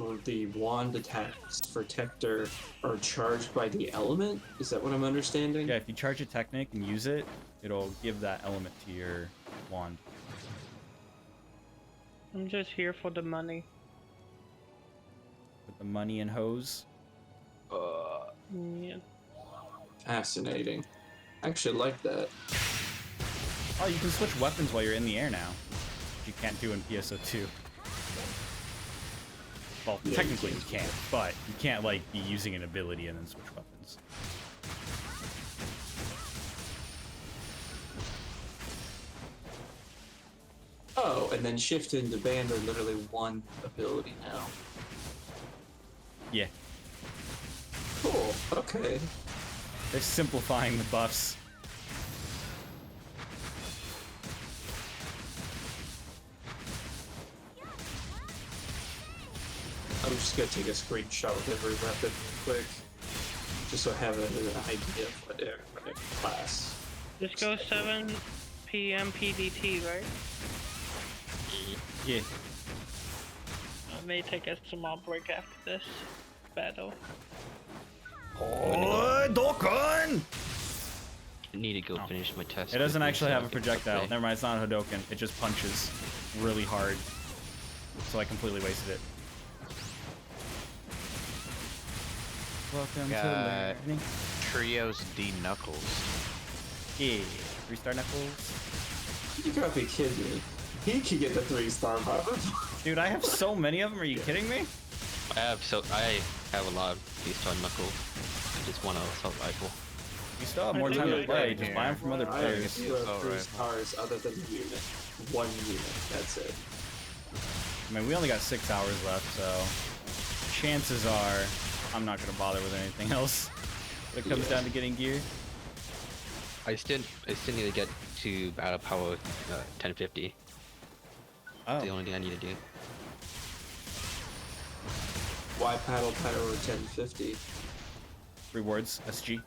so the wand attacks for Tector are charged by the element? Is that what I'm understanding? Yeah, if you charge a Technic and use it, it'll give that element to your wand. I'm just here for the money. With the money and hose. Yeah. Fascinating. I actually like that. Oh, you can switch weapons while you're in the air now. Which you can't do in PSO2. Well, Yeah, technically you can, but you can't, like, be using an ability and then switch weapons. Oh, and then shift into band are literally one ability now. Yeah. Cool, okay. They're simplifying the buffs. I'm just gonna take a screenshot of every weapon real quick, just so I have an idea of what every class. This goes 7 p.m. PDT, right? Yeah. I may take a small break after this battle. Oh, Dokkan! I need to go finish my test. It doesn't quickly actually so have I a can projectile. play. Never mind, it's not a Hadoken. It just punches really hard. So I completely wasted it. Welcome Got to learning. Trios D Knuckles. Yeah. 3-star Knuckles. You gotta be kidding me. He can get the 3-star buff. Dude, I have so many of them. Are you kidding me? I have a lot of these ton knuckles. I just want a assault rifle. You still have more time to play. Just buy them from other I players. have Oh, 3 right. stars other than the unit. 1 unit, that's it. I mean, we only got 6 hours left, so chances are I'm not going to bother with anything else when it comes down to getting gear. I still need to get to battle power 1050. Oh, The only thing I need to do. Why paddle power 1050? rewards, SG.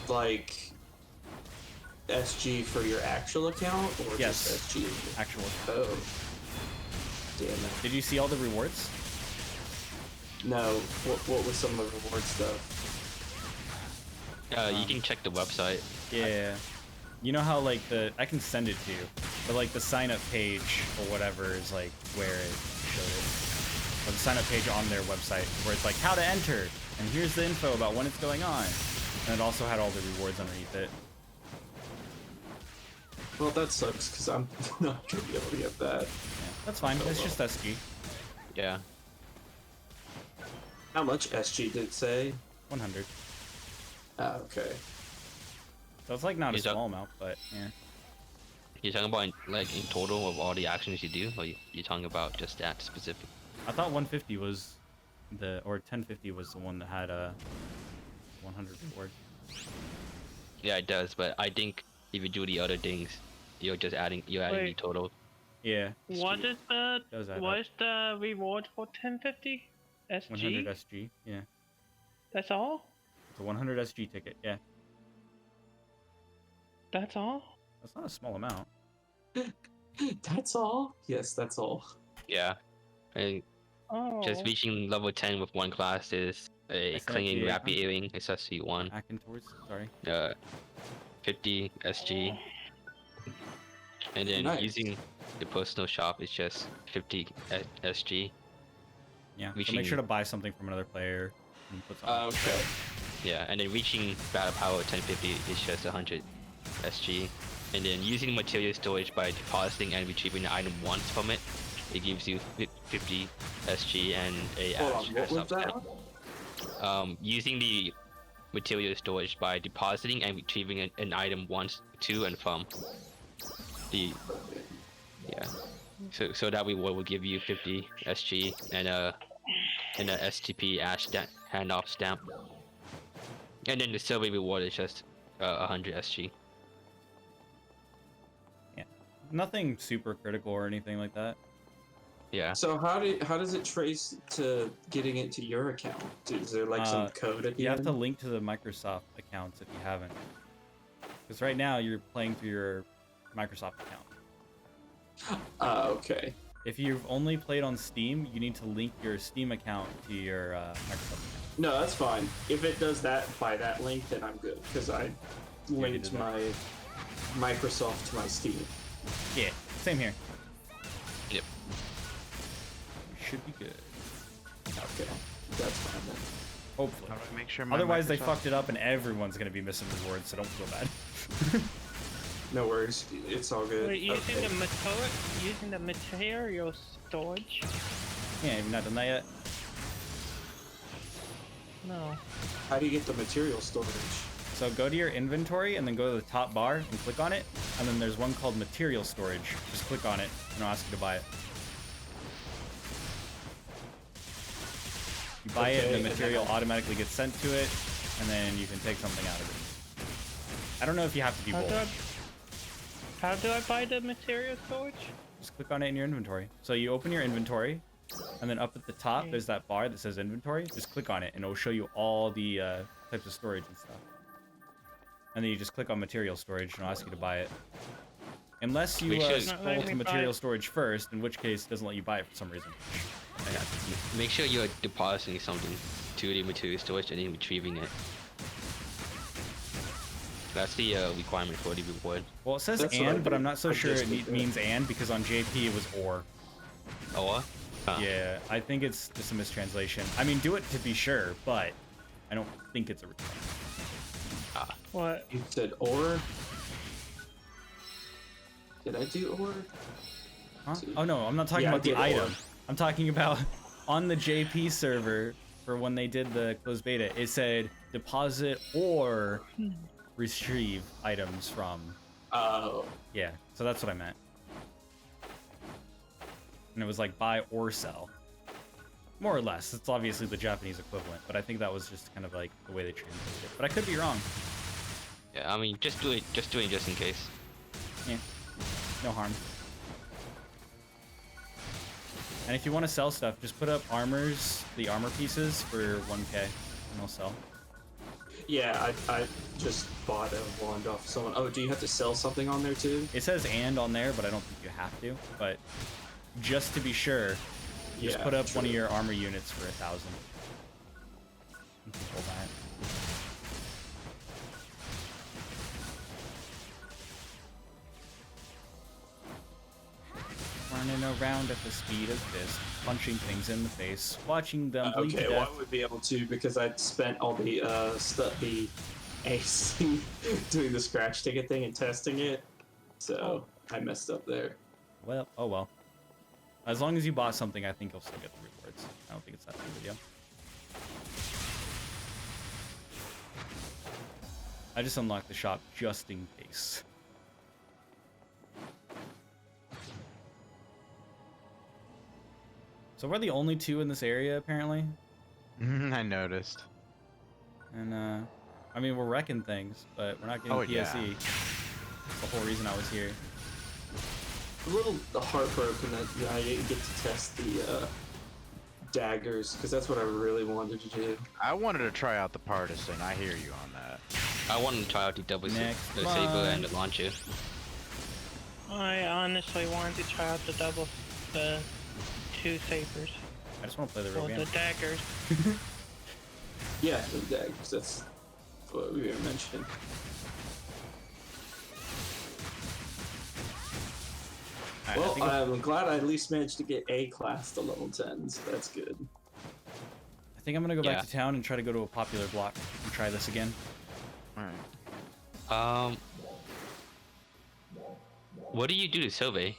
Like SG for your actual account or Yes. just SG? Actual. Oh. Damn it. Did you see all the rewards? No, what was some of the reward stuff? You can check the website. Yeah. You know how, like, I can send it to you, but, like, the sign-up page or whatever is, like, where it showed it. Or the sign-up page on their website where it's like, how to enter, and here's the info about when it's going on. And it also had all the rewards underneath it. Well, that sucks because I'm not gonna be able to get that. Yeah, that's fine. It's just SG. Yeah. How much SG did it say? 100. Ah, okay. So it's, like, not a Is that- small amount, but, yeah. You're talking about like in total of all the actions you do, or you're talking about just that specific? I thought 150 was or 1050 was the one that had a 100 reward. Yeah, it does. But I think if you do the other things, you're adding the Wait. total. Yeah, What is the does add what up. is the reward for 1050? 100 SG? SG, yeah. That's all? It's a 100 SG ticket, yeah. That's all? That's not a small amount. That's all? Yes, that's all. Yeah. And Oh. just reaching level 10 with one class is a That's clinging like, yeah. rapid earring accessory 1. Hacking towards, sorry. 50 SG. And then Nice. using the personal shop is just 50 SG. Yeah, so Reaching- make sure to buy something from another player and put something. Okay. Yeah, and then reaching battle power 1050 is just 100 SG. And then using material storage by depositing and retrieving the item once from it, it gives you 50 SG and a Hold on, what was stamp. that? Using the material storage by depositing and retrieving an item once to and from the so that reward will give you 50 SG and a STP handoff stamp, and then the silver reward is just 100 SG. Yeah. Nothing super critical or anything like that. Yeah. So how does it trace to getting it to your account? Is there like some code at the You end? have to link to the Microsoft accounts if you haven't. Because right now you're playing through your Microsoft account. Okay. If you've only played on Steam, you need to link your Steam account to your Microsoft account. No, that's fine. If it does that by that link, then I'm good because I linked did that. my Microsoft to my Steam. Yeah, same here. Yep. You should be good. Okay, that's fine then. Hopefully. How do I make sure my Otherwise, they Microsoft- fucked it up, and everyone's gonna be missing rewards. So don't feel bad. No worries, it's all good. Wait, using Okay. the material storage? Yeah, you've not done that yet. No. How do you get the material storage? So go to your inventory and then go to the top bar and click on it, and then there's one called material storage. Just click on it, and it'll ask you to buy it. You buy it, Okay, and the material automatically gets sent to it, and then you can take something out of it. I don't know if you have to do How do I both. buy the material storage? Just click on it in your inventory. So you open your inventory, and then up at the top, there's that bar that says inventory. Just click on it, and it'll show you all the types of storage and stuff. And then you just click on material storage, and it'll ask you to buy it. Unless you Make sure- scroll to material storage first, in which case it doesn't let you buy it for some reason. Yeah. Make sure you're depositing something to the material storage and then retrieving it. That's the requirement for the reward. Well, it says That's what I and, but did. I'm not so I sure just it did that. means and, because on JP it was or. Or? Yeah, I think it's just a mistranslation. I mean, do it to be sure, but I don't think it's a requirement. What? You said or? Did I do or? Huh? Oh no, I'm not talking Yeah, I about the did or. item. I'm talking about on the JP server for when they did the closed beta. It said deposit or retrieve items from. Oh. Yeah, so that's what I meant. And it was like buy or sell. More or less. It's obviously the Japanese equivalent, but I think that was just kind of like the way they translated it. But I could be wrong. Yeah, I mean, just do it just in case. Yeah, no harm. And if you want to sell stuff, just put up the armor pieces for 1k, and they'll sell. Yeah, I just bought a wand off someone. Oh, do you have to sell something on there too? It says and on there, but I don't think you have to. But just to be sure, just Yeah, put up true. one of your armor units for 1,000. You can hold that. Running around at the speed of fist, punching things in the face, watching them bleed to Okay, death. well, I would be able to because I spent all the stuff, the ace doing the scratch ticket thing and testing it, so I messed up there. Well, oh well. As long as you bought something, I think you'll still get the rewards. I don't think it's that big of a deal. I just unlocked the shop just in case. So we're the only two in this area, apparently. I noticed. And, I mean, we're wrecking things, but we're not getting Oh, PSE. yeah. That's the whole reason I was here. A little heartbroken that I didn't get to test the daggers because that's what I really wanted to do. I wanted to try out the partisan. I hear you on that. I wanted to try out the double Next saber one. and the launcher. I honestly wanted to try out the two sabers. I just want to play the real Or game. the daggers. Yeah, the daggers. That's what we were mentioning. Alright, I Well, think I'm glad I at least managed to get A class to level 10, so that's good. I think I'm gonna go back Yeah. to town and try to go to a popular block and try this again. Alright. What do you do to survey?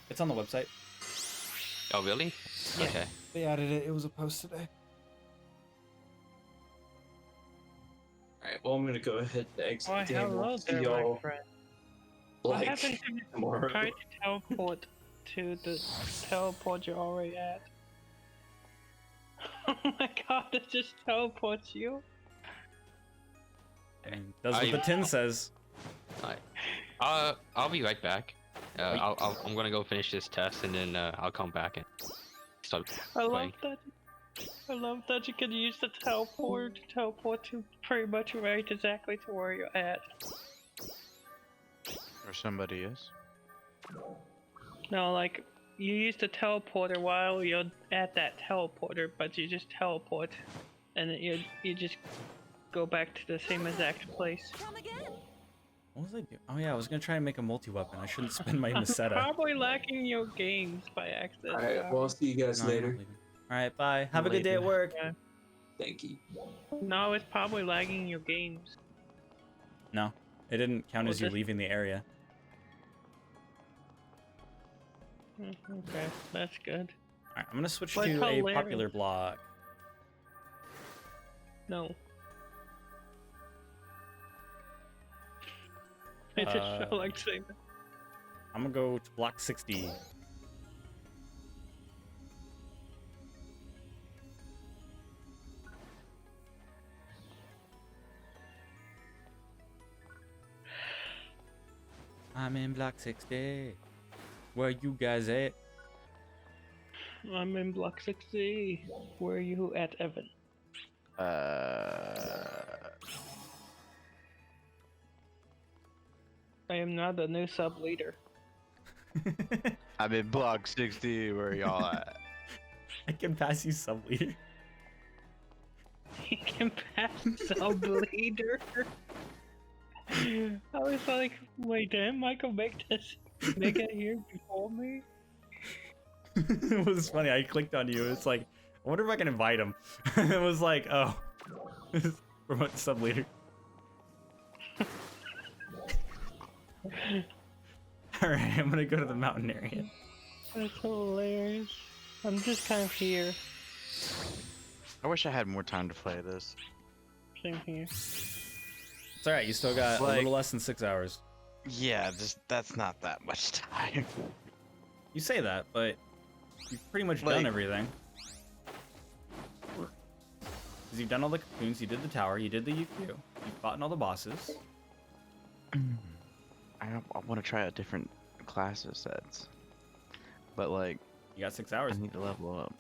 It's on the website. Oh, really? Yeah. Okay. They added it. It was a post today. Alright, well, I'm gonna go ahead and exit Why, the game. hello We'll see there, my y'all, friend. What like, happened to me? tomorrow. Try to teleport to the teleport you're already at. Oh my god, it just teleports you? And does what I- the tin says. I'll be right back. I'm gonna go finish this test and then I'll come back and start I love playing. that. I love that you can use the teleport to teleport to pretty much right exactly to where you're at. Or somebody is. No, like you use the teleporter while you're at that teleporter, but you just teleport, and then you just go back to the same exact place. Come again. What was I doing? Oh yeah, I was gonna try and make a multi-weapon. I shouldn't spend my Meseta. Probably lacking your games by accident. Alright, well, I'll see you guys No, I'm not later. leaving. All right, bye. Have a good day at Later. work. Yeah. Thank you. No, it's probably lagging your games. No, it didn't count Well, as you just- leaving the area. Okay, that's good. All right, I'm gonna switch But to a hilarious. popular block. No. I just felt like saying that. I'm gonna go to block 60. I'm in block 60. Where you guys at? I'm in block 60. Where are you at, Evan? I am not the new sub leader. I'm in block 60. Where y'all at? I can pass you sub leader. He can pass sub leader. I was like, wait, didn't Michael make it here before me? It was funny. I clicked on you. It's like, I wonder if I can invite him. It was like, oh, promote sub leader. All right, I'm gonna go to the mountain area. That's hilarious. I'm just kind of here. I wish I had more time to play this. Same here. It's all right. You still got a Like- little less than 6 hours. Yeah, that's not that much time. You say that, but you've pretty much Like- done everything. Because you've done all the cocoons, you did the tower, you did the UQ, you've fought in all the bosses. I want to try out different classes sets, but like You got 6 hours. I need to level up.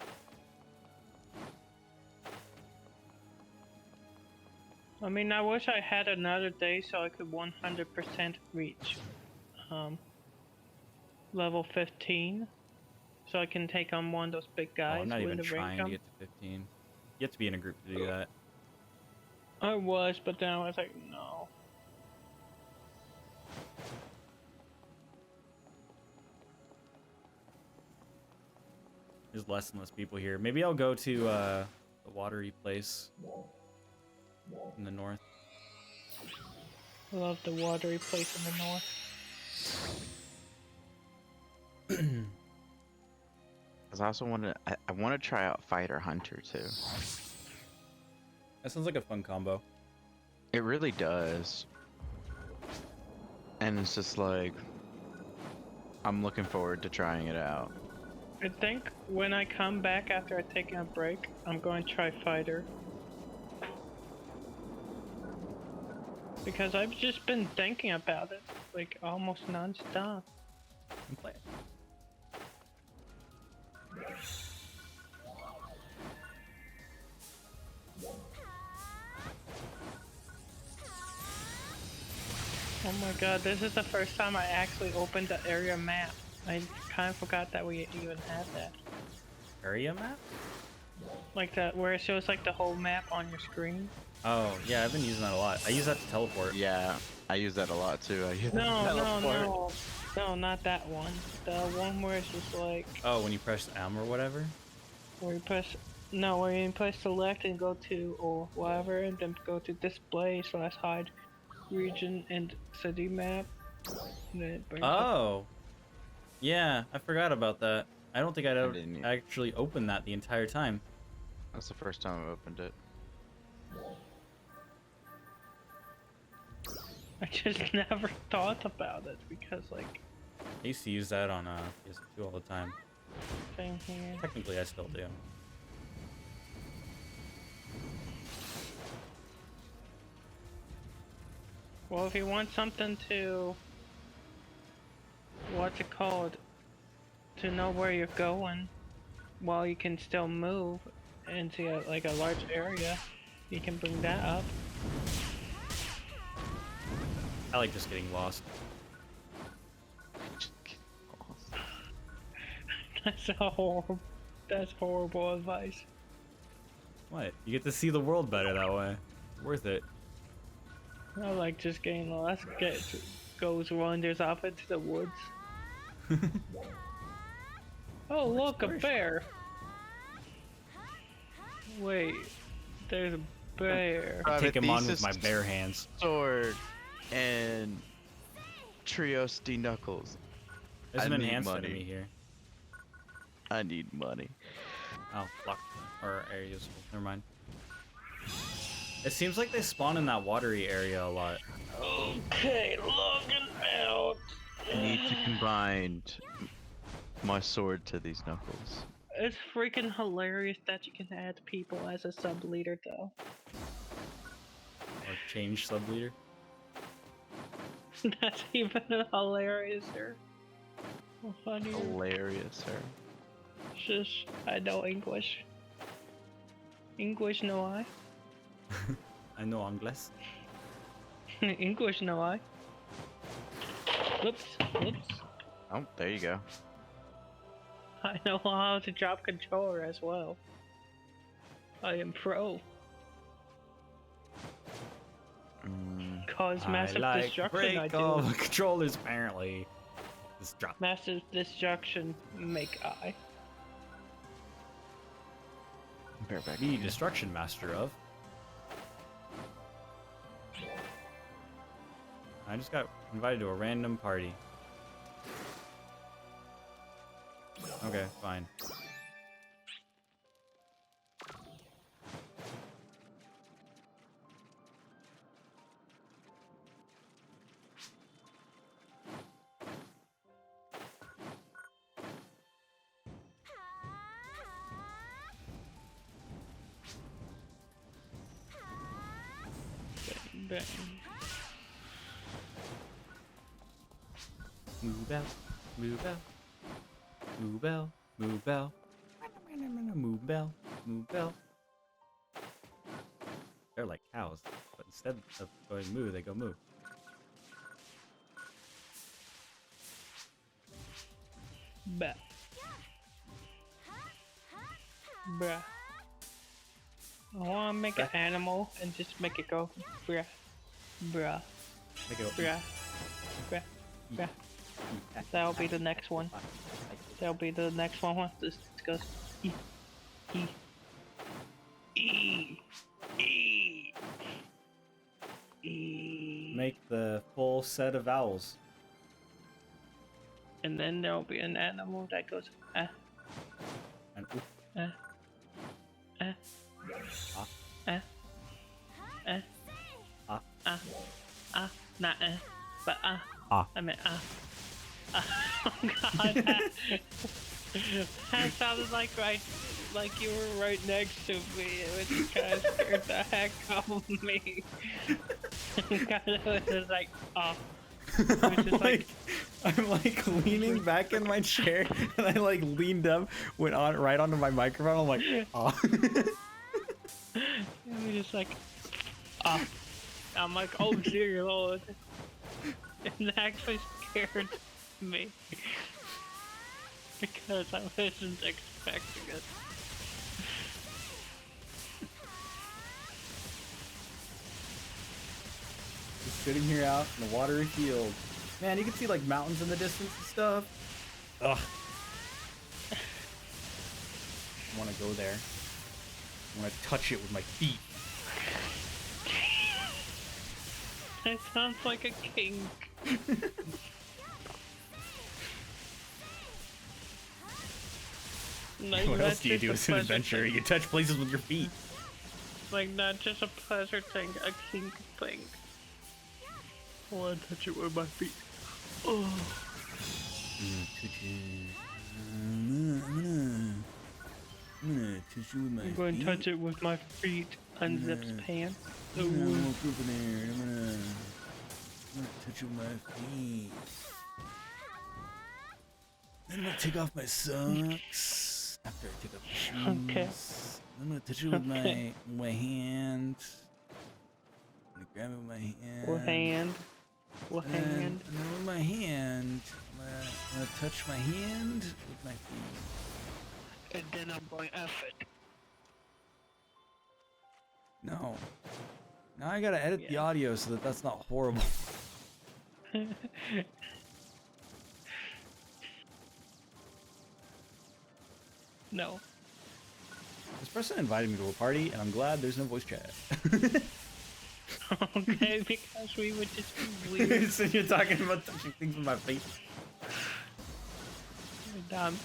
I mean, I wish I had another day so I could 100% reach level 15, so I can take on one of those big Oh, guys I'm not with even the trying ring to get to 15. You have to be in a group to do that. I was, but then I was like, no. There's less and less people here. Maybe I'll go to the watery place in the north. I love the watery place in the north. Cause I also want to. I want to try out Fighter Hunter too. That sounds like a fun combo. It really does. And it's just like I'm looking forward to trying it out. I think when I come back after I take a break, I'm going to try Fighter. Because I've just been thinking about it, like almost non-stop. And play it. Oh my god, this is the first time I actually opened the area map. I kind of forgot that we even had that. Area map? Like that, where it shows like the whole map on your screen. Oh, yeah, I've been using that a lot. I use that to teleport. Yeah, I use that a lot too. I use No, that no, teleport. no. No, not that one. The one where it's just like, Oh, when you press M or whatever? where you press, no, where you press select and go to, or whatever, and then go to display/hide region and city map. And then it brings up- Oh! Yeah, I forgot about that. I don't think I'd ever didn't either. actually opened that the entire time. That's the first time I opened it. I just never thought about it because like, I used to use that on PS2 all the time. same here. Technically, I still do. Well, if you want something to, what's it called, to know where you're going, while you can still move into like a large area, you can bring that up. I like just getting lost. That's horrible advice. What? You get to see the world better that way. Worth it. I like just getting lost. Goes wanders off into the woods. Oh look, a bear! Wait, there's a bear. Take him on with Thesis, my bare hands. Sword and Trios D Knuckles. There's I an need enhanced money. enemy here. I need money. Oh, block or areas. Never mind. It seems like they spawn in that watery area a lot. Okay, logging out. I need to combine my sword to these knuckles. It's freaking hilarious that you can add people as a sub leader, though. Or change sub leader. That's even hilariouser. Funny. Hilarious, sir. Shush, I know English. English no I. I know Angles. English no I. Whoops, whoops. Oh, there you go. I know how to drop controller as well. I am pro. Cause massive I like destruction I break do. all the controllers apparently. Just drop. Massive destruction make I. Perfect. Me, destruction master of. I just got invited to a random party. Okay, fine. Bang. Move out, move out, move out, move out, move out, move out. They're like cows, but instead of going moo, they go moo. Bah. Bruh. I wanna make an animal and just make it go bruh. Bruh. They go. Bruh. Bruh. Bruh. That'll be the next one. That'll be the next one. This goes E. E. E. E. E. Make the full set of vowels. And then there'll be an animal that goes And oop, ah, ah, ah, not but Ah. I meant Oh god, that sounded like like you were right next to me. It was kind of scared the heck out of me. It was just like, I'm like leaning back in my chair, and I like leaned up, went on right onto my microphone. I'm like, oh. And we just like, I'm like, oh dear lord. It actually scared me. Because I wasn't expecting it. Just sitting here out in a watery field. Man, you can see like mountains in the distance and stuff. Ugh. I want to go there. I want to touch it with my feet. That sounds like a kink. Like, What not else do you just do a as an pleasure adventurer? thing. You touch places with your feet. Like, not just a pleasure thing, a kink thing. I wanna touch it with my feet. Oh. I'm gonna touch you with my I'm going to touch it with my feet. Unzips pants. I'm gonna walk over there. I'm gonna touch you with my feet. Then I'm gonna take off my socks after I take off my shoes. Okay. I'm gonna touch it with Okay. my hand. I'm gonna grab it with my hand. Or hand. With hand. And then with my hand, I'm gonna touch my hand with my feet. And then I'm going F it. No. Now I gotta edit the Yeah. audio so that that's not horrible. No. This person invited me to a party, and I'm glad there's no voice chat. Okay, because we would just be weird. So you're talking about touching things with my feet.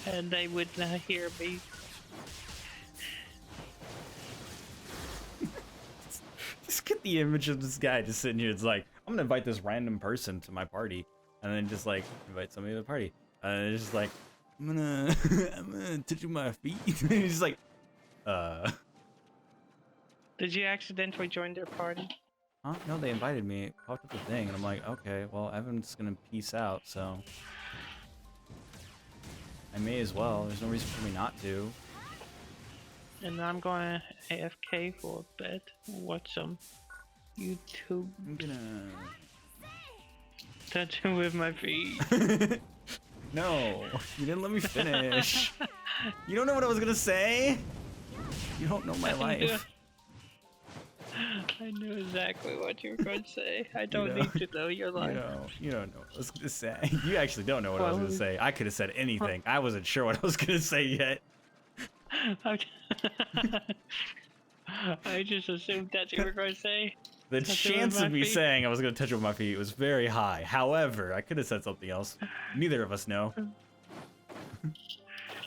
And they would not hear me. Just get the image of this guy just sitting here. It's like, I'm gonna invite this random person to my party, and then just like invite somebody to the party, and it's just like, I'm gonna touch with my feet. And he's just like, Did you accidentally join their party? huh? No, they invited me. It popped up the thing, and I'm like, okay, well, Evan's gonna peace out, so I may as well. There's no reason for me not to. And I'm going AFK for a bit. Watch some YouTube. I'm gonna. Touching with my feet. No, you didn't let me finish. You don't know what I was gonna say. You don't know my life. I knew exactly what you were going to say. I don't know. need to know your life. You don't know what I was gonna say. You actually don't know what I was gonna Well, say. I could have said anything. I wasn't sure what I was gonna say yet. I just assumed that you were going to say. The Touch it with chance my of me feet. saying I was gonna touch it with my feet was very high. However, I could have said something else. Neither of us know.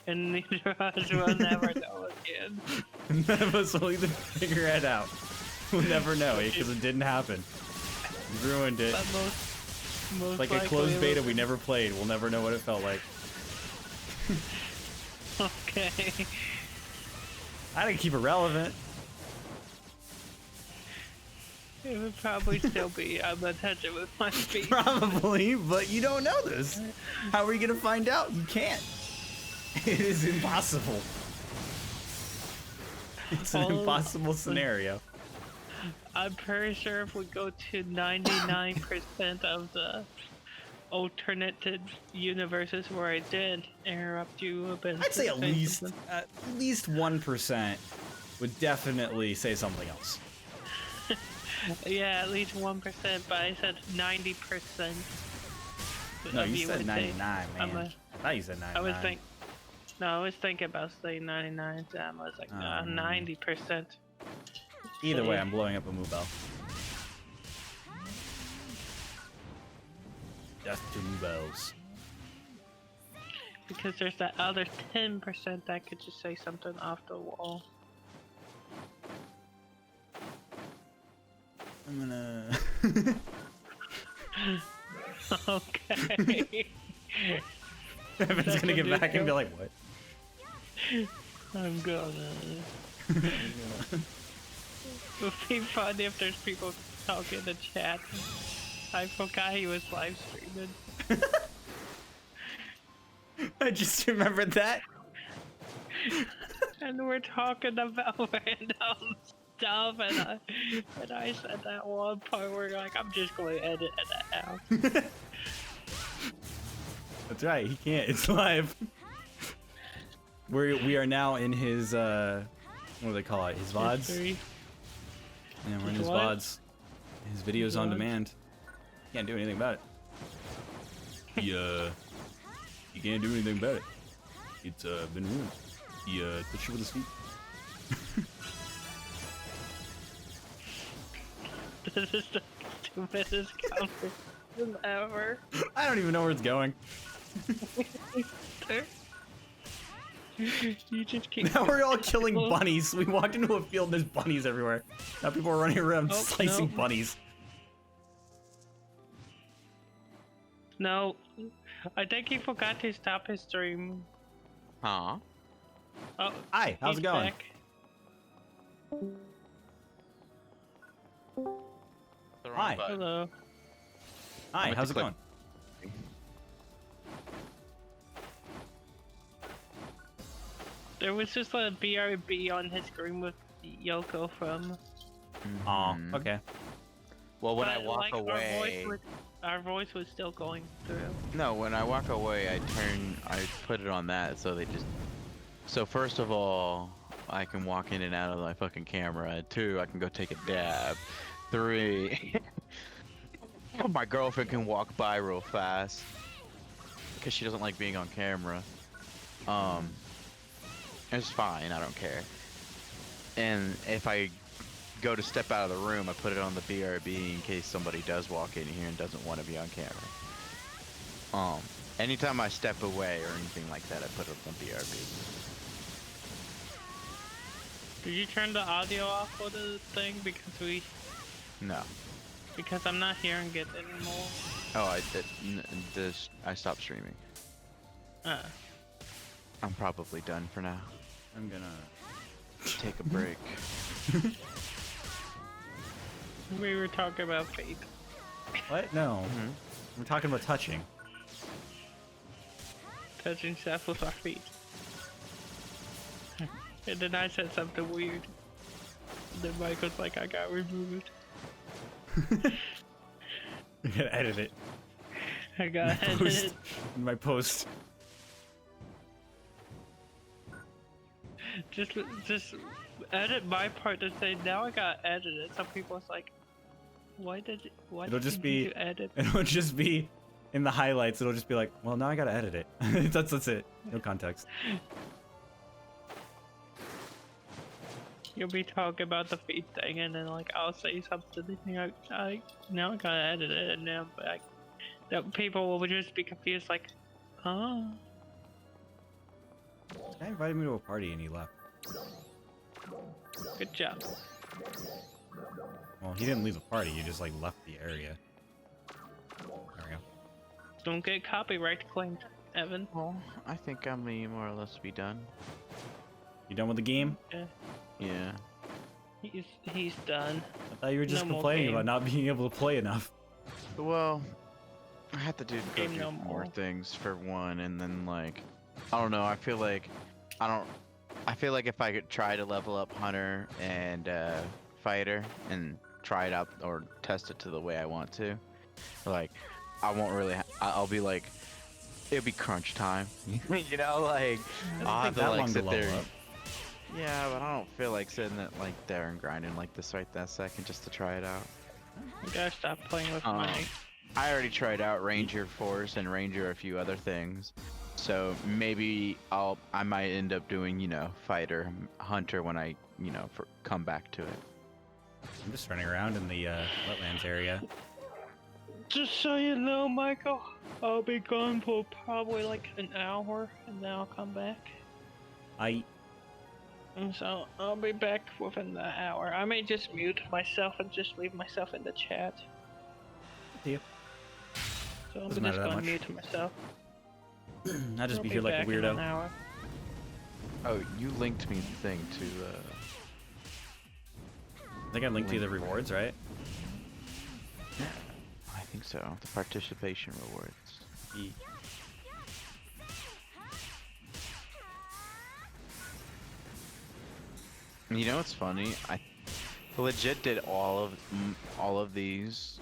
And neither of us will never know again. None of us will even figure it out. We'll never know because it didn't happen. You ruined it. But most Like a likely closed it beta will- we never played. We'll never know what it felt like. Okay. I didn't keep it relevant. It would probably still be. I'm gonna touch it with my feet. Probably, but you don't know this. How are you gonna find out? You can't. It is impossible. It's an Oh, impossible scenario. I'm pretty sure if we go to 99% of the alternative universes where I did interrupt you a bit. I'd say something. at least 1% would definitely say something else. Yeah, at least 1%, but I said 90%. No, of you said would 99, say- man. I'm a- I thought you said 99. I was think. No, I was thinking about saying 99. So I was like, nah, 90%. Either way, I'm blowing up a Moobell. Death to Moobells. Because there's that other 10% that could just say something off the wall. I'm gonna. Okay. Evan's That's gonna what get you back and be do. like, what? I'm gonna. It would be fun if there's people talking in the chat. I forgot he was live streaming. I just remembered that. And we're talking about random stuff, and I said that one part where like I'm just going to edit that out. That's right, he can't. It's live. We are now in his what do they call it? His VODs. History. Yeah, we're in His his what? VODs. His videos on VODs? demand. Can't do anything about it. He can't do anything about it. It's been ruined. He touched it with his feet. This is the stupidest conversation ever. I don't even know where it's going. You just keep. Now we're all killing bunnies. We walked into a field and there's bunnies everywhere. Now people are running around Oh, slicing no. bunnies. No, I think he forgot to stop his stream. Huh? Oh, Hi, how's he's it going? back. The wrong Hi. button. Hello. Hi, went how's to it going? click. There was just a BRB on his screen with Yoko from. Aw, Mhm. okay. Well, when I but, walk like, our voice away, would- Our voice was still going through. No, when I walk away, I put it on that so they just. So first of all, I can walk in and out of my fucking camera. 2, I can go take a dab. 3, my girlfriend can walk by real fast because she doesn't like being on camera. It's fine. I don't care. And if I go to step out of the room, I put it on the BRB in case somebody does walk in here and doesn't want to be on camera. Anytime I step away or anything like that, I put it on BRB. Did you turn the audio off for the thing? No. Because I'm not hearing it anymore. Oh, I did. I stopped streaming. I'm probably done for now. I'm gonna Take a break. We were talking about fate. What? No. We're talking about touching. Touching stuff with our feet. And then I said something weird. Then Mike was like, I got removed. I'm gonna edit it. I got edited. In my post. Just edit my part to say, now I got edited. Some people was like, why did you edit? It'll just be in the highlights. It'll just be like, well, now I gotta edit it. that's it. No context. You'll be talking about the feet thing, and then like I'll say something. I now I gotta edit it, and then like that people will just be confused, like, huh? I invited me to a party and he left. Good job. Well, he didn't leave the party. He just like left the area. There we go. Don't get copyright claimed, Evan. Well, I think I may more or less be done. You done with the game? Yeah, Yeah. he's done. I thought you were just No more complaining game. about not being able to play enough. Well, I had to go Game do no more more. things for one, and then like, I don't know. I feel like if I could try to level up Hunter and Fighter and try it out or test it to the way I want to, like, I won't really. I'll be like, it'll be crunch time. You know, like I'll have to like sit there. Yeah, but I don't feel like sitting like there and grinding like this right that second just to try it out. You gotta stop playing with money. I already tried out Ranger Force and Ranger a few other things, so maybe I might end up doing, you know, Fighter, Hunter when I, you know, come back to it. I'm just running around in the wetlands area. Just so you know, Michael, I'll be gone for probably like an hour, and then I'll come back. And so I'll be back within the hour. I may just mute myself and just leave myself in the chat. See you. So I'm Doesn't just matter that going to much. mute myself. I'll just I'll be here like a back in weirdo. an hour. Oh, you linked me the thing to. I think I linked you the rewards, right? I think so. The participation rewards. Ye- You know what's funny? I legit did all of these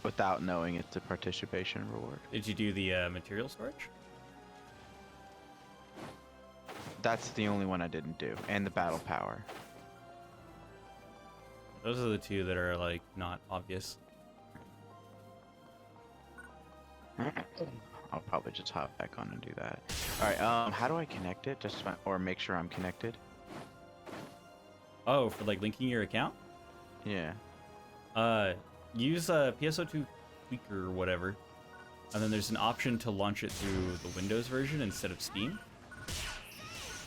without knowing it's a participation reward. Did you do the material storage? That's the only one I didn't do, and the battle power. Those are the two that are like not obvious. I'll probably just hop back on and do that. All right. How do I connect it? Or make sure I'm connected. Oh, for like linking your account? Yeah. Use a PSO2 tweaker or whatever, and then there's an option to launch it through the Windows version instead of Steam.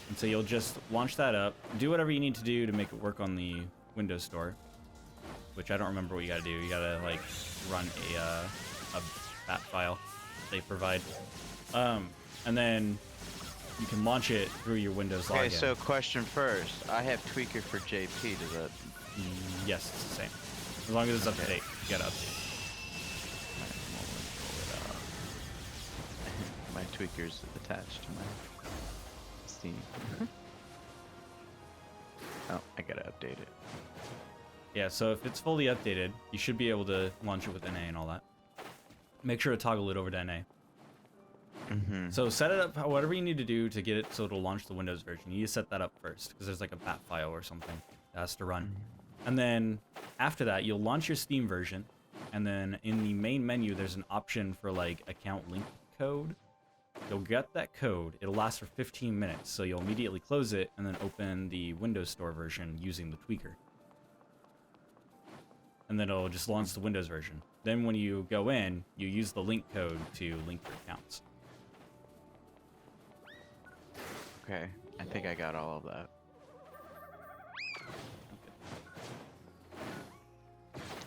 And so you'll just launch that up, do whatever you need to do to make it work on the Windows Store, which I don't remember what you gotta do. You gotta like run a bat file they provide, and then you can launch it through your Windows login. Okay. So question first. I have tweaker for JP. Does that? Yes, it's the same. As long as it's up to date, you gotta update. My tweaker's attached to my Steam. Oh, I gotta update it. Yeah, so if it's fully updated, you should be able to launch it with NA and all that. Make sure to toggle it over to NA. So set it up, whatever you need to do to get it so it'll launch the Windows version. You need to set that up first, because there's like a bat file or something that has to run. And then after that, you'll launch your Steam version, and then in the main menu, there's an option for like account link code. You'll get that code. It'll last for 15 minutes, so you'll immediately close it and then open the Windows Store version using the tweaker. And then it'll just launch the Windows version. Then when you go in, you use the link code to link your accounts. Okay, I think I got all of that.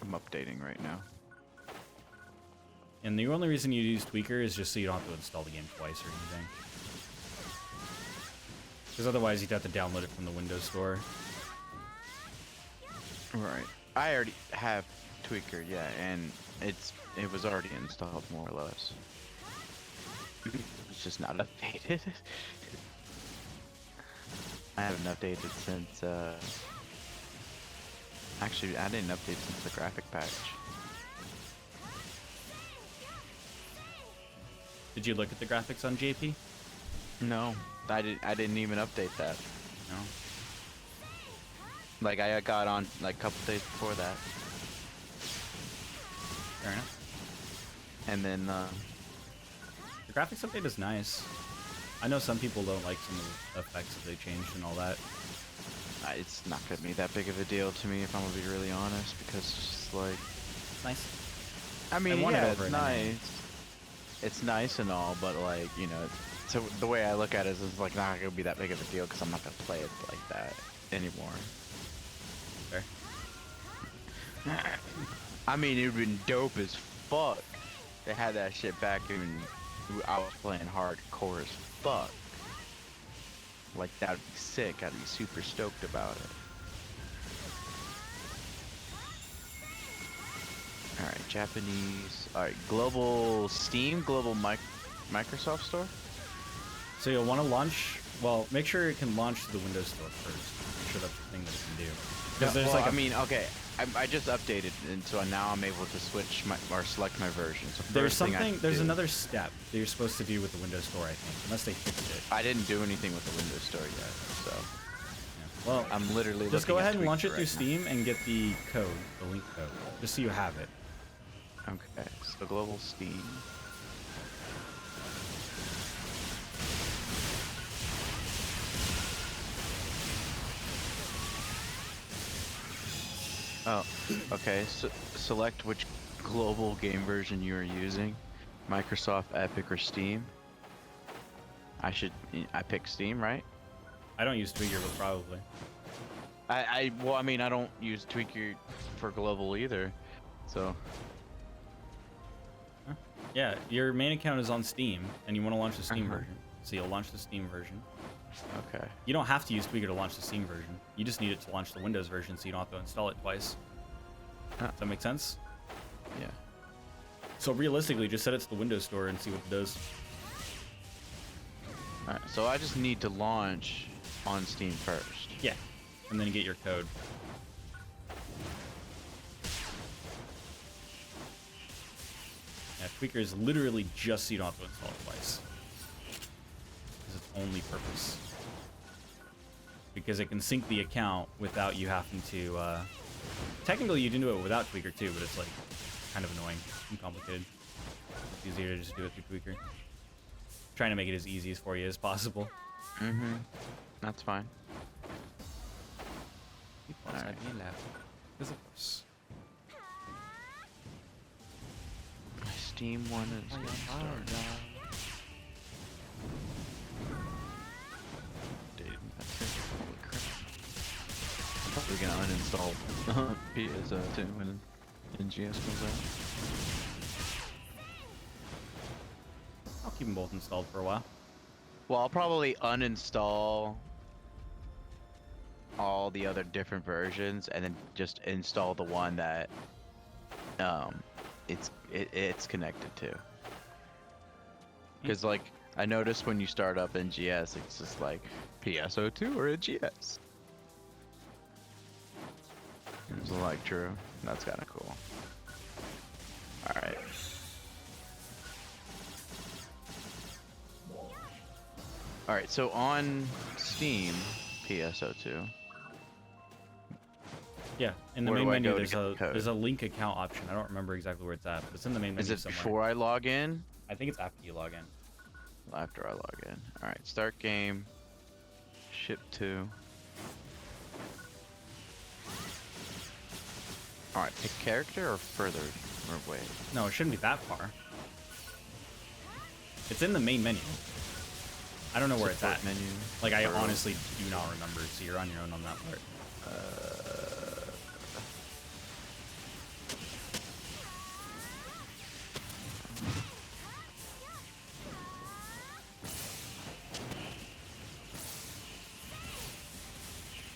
I'm updating right now. And the only reason you use Tweaker is just so you don't have to install the game twice or anything. Because otherwise you'd have to download it from the Windows Store. Right. I already have Tweaker, yeah, and it was already installed more or less. It's just not updated. I haven't updated since actually I didn't update since the graphic patch. Did you look at the graphics on JP? No, I didn't even update that. No. Like I got on like a couple days before that. Fair enough. And then The graphics update is nice. I know some people don't like some of the effects that they changed and all that. it's not gonna be that big of a deal to me if I'm gonna be really honest, because it's just like, It's nice. I mean, want it yeah, over it's in NA. nice. It's nice and all, but like, you know, so the way I look at it is it's like not gonna be that big of a deal because I'm not gonna play it like that anymore. Fair. I mean, it'd been dope as fuck. They had that shit back when I was playing hardcore as fuck. Like, that'd be sick. I'd be super stoked about it. Alright, Japanese. Alright, global Steam, global Microsoft Store? So you'll want to launch, well, make sure it can launch to the Windows Store first. Make sure that's the thing that it can do. Because there's well, like I mean, okay, I just updated, and so now I'm able to switch or select my version. So there's first thing I something, there's do- another step that you're supposed to do with the Windows Store, I think, unless they fixed it. I didn't do anything with the Windows Store yet, so Yeah. Well, I'm literally just looking go at ahead and launch it Tweaker through right Steam and get the code, the link code, just so you have it. now. Okay, so global Steam. Oh, okay. So select which global game version you are using, Microsoft, Epic, or Steam. I pick Steam, right? I don't use Tweaker, but probably. Well, I mean, I don't use Tweaker for global either, so. Yeah, your main account is on Steam, and you want to launch the Steam Uh-huh. version. So you'll launch the Steam version. Okay. You don't have to use Tweaker to launch the Steam version. You just need it to launch the Windows version, so you don't have to install it twice. Does that make sense? Yeah. So realistically, just set it to the Windows Store and see what it does. Alright, so I just need to launch on Steam first. Yeah, and then get your code. Yeah, Tweaker is literally just so you don't have to install it twice. It's its only purpose. Because it can sync the account without you having to, technically you can do it without Tweaker too, but it's like kind of annoying and complicated. It's easier to just do it through Tweaker. Trying to make it as easy for you as possible. Mm-hmm. That's fine. Outside me left. Because of course. My Steam one is gonna start. Dude, that's it. Holy crap. I'm probably gonna uninstall PS2 when NGS comes out. I'll keep them both installed for a while. Well, I'll probably uninstall all the other different versions and then just install the one that it's connected to. Because like I noticed when you start up NGS, it's just like PSO2 or NGS. Seems like true. That's kind of cool. All right. All right. So on Steam, PSO2. Yeah, in the Where main do I menu go to get the code? there's a link account option. I don't remember exactly where it's at, but it's in the main Is menu it somewhere. before I log in? I think it's after you log in. After I log in. All right. Start game. Ship to. All right. Pick character or further or wait. No, it shouldn't be that far. It's in the main menu. I don't know where it's Support at. menu. Like, I Or- honestly do not remember, so you're on your own on that part.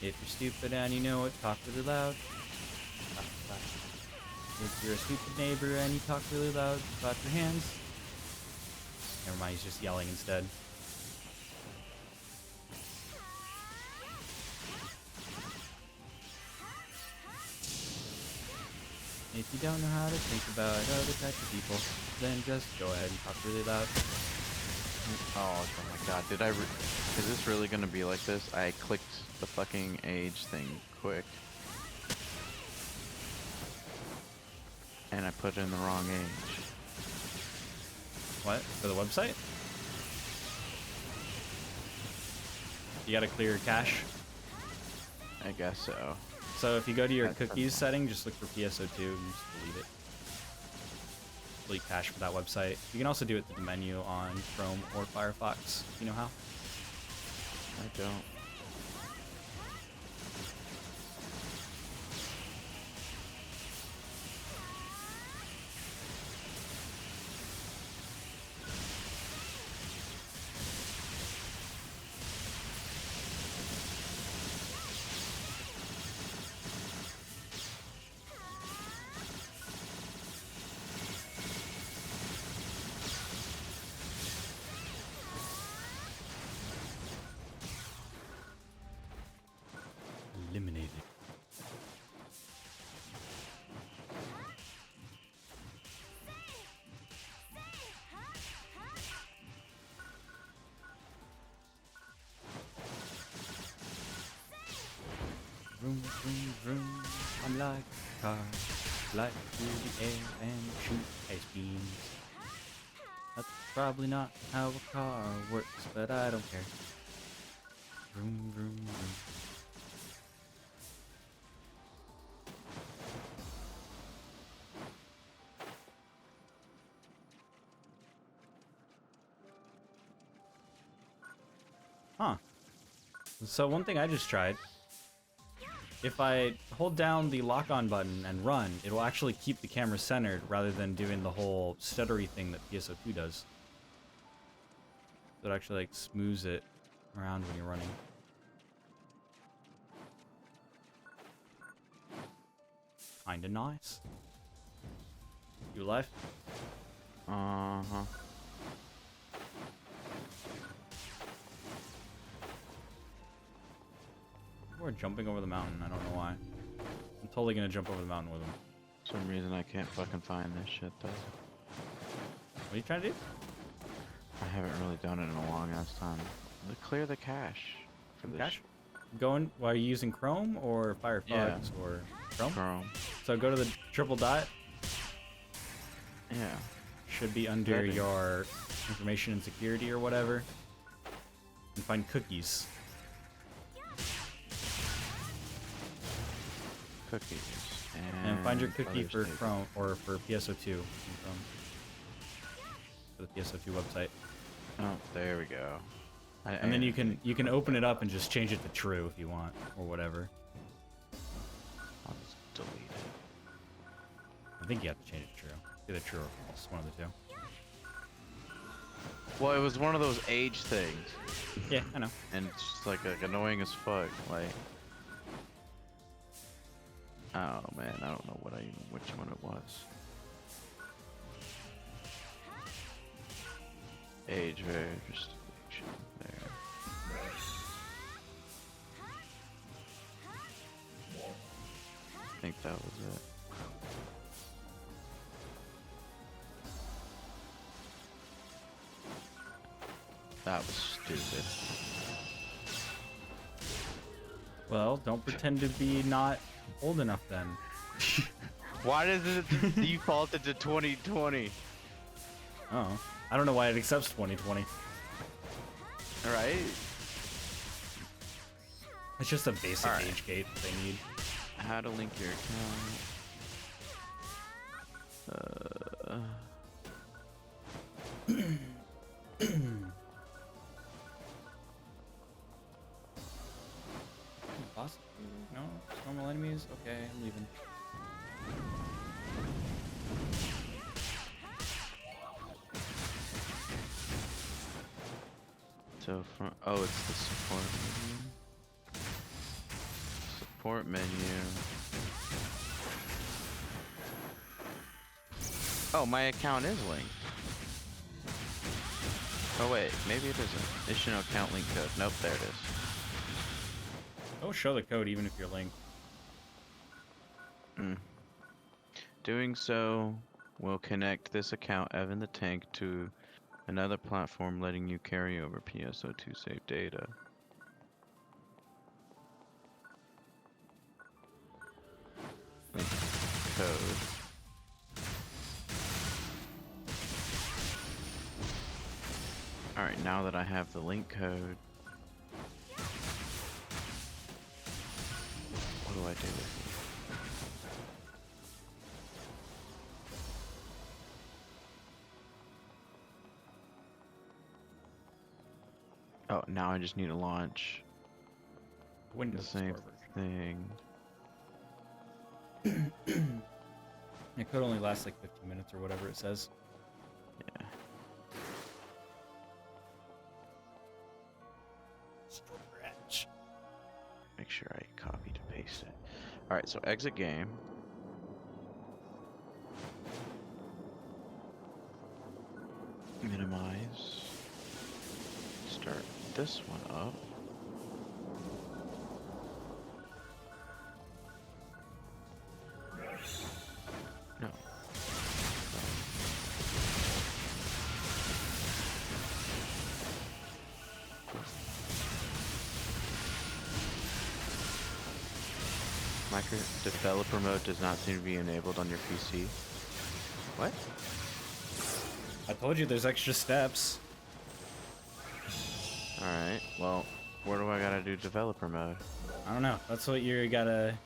If you're stupid and you know it, talk really loud. If you're a stupid neighbor and you talk really loud, clap your hands. Never mind, he's just yelling instead. If you don't know how to think about other types of people, then just go ahead and talk really loud. Oh my god, is this really gonna be like this? I clicked the fucking age thing quick. And I put in the wrong age. What? For the website? You gotta clear cache. I guess so. So if you go to your That sounds cookies fine. setting, just look for PSO2 and just delete it. Delete cache for that website. You can also do it through the menu on Chrome or Firefox. You know how? I don't. Eliminated. Vroom, vroom, vroom. I'm like a car, fly through the air and shoot ice beams. That's probably not how a car works, but I don't care. Vroom, vroom, vroom. Huh. So one thing I just tried, if I hold down the lock-on button and run, it will actually keep the camera centered rather than doing the whole stuttery thing that PSO2 does. So it actually like smooths it around when you're running. Kinda nice. You live? Uh-huh. We're jumping over the mountain. I don't know why. I'm totally gonna jump over the mountain with him. For some reason I can't fucking find this shit though. What are you trying to do? I haven't really done it in a long ass time. Clear the cache for this Cache? Going? Well, are you using Chrome or Firefox Yeah. or Chrome? Chrome. So go to the triple dot. Yeah. Should be under Settings. your information and security or whatever. And find cookies. Cookies. And find your cookie other for states. Chrome or for PSO2. in Chrome. For the PSO2 website. Oh, there we go. And then you can open it up and just change it to true if you want or whatever. I'll just delete it. I think you have to change it to true. Either true or false, one of the two. Well, it was one of those age things, Yeah, I know. and it's just like annoying as fuck. Like, oh man, I don't know which one it was. Age verification there. think that was it. That was stupid. Well, don't pretend to be not old enough then. Why does it default it to 2020? Oh, I don't know why it accepts 2020. Right? It's just a basic Alright. age gate they need. How to link your account. Boss? No? Normal enemies? Okay, I'm leaving. So from it's the support menu. Support menu. Oh, my account is linked. Oh wait, maybe it isn't. Issue no account link code. Nope, there it is. Don't show the code even if you're linked. Doing so will connect this account, Evan the Tank, to another platform, letting you carry over PSO2 saved data. Link code. Alright, now that I have the link code, what do I do with it? Oh, now I just need to launch the Windows same Store thing. version. It could only last like 15 minutes or whatever it says. Yeah. Stretch. Make sure I copy to paste it. Alright, so exit game. Minimize. Start this one up. No. Micro developer mode does not seem to be enabled on your PC. What? I told you there's extra steps. Alright, well, where do I gotta do developer mode? I don't know. That's what you gotta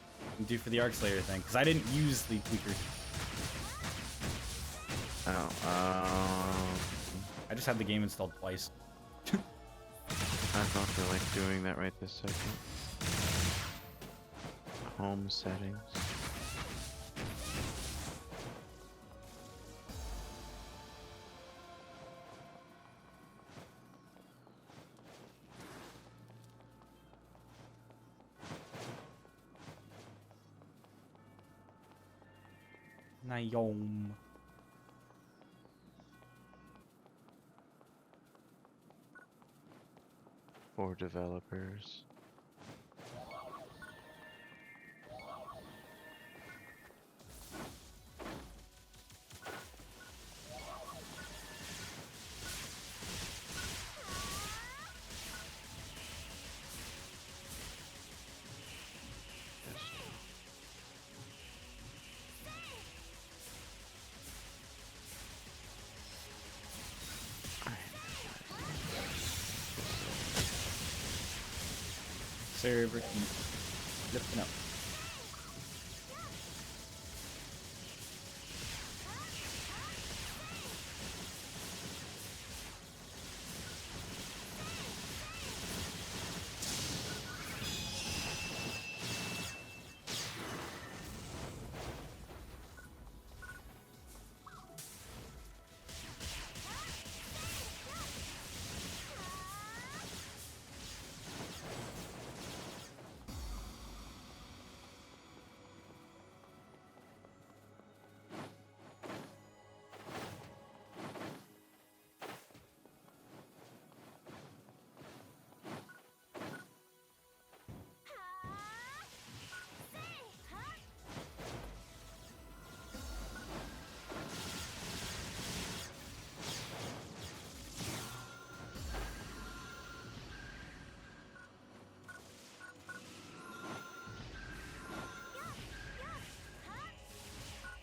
do for the Arc Slayer thing. Because I didn't use the tweaker. Oh, I just had the game installed twice. I don't feel like doing that right this second. Home settings. Nayom. For developers. Server heat. Lifting up.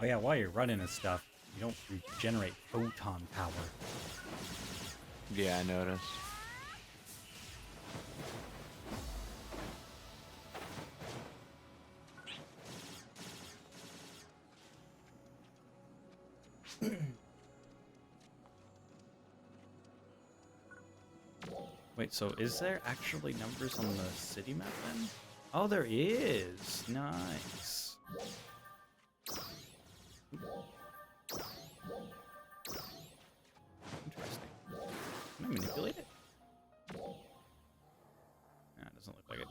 Oh yeah, while you're running and stuff, you don't regenerate photon power. Yeah, I noticed. Wait, so is there actually numbers on the city map then? Oh, there is. Nice. Interesting. Can I manipulate it? Nah, it doesn't look like it.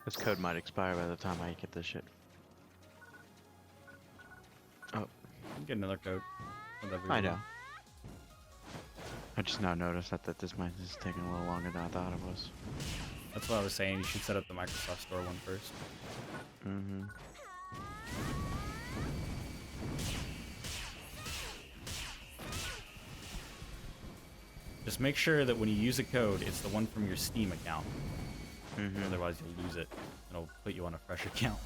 This code might expire by the time I get this shit. Oh, Get another code. Whatever I you know. want. I just now noticed that this might is taking a little longer than I thought it was. That's what I was saying. You should set up the Microsoft Store one first. Mm-hmm. Just make sure that when you use a code, it's the one from your Steam account. Mm-hmm. Otherwise, you'll lose it. It'll put you on a fresh account.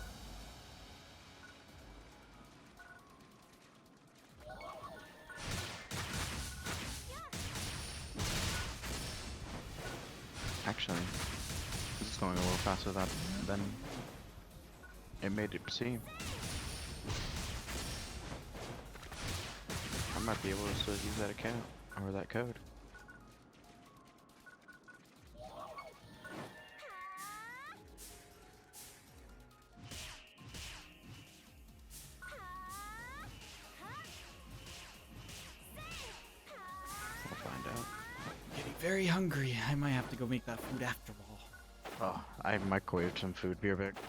Actually, this is going a little faster than it made it seem. I might be able to still use that account or that code. We'll find out. Getting very hungry. I might have to go make that food after all. Oh, I microwaved some food. Be right back.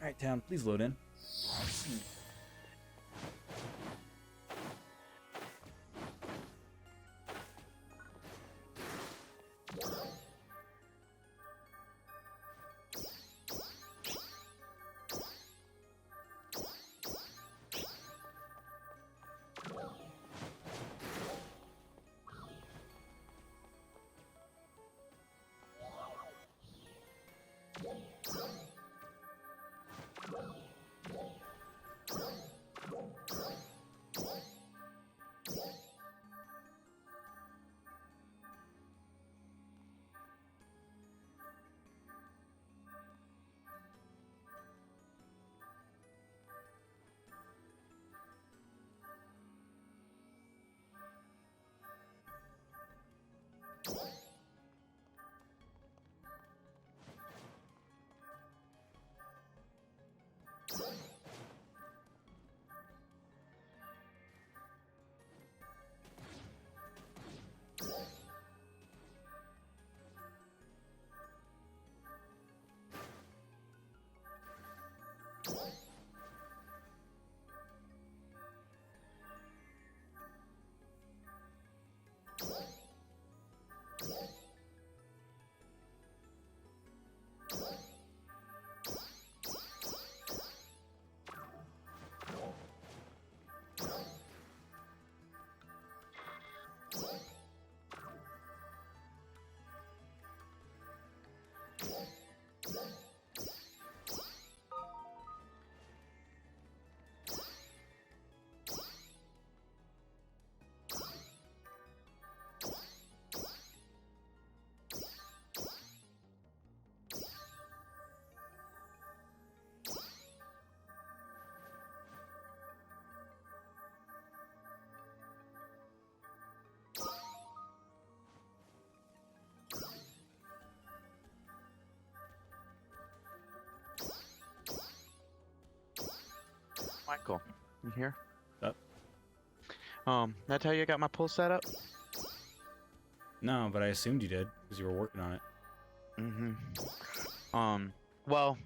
Alright, town, please load in. Michael, you here? Up. That's how you got my pull set up? No, but I assumed you did, because you were working on it. Mm-hmm. Well,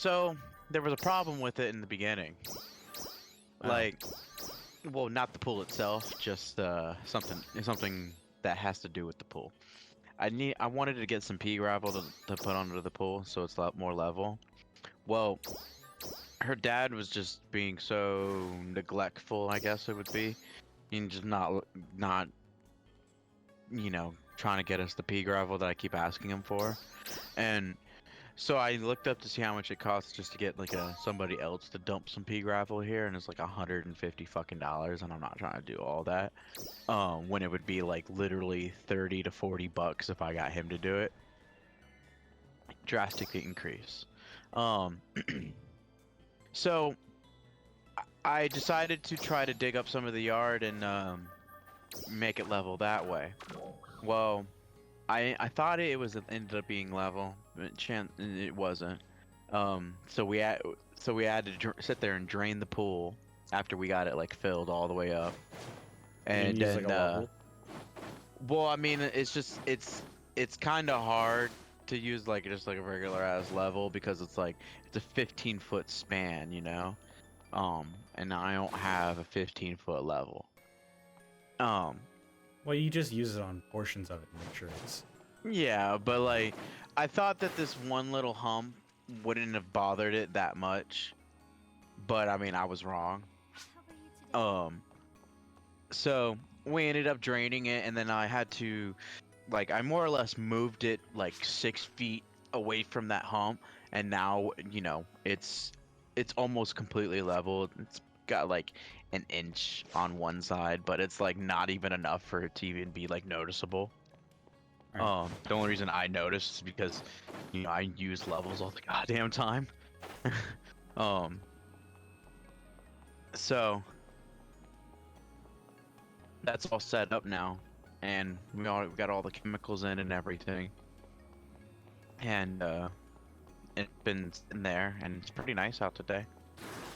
So there was a problem with it in the beginning. Oh. Like, well, not the pool itself, just something that has to do with the pool. I wanted to get some pea gravel to put under the pool so it's a lot more level. Well, her dad was just being so neglectful, I guess it would be, and just not trying to get us the pea gravel that I keep asking him for. And so I looked up to see how much it costs just to get like somebody else to dump some pea gravel here, and it's like $150 fucking dollars, and I'm not trying to do all that. When it would be like literally 30 to 40 bucks if I got him to do it. Drastically increase. So I decided to try to dig up some of the yard and make it level that way. Well, I thought it ended up being level, but it wasn't. So we had to sit there and drain the pool after we got it like filled all the way up. And You use, then like, a level? well, I mean, it's kind of hard to use like just like a regular ass level because it's a 15-foot span, and I don't have a 15-foot level. Well, you just use it on portions of it to make sure it's... Yeah, but like, I thought that this one little hump wouldn't have bothered it that much, but I mean, I was wrong. So we ended up draining it, and then I had to, like, I more or less moved it like 6 feet away from that hump, and now, it's almost completely level. It's got like an inch on one side, but it's like not even enough for it to even be like noticeable. Right. The only reason I noticed is because, I use levels all the goddamn time. So that's all set up now, and we got all the chemicals in and everything, and it's been in there, and it's pretty nice out today.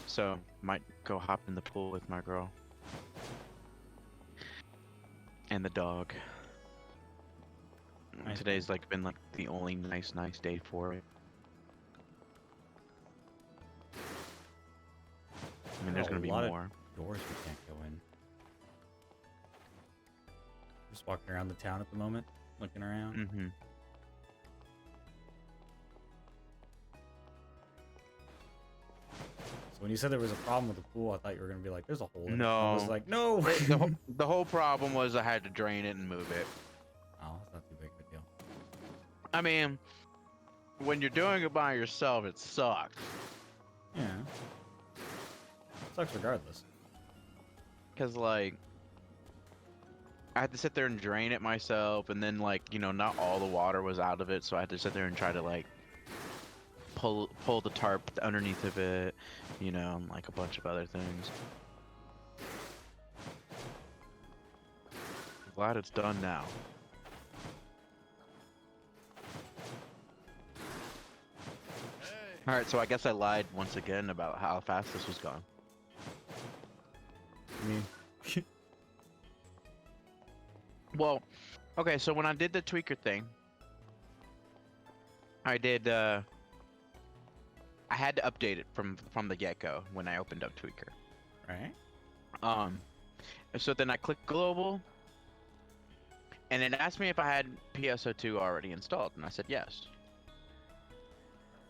So might go hop in the pool with my girl and the dog. Nice. Today's like been like the only nice day for it. I mean, there's gonna be a lot more. of doors we can't go in. Just walking around the town at the moment, looking around. Mm-hmm. So when you said there was a problem with the pool, I thought you were gonna be like, "There's a hole in it." No. I was like, "No." The whole problem was I had to drain it and move it. Oh, it's not too big of a deal. I mean, when you're doing it by yourself, it sucks. Yeah. Sucks regardless. Cause like, I had to sit there and drain it myself, and then like, not all the water was out of it, so I had to sit there and try to like pull the tarp underneath of it, and like a bunch of other things. Glad it's done now. All right, so I guess I lied once again about how fast this was going. I mean, Well, okay, so when I did the tweaker thing, I had to update it from the get-go when I opened up tweaker. right? So then I clicked global, and it asked me if I had PSO2 already installed, and I said yes.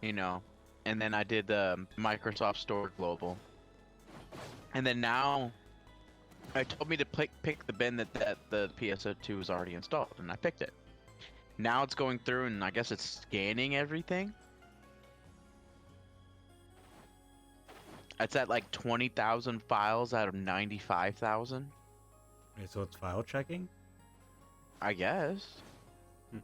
And then I did the Microsoft Store global, and then now it told me to pick the bin that the PSO2 was already installed, and I picked it. Now it's going through, and I guess it's scanning everything. It's at like 20,000 files out of 95,000. Okay, so it's file checking. I guess. Hmm.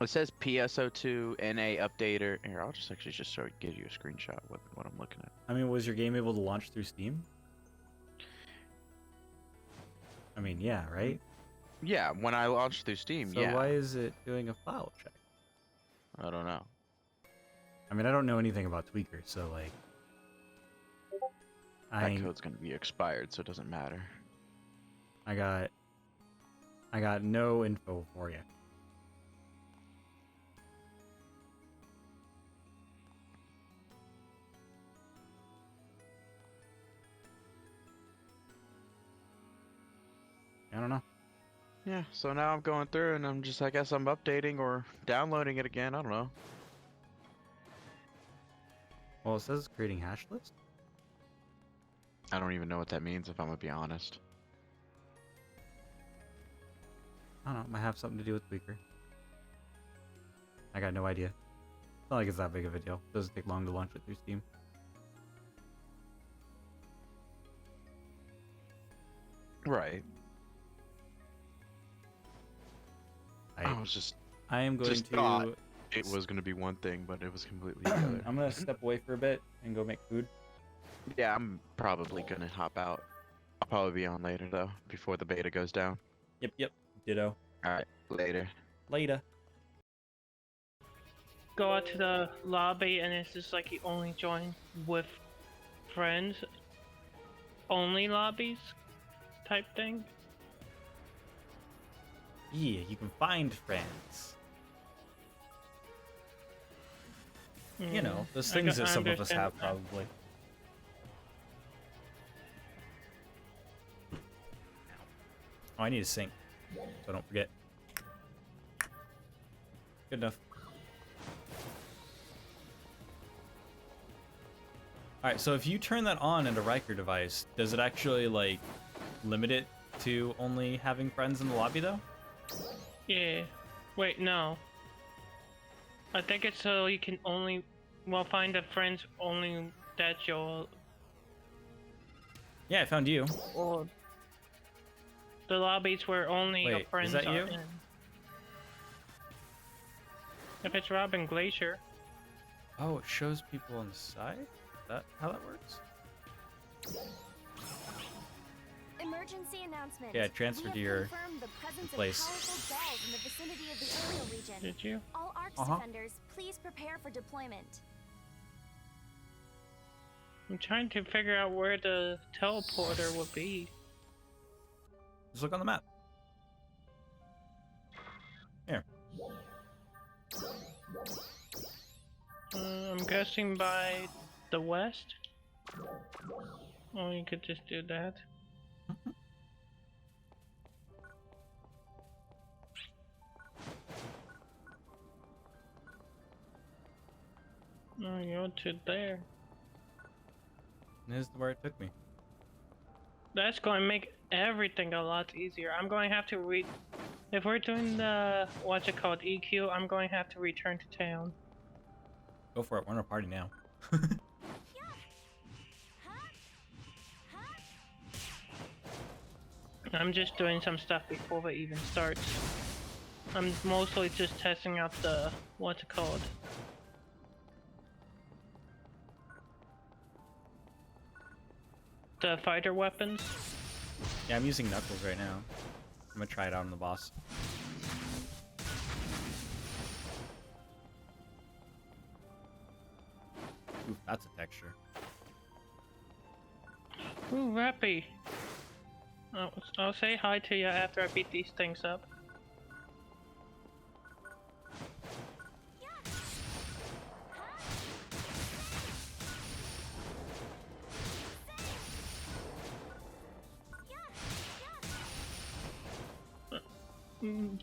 It says PSO2 NA updater. Here, I'll just actually give you a screenshot of what I'm looking at. I mean, was your game able to launch through Steam? I mean, yeah, right? Yeah, when I launched through Steam, So yeah. why is it doing a file check? I don't know. I mean, I don't know anything about tweakers, so like, That code's gonna be expired, so it doesn't matter. I got no info for you. Yeah, so now I'm going through and I'm just, I guess I'm updating or downloading it again. I don't know. Well, it says creating hash list. I don't even know what that means if I'm gonna be honest. I don't know. It might have something to do with Tweaker. I got no idea. It's not like it's that big of a deal. It doesn't take long to launch it through Steam. Right. I am going just to. thought it was gonna be one thing, but it was completely the other. I'm gonna step away for a bit and go make food. Yeah, I'm probably gonna hop out. I'll probably be on later though, before the beta goes down. Yep. Ditto. Alright, later. Later. Go out to the lobby and it's just like you only join with friends. Only lobbies type thing. Yeah, you can find friends. You know, those things that some of us have probably. Oh, I need to sync, so I don't forget. Good enough. Alright, so if you turn that on in a Riker device, does it actually, like, limit it to only having friends in the lobby, though? Yeah. Wait, no. I think it's so you can only, well, find the friends only that you'll, Yeah, I found you. or the lobbies where only your Wait, is friends that are you? in. If it's Robin Glacier. Oh, it shows people on the side? Is that how that works? Emergency announcement. Yeah, transfer We to have your confirmed the presence place. of powerful dolls in the vicinity of the aerial region. Did you? All ARC defenders, please prepare for deployment. I'm trying to figure out where the teleporter would be. Just look on the map. Here. I'm guessing by the west. Oh, you could just do that. Oh, you're to there. And this is where it took me. That's going to make everything a lot easier. I'm going to have to if we're doing the, what's it called, EQ, I'm going to have to return to town. Go for it. We're in a party now. I'm just doing some stuff before it even starts. I'm mostly just testing out the, what's it called? The fighter weapons. Yeah, I'm using Knuckles right now. I'm gonna try it out on the boss. Ooh, that's a texture. Ooh, Rappy. I'll say hi to you after I beat these things up.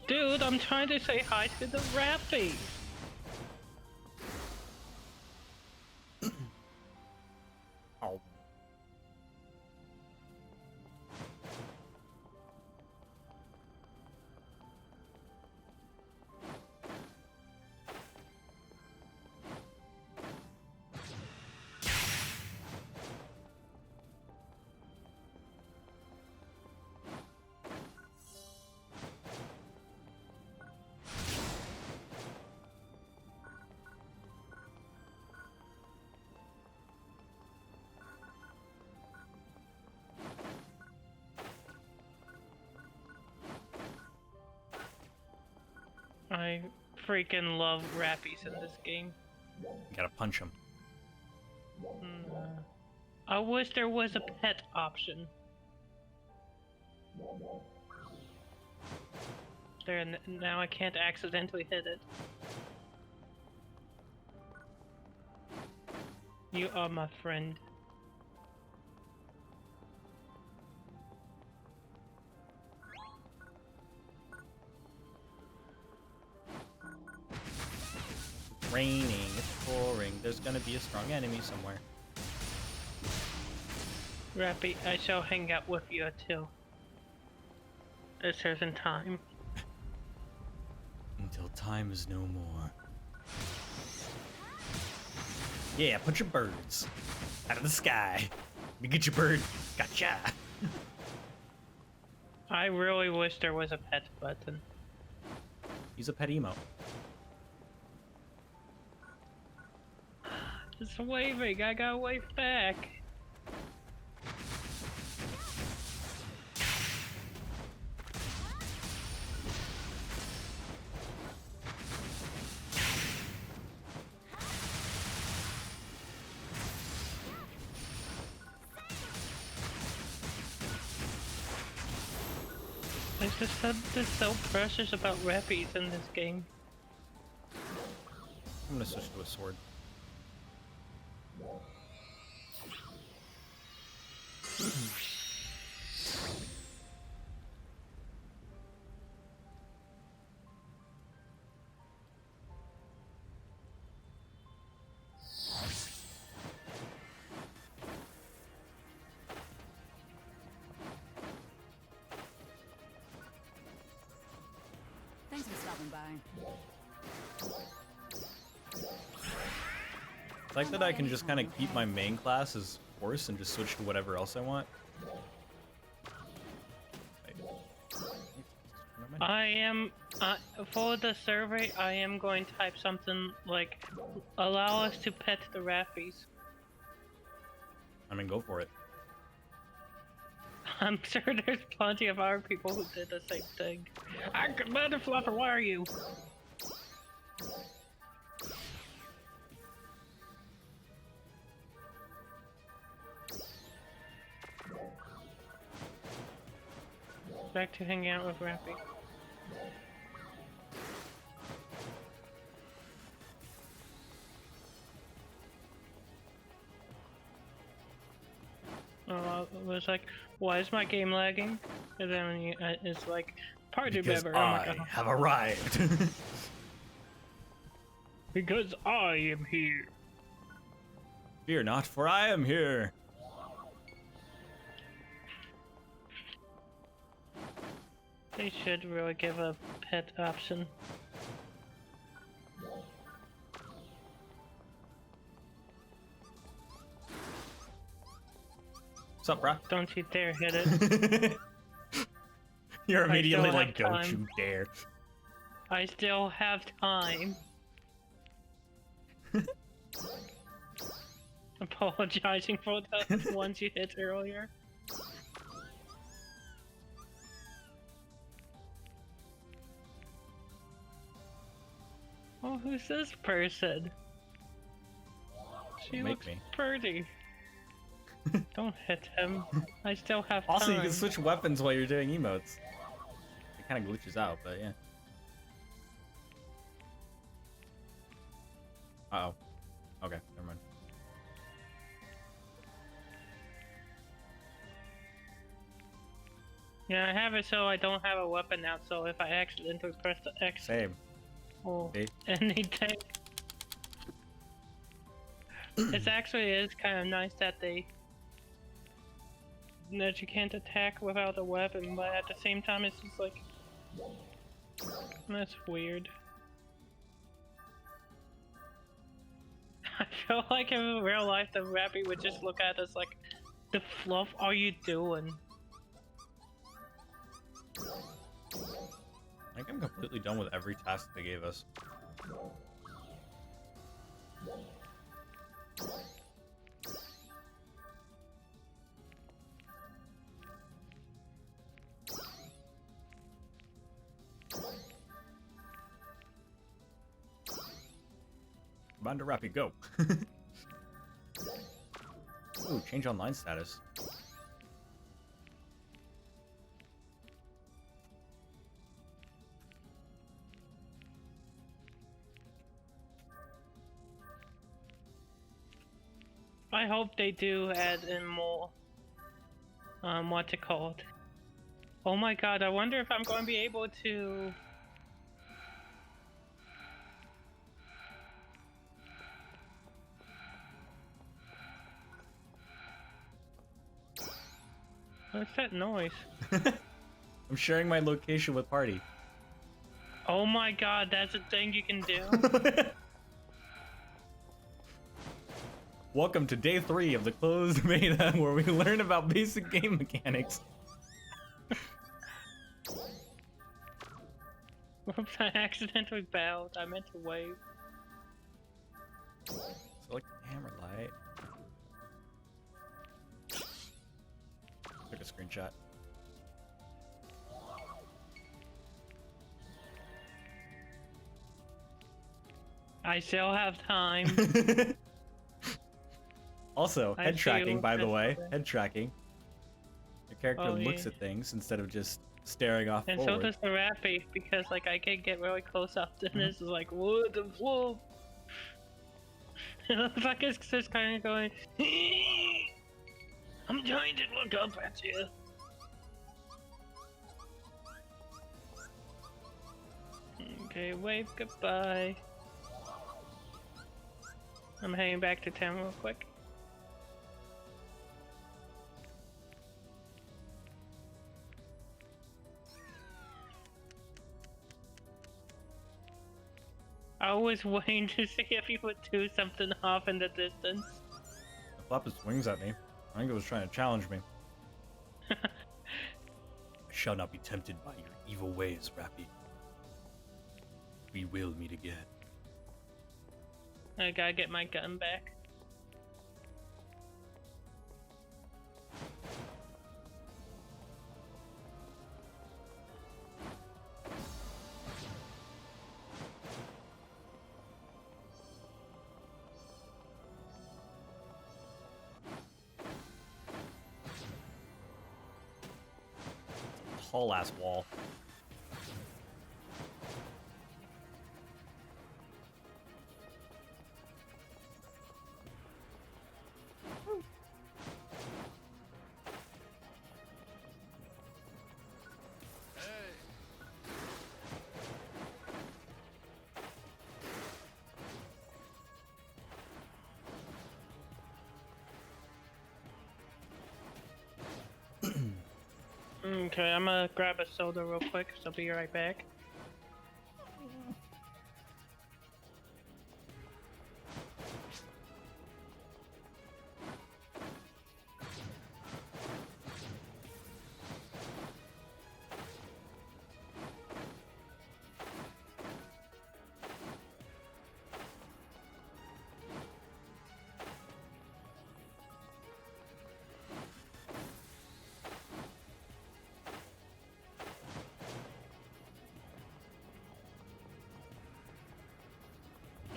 Dude, I'm trying to say hi to the Rappy. Oh. I freaking love Rappies in this game. You gotta punch him. I wish there was a pet option. There, now I can't accidentally hit it. You are my friend. gonna be a strong enemy somewhere. Rappy, I shall hang out with you until a certain time. Until time is no more. Yeah, put your birds out of the sky. You get your bird. Gotcha. I really wish there was a pet button. He's a pet emo. It's waving, I gotta wave back. There's just something so precious about rappies in this game. I'm gonna switch to a sword. Thanks for stopping by. I like that I can just kind of keep my main class as horse and just switch to whatever else I want. I am, for the survey, I am going to type something like, allow us to pet the rappies. I mean, go for it. I'm sure there's plenty of other people who did the same thing. Commander Fluffer, where are you? Back to hanging out with Rappy. Oh, it was like, why is my game lagging? And then when you, it's like, party Because member. Oh my I God. have arrived. Because I am here. Fear not, for I am here. They should really give a pet option. What's up, brah? Don't you dare hit it. You're I immediately still like, have don't time. you dare. I still have time. Apologizing for the ones you hit earlier. Oh, who's this person? She Make looks me. pretty. Don't hit him. I still have Also, time. you can switch weapons while you're doing emotes. It kind of glitches out, but yeah. Uh-oh. Okay, never mind. Yeah, I have it so I don't have a weapon now, so if I accidentally press the X Same. or See? anything. It actually is kind of nice that that you can't attack without a weapon, but at the same time it's just like, that's weird. I feel like in real life the Rappy would just look at us like, the fluff are you doing? I think I'm completely done with every task they gave us. Commander Rappy, go! Ooh, change online status. I hope they do add in more, what's it called? Oh my god, I wonder if I'm going to be able to... What's that noise? I'm sharing my location with party. Oh my god, that's a thing you can do? Welcome to day 3 of the closed beta, where we learn about basic game mechanics. Whoops, I accidentally bowed. I meant to wave. Select hammer light. Took a screenshot. I still have time. Also, I head see tracking, you. by the That's way. okay. Head tracking. Your character Oh, looks yeah. at things instead of just staring off And so forward. does the Rappy, because like I can get really close up to this is like what the whoa. It looks like it's just kind of going. I'm trying to look up at you. Okay, wave goodbye. I'm heading back to town real quick. I was waiting to see if he would do something off in the distance. He flapped his wings at me. I think it was trying to challenge me. I shall not be tempted by your evil ways, Rappy. We will meet again. I gotta get my gun back. Tall ass wall. Okay, I'm gonna grab a soda real quick, so I'll be right back.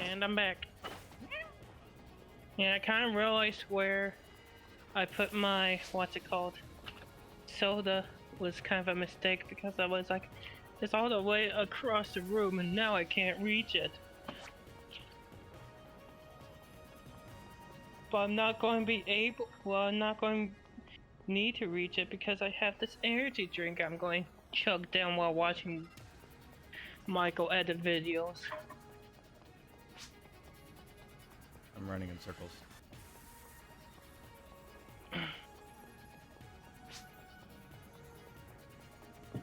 And I'm back. Yeah, I kind of realized where I put my, what's it called, soda was kind of a mistake because I was like, it's all the way across the room and now I can't reach it. But I'm not going to be able, well, I'm not going to need to reach it because I have this energy drink I'm going to chug down while watching Michael edit videos. I'm running in circles.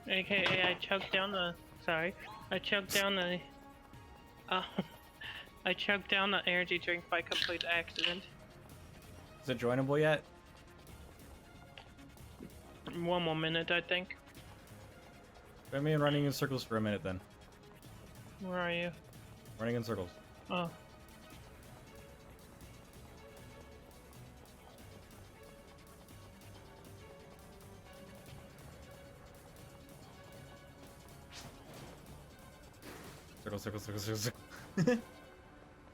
AKA I chugged down the, sorry, I chugged down the, I chugged down the energy drink by complete accident. Is it joinable yet? 1 more minute, I think. Join me in running in circles for a minute then. Where are you? Running in circles. Oh. Circle, circle, circle, circle, circle.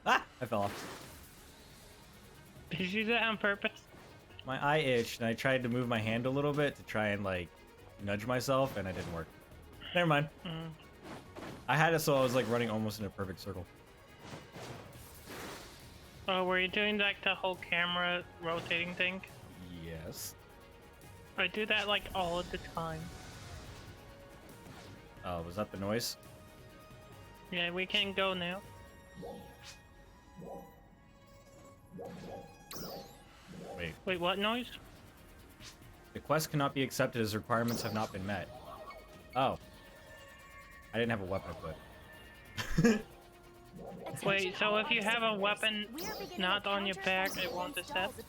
Ah! I fell off. Did you do that on purpose? My eye itched and I tried to move my hand a little bit to try and like nudge myself and it didn't work. Never mind. I had it so I was like running almost in a perfect circle. Oh, were you doing like the whole camera rotating thing? Yes. I do that like all of the time. Oh, was that the noise? Yeah, we can go now. Wait. Wait, what noise? The quest cannot be accepted as requirements have not been met. Oh. I didn't have a weapon equipped. Wait, so if you have a weapon not on your back, it won't accept?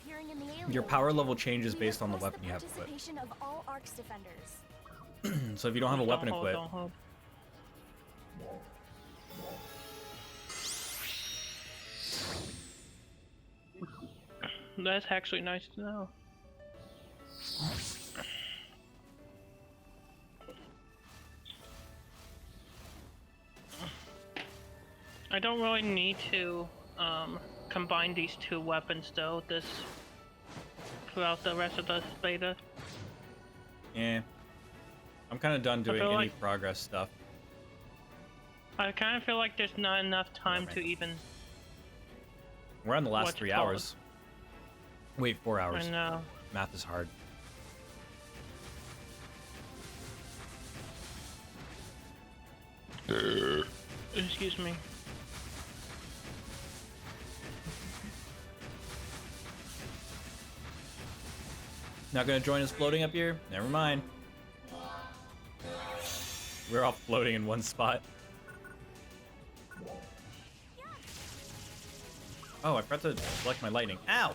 Your power level changes based on the weapon you have equipped. Of all Arcs defenders. So if you don't have a weapon Don't hold, equipped, don't hold. That's actually nice to know. I don't really need to combine these two weapons though throughout the rest of the beta. yeah. I'm kind of done doing feel any like- progress stuff. I kind of feel like there's not enough time to even. We're on the last What 3 you call it? hours. Wait, 4 hours. I know. Math is hard. Excuse me. Not gonna join us floating up here? Never mind. We're all floating in one spot. Oh, I forgot to select my lightning. Ow!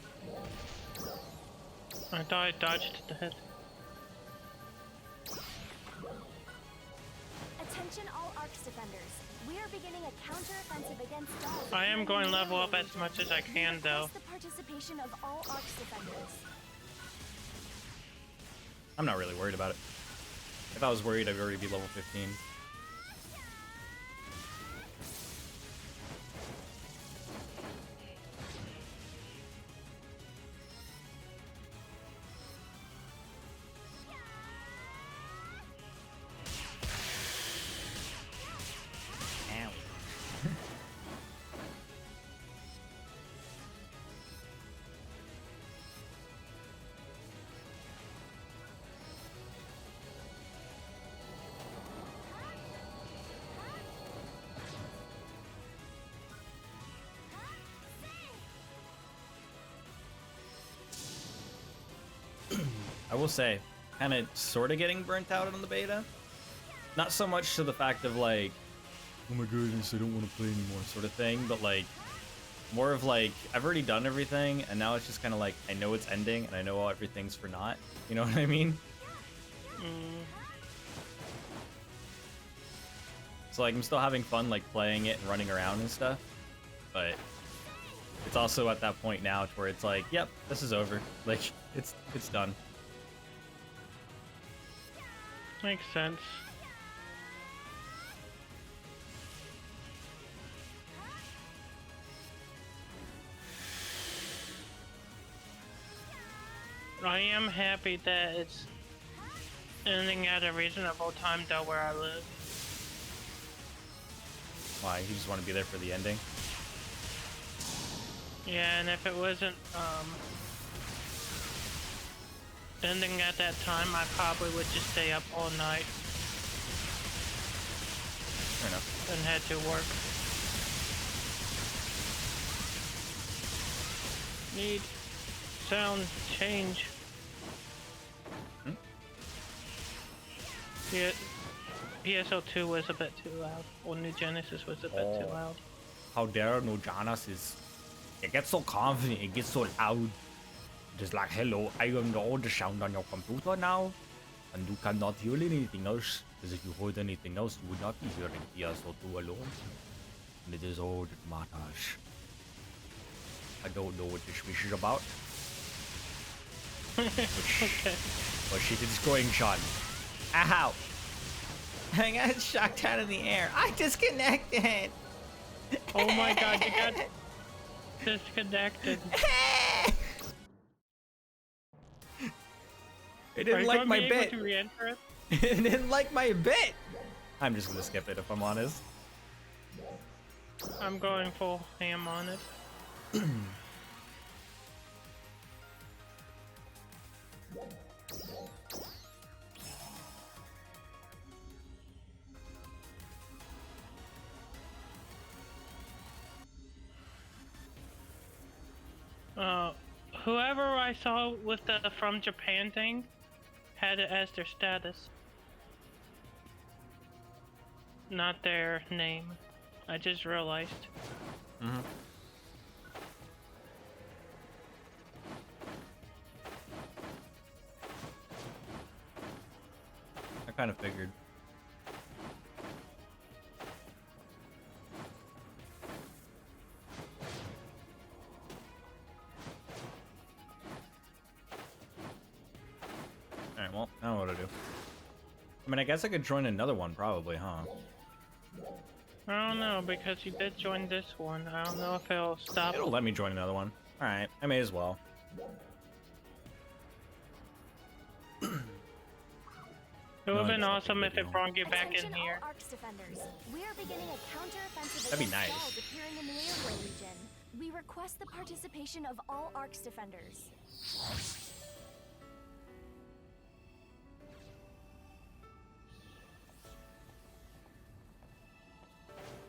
I thought I dodged the hit. Attention all Arcs defenders. We are beginning a counter-offensive against dolls. I am going level up as much as I can though. Request the participation of all Arcs defenders. I'm not really worried about it. If I was worried, I'd already be level 15. Ow. I will say, kind of sort of getting burnt out on the beta. Not so much to the fact of like, oh my goodness, I don't want to play anymore sort of thing, but like, more of like, I've already done everything, and now it's just kind of like, I know it's ending, and I know everything's for naught. You know what I mean? So like, I'm still having fun like playing it and running around and stuff, but it's also at that point now to where it's like, yep, this is over. Like, it's done. Makes sense. I am happy that it's ending at a reasonable time though where I live. Why? You just want to be there for the ending? Yeah, and if it wasn't ending at that time, I probably would just stay up all night Fair enough. and head to work. Need sound change. Hmm? Yeah, PSO2 was a bit too loud. Or New Genesis was a bit too Oh. loud. How dare no Genesis? It gets so confident, it gets so loud. Just like, hello, I am all the sound on your computer now, and you cannot hear anything else. Because if you heard anything else, you would not be hearing PSO2 alone. And it is all that matters. I don't know what this wish is about. Okay. But shit is going, Sean. Ow! I got shocked out in the air. I disconnected! Oh my god, you got disconnected. It Are didn't you like going my to be able bit. to re-enter it? It didn't like my bit. I'm just gonna skip it if I'm honest. I'm going full ham on it. Whoever I saw with the from Japan thing, had it as their status, not their name. I just realized. Mm-hmm. I kind of figured. Alright, well, I don't know what to do. I mean, I guess I could join another one, probably, huh? I don't know, because you did join this one. I don't know if it'll stop. It'll let me join another one. Alright, I may as well. It would have No, been it's awesome nothing if it big brought you back in Attention all here. Arcs defenders. We are beginning a counter-offensive That'd be against nice. shells appearing in the airway region. We request the participation of all Arcs defenders.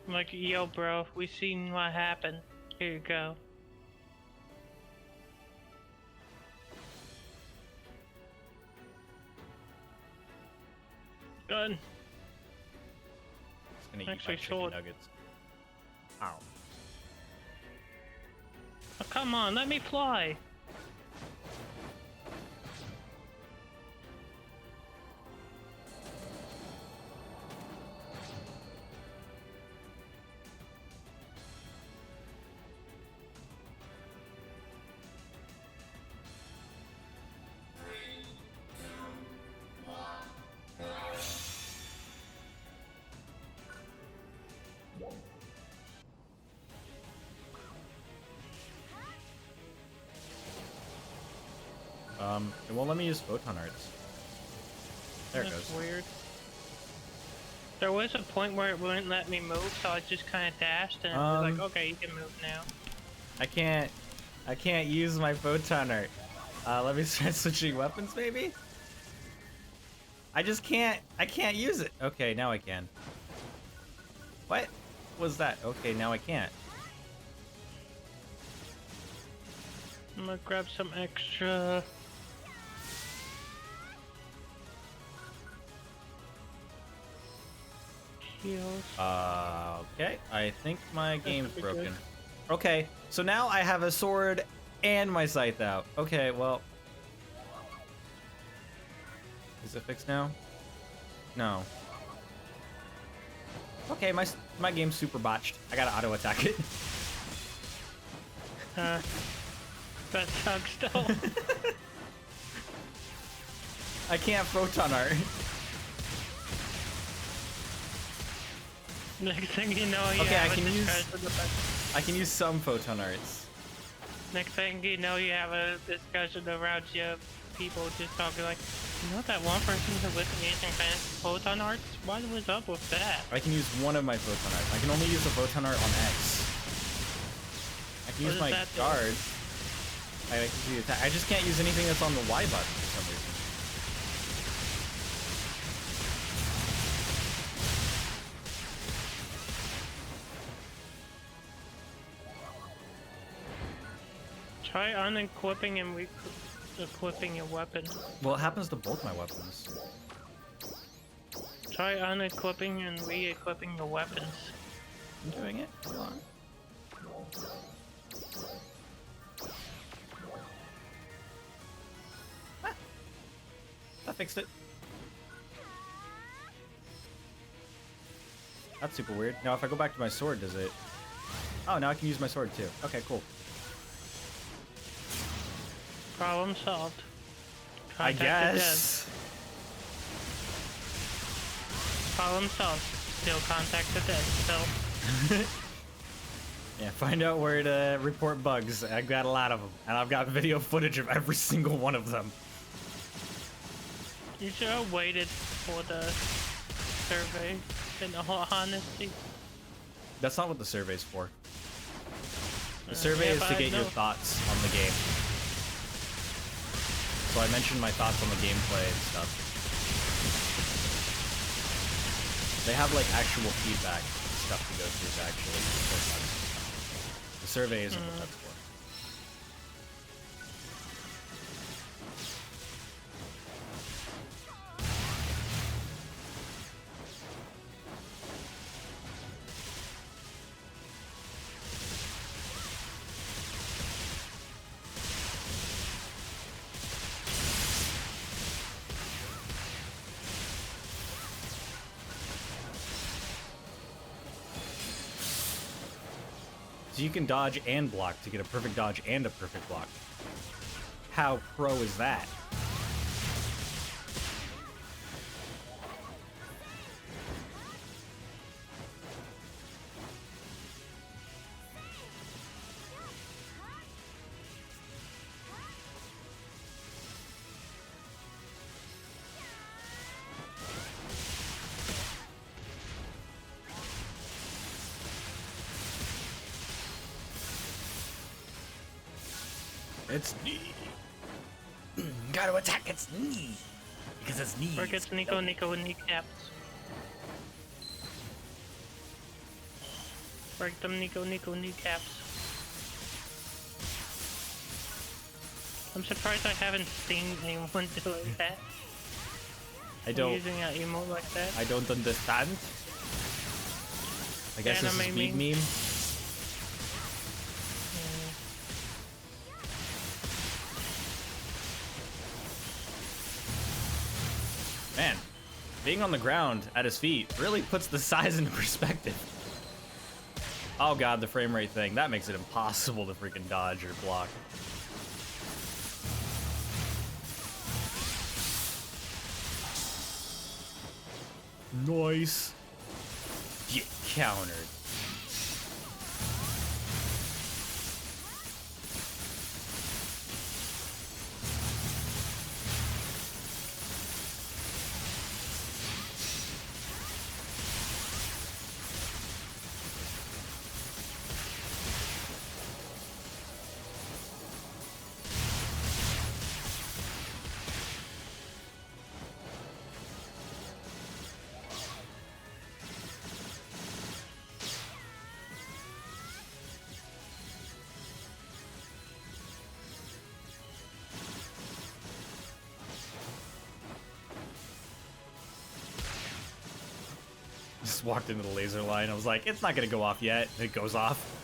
Like, yo, bro, we seen what happened. Here you go. Good. Just gonna eat Actually, my chicken sold. nuggets. Ow. Oh, come on, let me fly. It won't let me use photon arts. There it That's goes. weird. There was a point where it wouldn't let me move, so I just kind of dashed, and it was like, okay, you can move now. I can't use my photon art. Let me start switching weapons, maybe? I can't use it. Okay, now I can. What was that? Okay, now I can't. I'm gonna grab some extra. Heals. Okay. I think my game's should be good. broken. Okay, so now I have a sword and my scythe out. Okay, well. Is it fixed now? No. Okay, my game's super botched. I gotta auto attack it. That sucks though. I can't photon art. Next thing you know, you Okay, have I can a use- discussion about. I can use some photon arts. Next thing you know, you have a discussion around you, people just talking like, you know that one person who wasn't using photon arts? What was up with that? I can use one of my photon arts. I can only use the photon art on X. I can What use does my that do? guard. I can do the attack. I just can't use anything that's on the Y button for some reason. Try unequipping and equipping your weapon. Well, it happens to both my weapons. Try unequipping and re-equipping your weapons. I'm doing it. Hold on. Ah, that fixed it. That's super weird. Now, if I go back to my sword, does it? Oh, now I can use my sword too. Okay, cool. Problem solved. I Contact the guess. dead. Problem solved. Still contact the dead, so. Yeah, find out where to report bugs. I've got a lot of them, and I've got video footage of every single one of them. You should have waited for the survey, in all honesty. That's not what the survey's for. The survey yeah, is but to I get your know. thoughts on the game. So I mentioned my thoughts on the gameplay and stuff. They have like actual feedback stuff to go through to actually report bugs. The survey isn't what that's for. So you can dodge and block to get a perfect dodge and a perfect block. How pro is that? It's knee. Gotta attack its knee. Because it's knee. Or gets Nico kneecaps. Break them Nico kneecaps. I'm surprised I haven't seen anyone doing that. I don't. Using an emote like that. I don't understand. I guess this is Anime weed meme. meme. Man, being on the ground at his feet really puts the size into perspective. Oh god, the frame rate thing. That makes it impossible to freaking dodge or block. Nice. Get countered. Just walked into the laser line. I was like, it's not gonna go off yet. It goes off.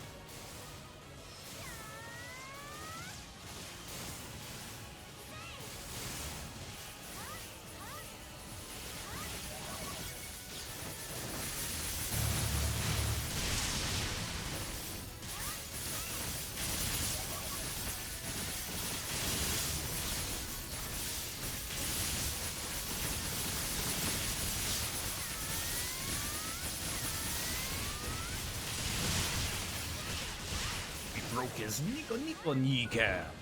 Broke his Nico kneecap.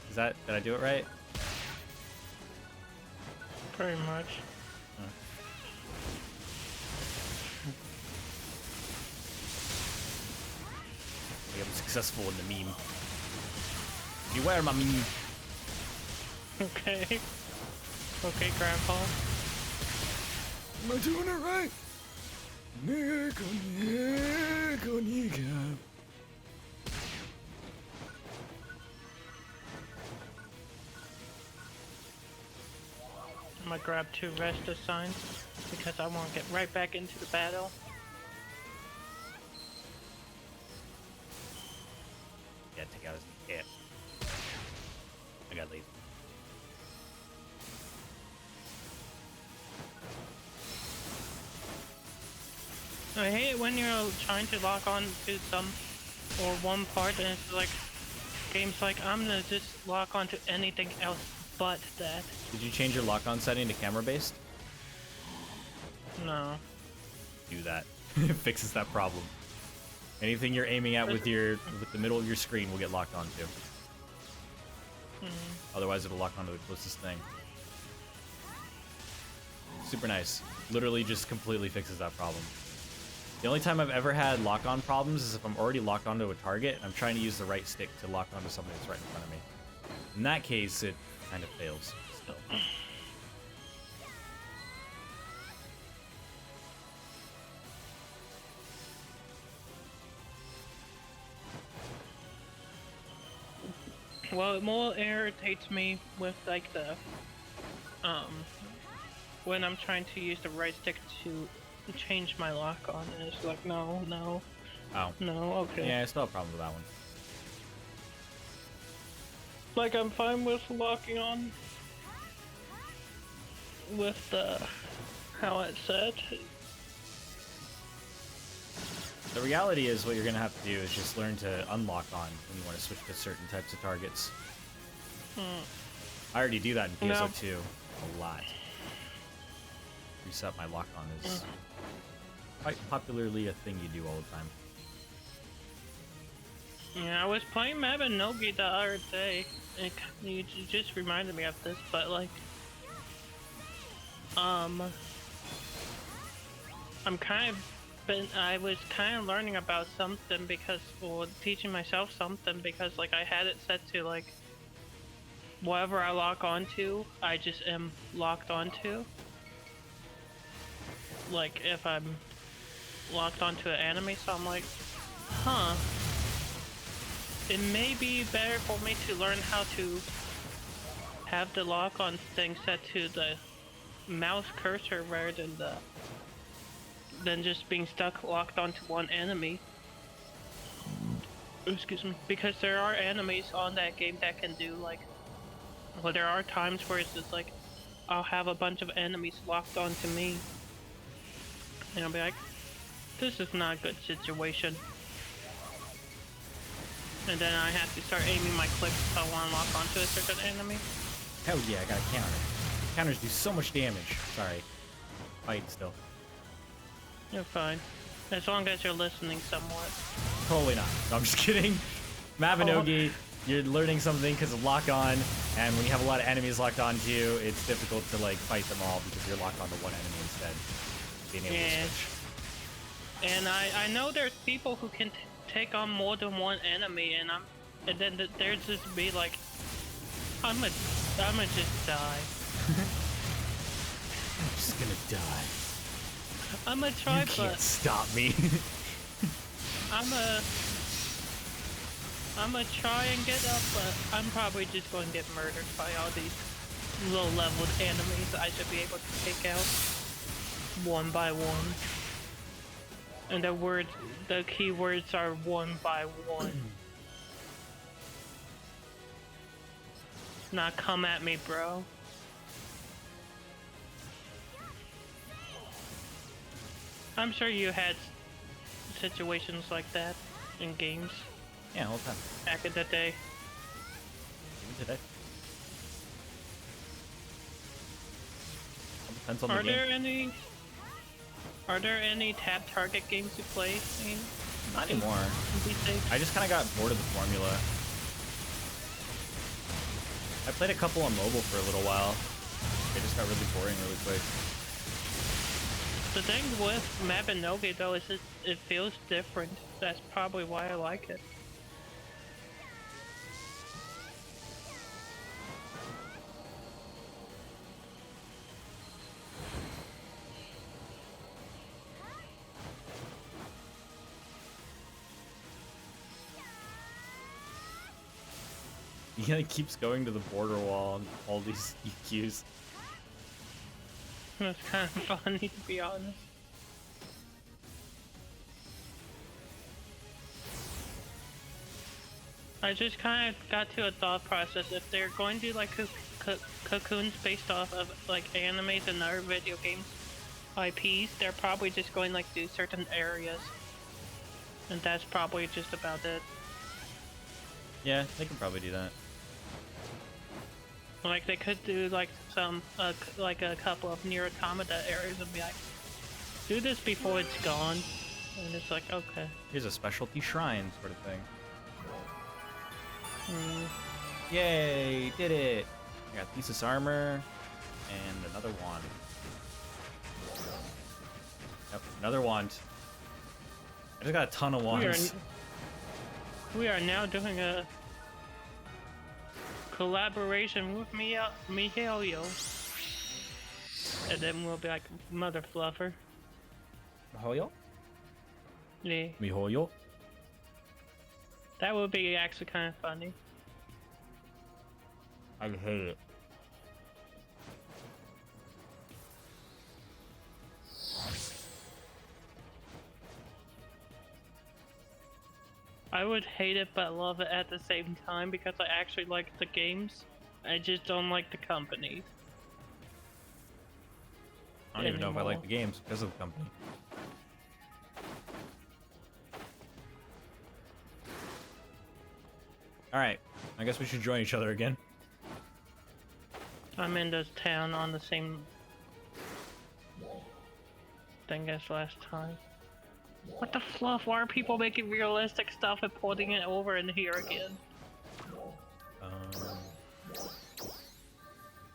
Is that, did I do it right? Pretty much. I'm successful in the meme. Beware my meme. Okay. Okay, Grandpa. Am I doing it right? Nico kneecap. I'm gonna grab 2 rest signs because I want to get right back into the battle. Yeah, take out his kneecap. I got lazy. I hate it when you're trying to lock on to some or one part and it's like games like I'm gonna just lock on to anything else but that. Did you change your lock-on setting to camera-based? No. Do that. It fixes that problem. Anything you're aiming at with the middle of your screen will get locked onto. Otherwise, it'll lock onto the closest thing. Super nice. Literally just completely fixes that problem. The only time I've ever had lock-on problems is if I'm already locked onto a target and I'm trying to use the right stick to lock onto something that's right in front of me. In that case, it kind of fails still. Well, it more irritates me with like the when I'm trying to use the right stick to change my lock on and it's like no. Oh. No, okay. Yeah, I still have a problem with that one. Like I'm fine with locking on with the how it's set. The reality is what you're gonna have to do is just learn to unlock on when you want to switch to certain types of targets. I already do that in PSO2 a lot. Reset my lock on is quite popularly a thing you do all the time. Yeah, I was playing Mabinogi the other day. You just reminded me of this, but like, I was kind of learning about something because, well, teaching myself something because like I had it set to like, whatever I lock onto, I just am locked onto. Like if I'm locked onto an enemy, so I'm like, huh. It may be better for me to learn how to have the lock-on thing set to the mouse cursor rather than just being stuck locked onto one enemy. Excuse me. Because there are enemies on that game that can do like, well, there are times where it's just like, I'll have a bunch of enemies locked onto me, and I'll be like, this is not a good situation. And then I have to start aiming my clicks if I want to lock onto a certain enemy. Hell yeah, I got a counter. Counters do so much damage. Sorry. Fighting still. You're fine. As long as you're listening somewhat. Totally not. No, I'm just kidding. Mabinogi, you're learning something because of lock on, and when you have a lot of enemies locked onto you, it's difficult to like fight them all because you're locked onto one enemy instead of being able to switch. And I know there's people who can take on more than one enemy, and then there's just me like, I'ma just die. I'm just gonna die. I'ma try, You can't stop me. I'ma try and get up, but I'm probably just going to get murdered by all these low-leveled enemies I should be able to take out one by one. And the key words are one by one. Now come at me, bro. I'm sure you had situations like that in games. Yeah, all the time. Back in the day. Even today. All depends on the game. Are there any tap target games you play? Not anymore. These days? I just kind of got bored of the formula. I played a couple on mobile for a little while. They just got really boring really quick. The thing with Mabinogi though is it feels different. That's probably why I like it. He like keeps going to the border wall on all these EQs. That's kind of funny, to be honest. I just kind of got to a thought process. If they're going to do like cocoons based off of like animes and other video games IPs, they're probably just going like do certain areas, and that's probably just about it. Yeah, they can probably do that. Like they could do like some like a couple of Nier Automata areas and be like, do this before it's gone, and it's like, okay. Here's a specialty shrine sort of thing. Mm. Yay, did it! I got thesis armor and another wand. Yep, another wand. I just got a ton of wands. We are now doing a collaboration with Mihailio. And then we'll be like, mother fluffer. Mihoyo? Yeah. Mihoyo? That would be actually kind of funny. I hate it. I would hate it but love it at the same time because I actually like the games. I just don't like the company. I don't even know if I like the games because of the company. Alright, I guess we should join each other again. I'm in this town on the same thing as last time. What the fluff? Why are people making realistic stuff and putting it over in here again?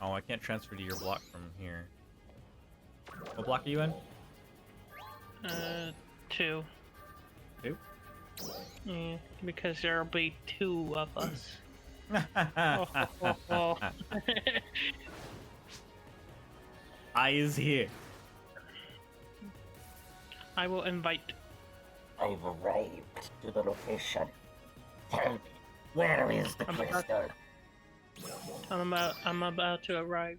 Oh, I can't transfer to your block from here. What block are you in? 2. 2? Yeah, because there'll be 2 of us. I is here. I will invite. I've arrived to the location. Tell me, where is the crystal? I'm about to arrive.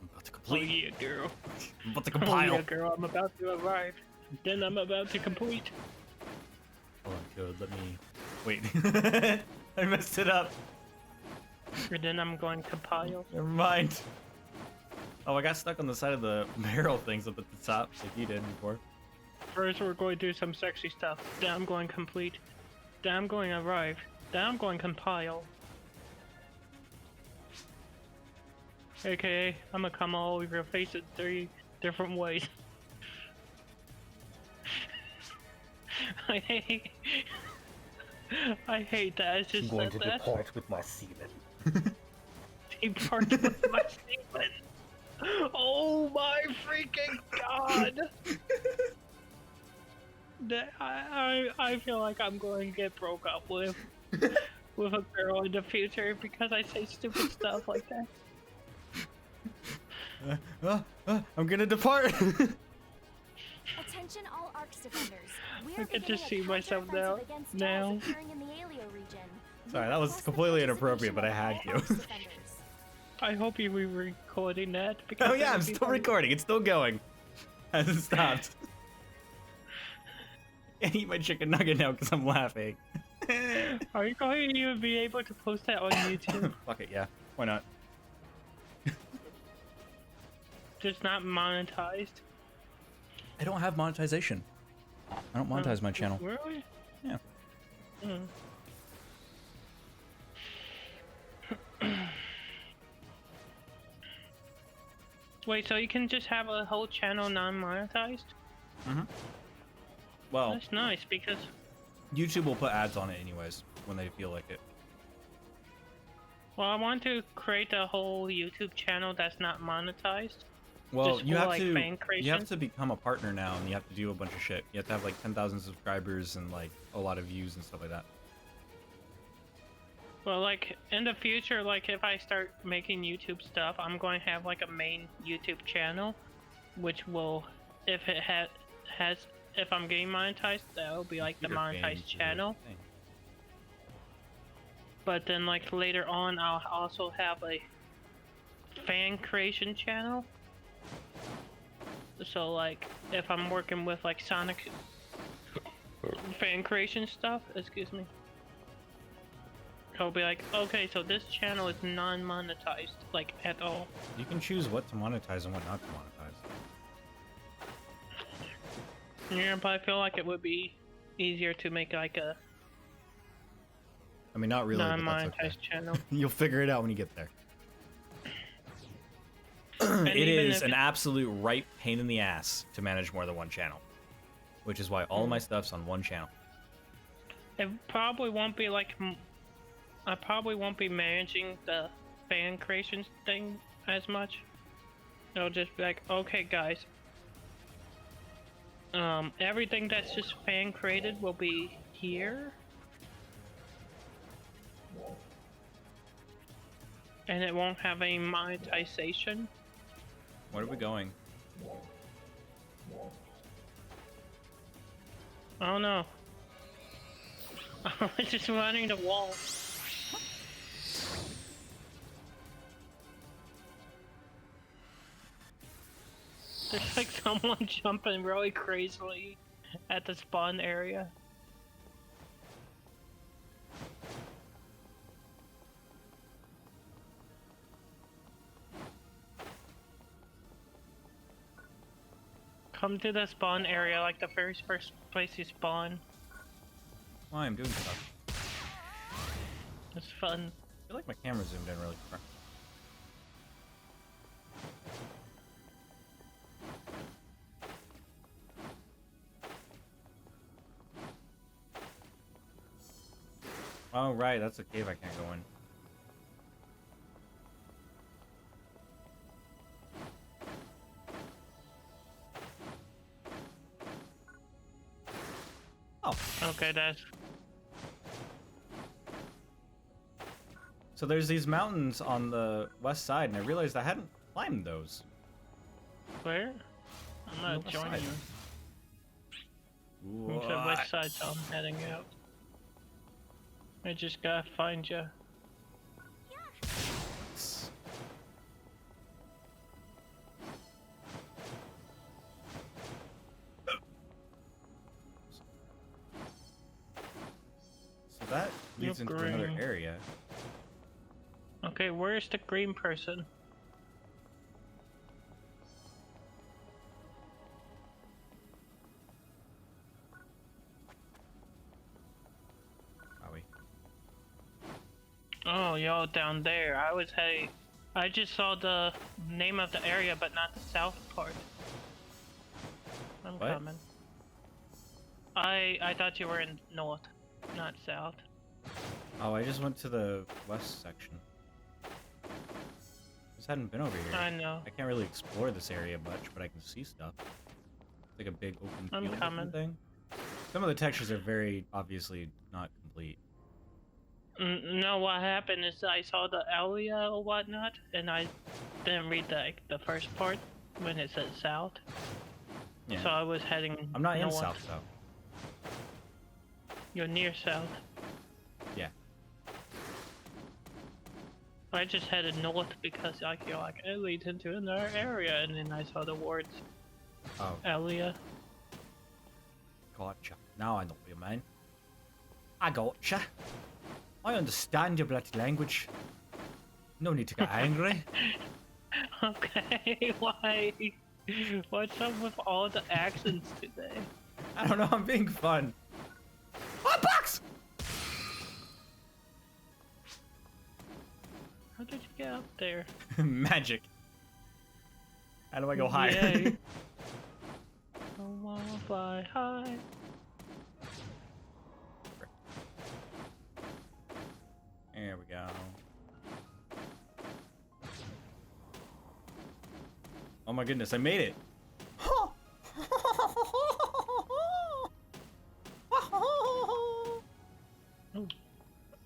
I'm about to Oh complete. yeah, girl. I'm about to Oh compile. yeah, girl. I'm about to arrive. Then I'm about to complete. Hold on, good. Let me. Wait. I messed it up. And then I'm going to compile. Never mind. Oh, I got stuck on the side of the barrel things up at the top, like you did before. First, we're going to do some sexy stuff. Then I'm going complete. Then I'm going arrive. Then I'm going compile. AKA, I'm gonna come all over your face in 3 different ways. I hate that. I just I'm going said to that. depart with my semen. Depart with my semen. Oh my freaking god! I feel like I'm going to get broke up with a girl in the future because I say stupid stuff like that. I'm gonna depart. Attention all Arcs defenders. We I are can beginning just a see myself counteroffensive against now. dolls occurring in the Alio region. Sorry, that was Request the completely inappropriate, but I had participation of all to. Arcs defenders. I hope you were recording that. Because Oh yeah, that I'm would be still funny. recording. It's still going. Hasn't stopped. I can't eat my chicken nugget now because I'm laughing. Are you going to even be able to post that on YouTube? Fuck it, yeah. Why not? Just not monetized? I don't have monetization. I don't monetize my channel. Really? Yeah. Wait, so you can just have a whole channel non-monetized? Well, That's nice because YouTube will put ads on it anyways when they feel like it. well, I want to create a whole YouTube channel that's not monetized. Well, Just you for, have like, to fan creation? become a partner now, and you have to do a bunch of shit. You have to have like 10,000 subscribers and like a lot of views and stuff like that. Well, like in the future, like if I start making YouTube stuff, I'm going to have like a main YouTube channel, which will, if it if I'm getting monetized, that will be like the Bigger monetized fans is a channel. thing. But then like later on, I'll also have a fan creation channel. So like if I'm working with like Sonic fan creation stuff, excuse me, I'll be like, okay, so this channel is non-monetized, like at all. You can choose what to monetize and what not to monetize. Yeah, but I feel like it would be easier to make like a I mean, not really, but non-monetized that's okay. channel. You'll figure it out when you get there. And It even is if an absolute right pain in the ass to manage more than one channel, which is why all of my stuff's on one channel. It probably won't be like I probably won't be managing the fan creation thing as much. It'll just be like, okay, guys. Everything that's just fan created will be here. And it won't have any monetization. Where are we going? I don't know. I was just running the wall. There's like someone jumping really crazily at the spawn area. Come to the spawn area, like the very first place you spawn. Why I'm doing stuff. It's fun. I feel like my camera zoomed in really far. Oh, right, that's a cave I can't go in. Oh, Okay, that's so there's these mountains on the west side, and I realized I hadn't climbed those. where? I'm On the not west joining side. you. I'm to the west side, so I'm heading out. I just gotta find you. So that leads You're into another green. area. Okay, where's the green person? Are we? Oh, y'all down there. I just saw the name of the area, but not the south part. I'm What? coming. I thought you were in north, not south. Oh, I just went to the west section. Just hadn't been over here. I know. I can't really explore this area much, but I can see stuff. It's like a big open I'm field coming. looking thing. Some of the textures are very obviously not complete. No, what happened is I saw the area or whatnot, and I didn't read the first part when it said south. Yeah. So I was heading I'm not in north. south though. You're near south. Yeah. I just headed north because I feel like it leads into another area, and then I saw the words Oh, area. gotcha. Now I know what you mean. I gotcha. I understand your bloody language. No need to get angry. Okay, why? What's up with all the accents today? I don't know, I'm being fun. Oh, box! How did you get up there? Magic. How do I go higher? Yay. I wanna fly high. There we go. Oh my goodness, I made it!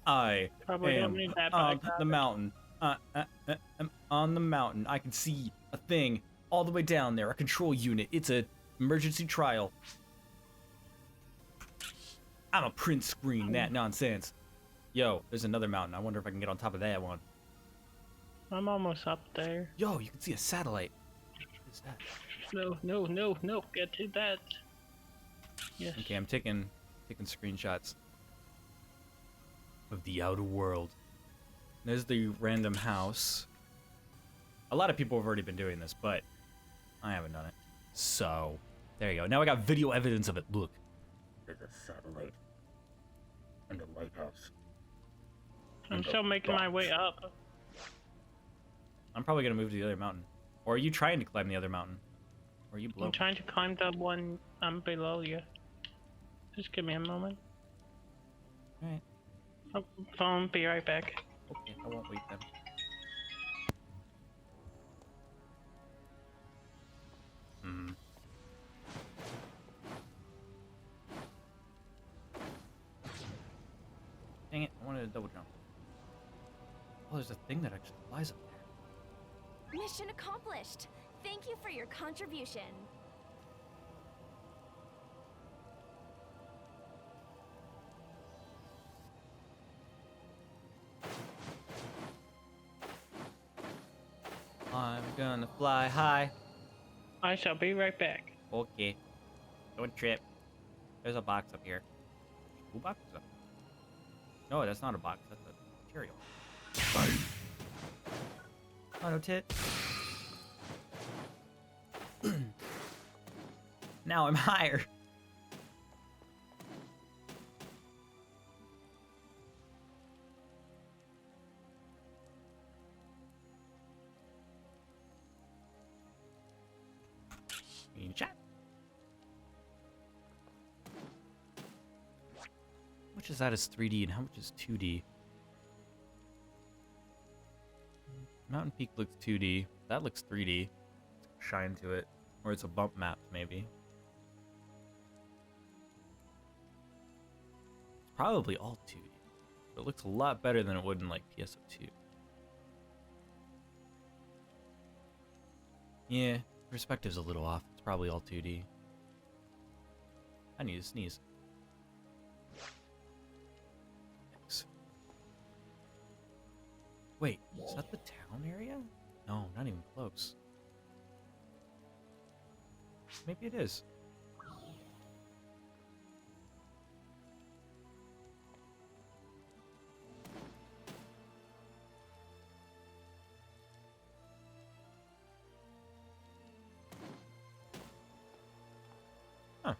I Probably don't am need that, but I on got the it. mountain. I'm on the mountain. I can see a thing all the way down there. A control unit. It's a emergency trial. I'm a print screen that nonsense. Yo, there's another mountain. I wonder if I can get on top of that one. I'm almost up there. Yo, you can see a satellite. What is that? No, get to that. Yes. Okay, I'm taking screenshots of the outer world. There's the random house. A lot of people have already been doing this, but I haven't done it. So, there you go. Now I got video evidence of it. Look. There's a satellite and a lighthouse. I'm still making my way up. I'm probably gonna move to the other mountain. Or are you trying to climb the other mountain? Or are you below? I'm trying to climb the one I'm below you. Just give me a moment. Alright. Phone, be right back. Okay, I won't wait then. Hmm. Dang it, I wanted to double jump. Oh, there's a thing that actually flies up there. Mission accomplished. Thank you for your contribution. I'm gonna fly high. I shall be right back. Okay. Don't trip. There's a box up here. Who box is up? No, that's not a box. That's a material. Auto tit. Now I'm higher. much is that as 3D and how much is 2D? Mountain Peak looks 2D. That looks 3D. Shine to it. Or it's a bump map, maybe. It's probably all 2D. But it looks a lot better than it would in, like, PSO2. Yeah, perspective's a little off. It's probably all 2D. I need to sneeze. Thanks. Wait, is that the town area? No, not even close. Maybe it is. Huh.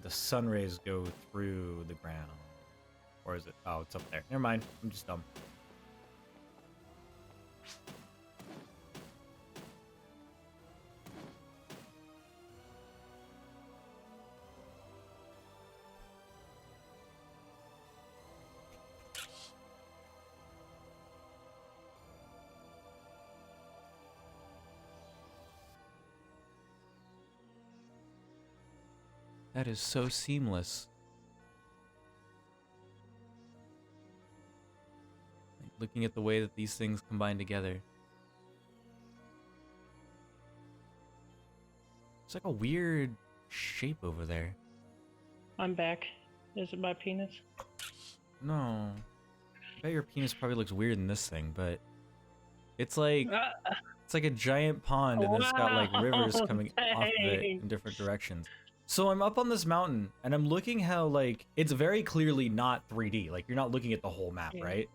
The sun rays go through the ground. Or is it? Oh, it's up there. Never mind. I'm just dumb. That is so seamless. Like, looking at the way that these things combine together. It's like a weird shape over there. I'm back. Is it my penis? No. I bet your penis probably looks weird in this thing, but it's like a giant pond and it's got like rivers coming off of it in different directions. So I'm up on this mountain and I'm looking how like it's very clearly not 3D. Like you're not looking at the whole map, right?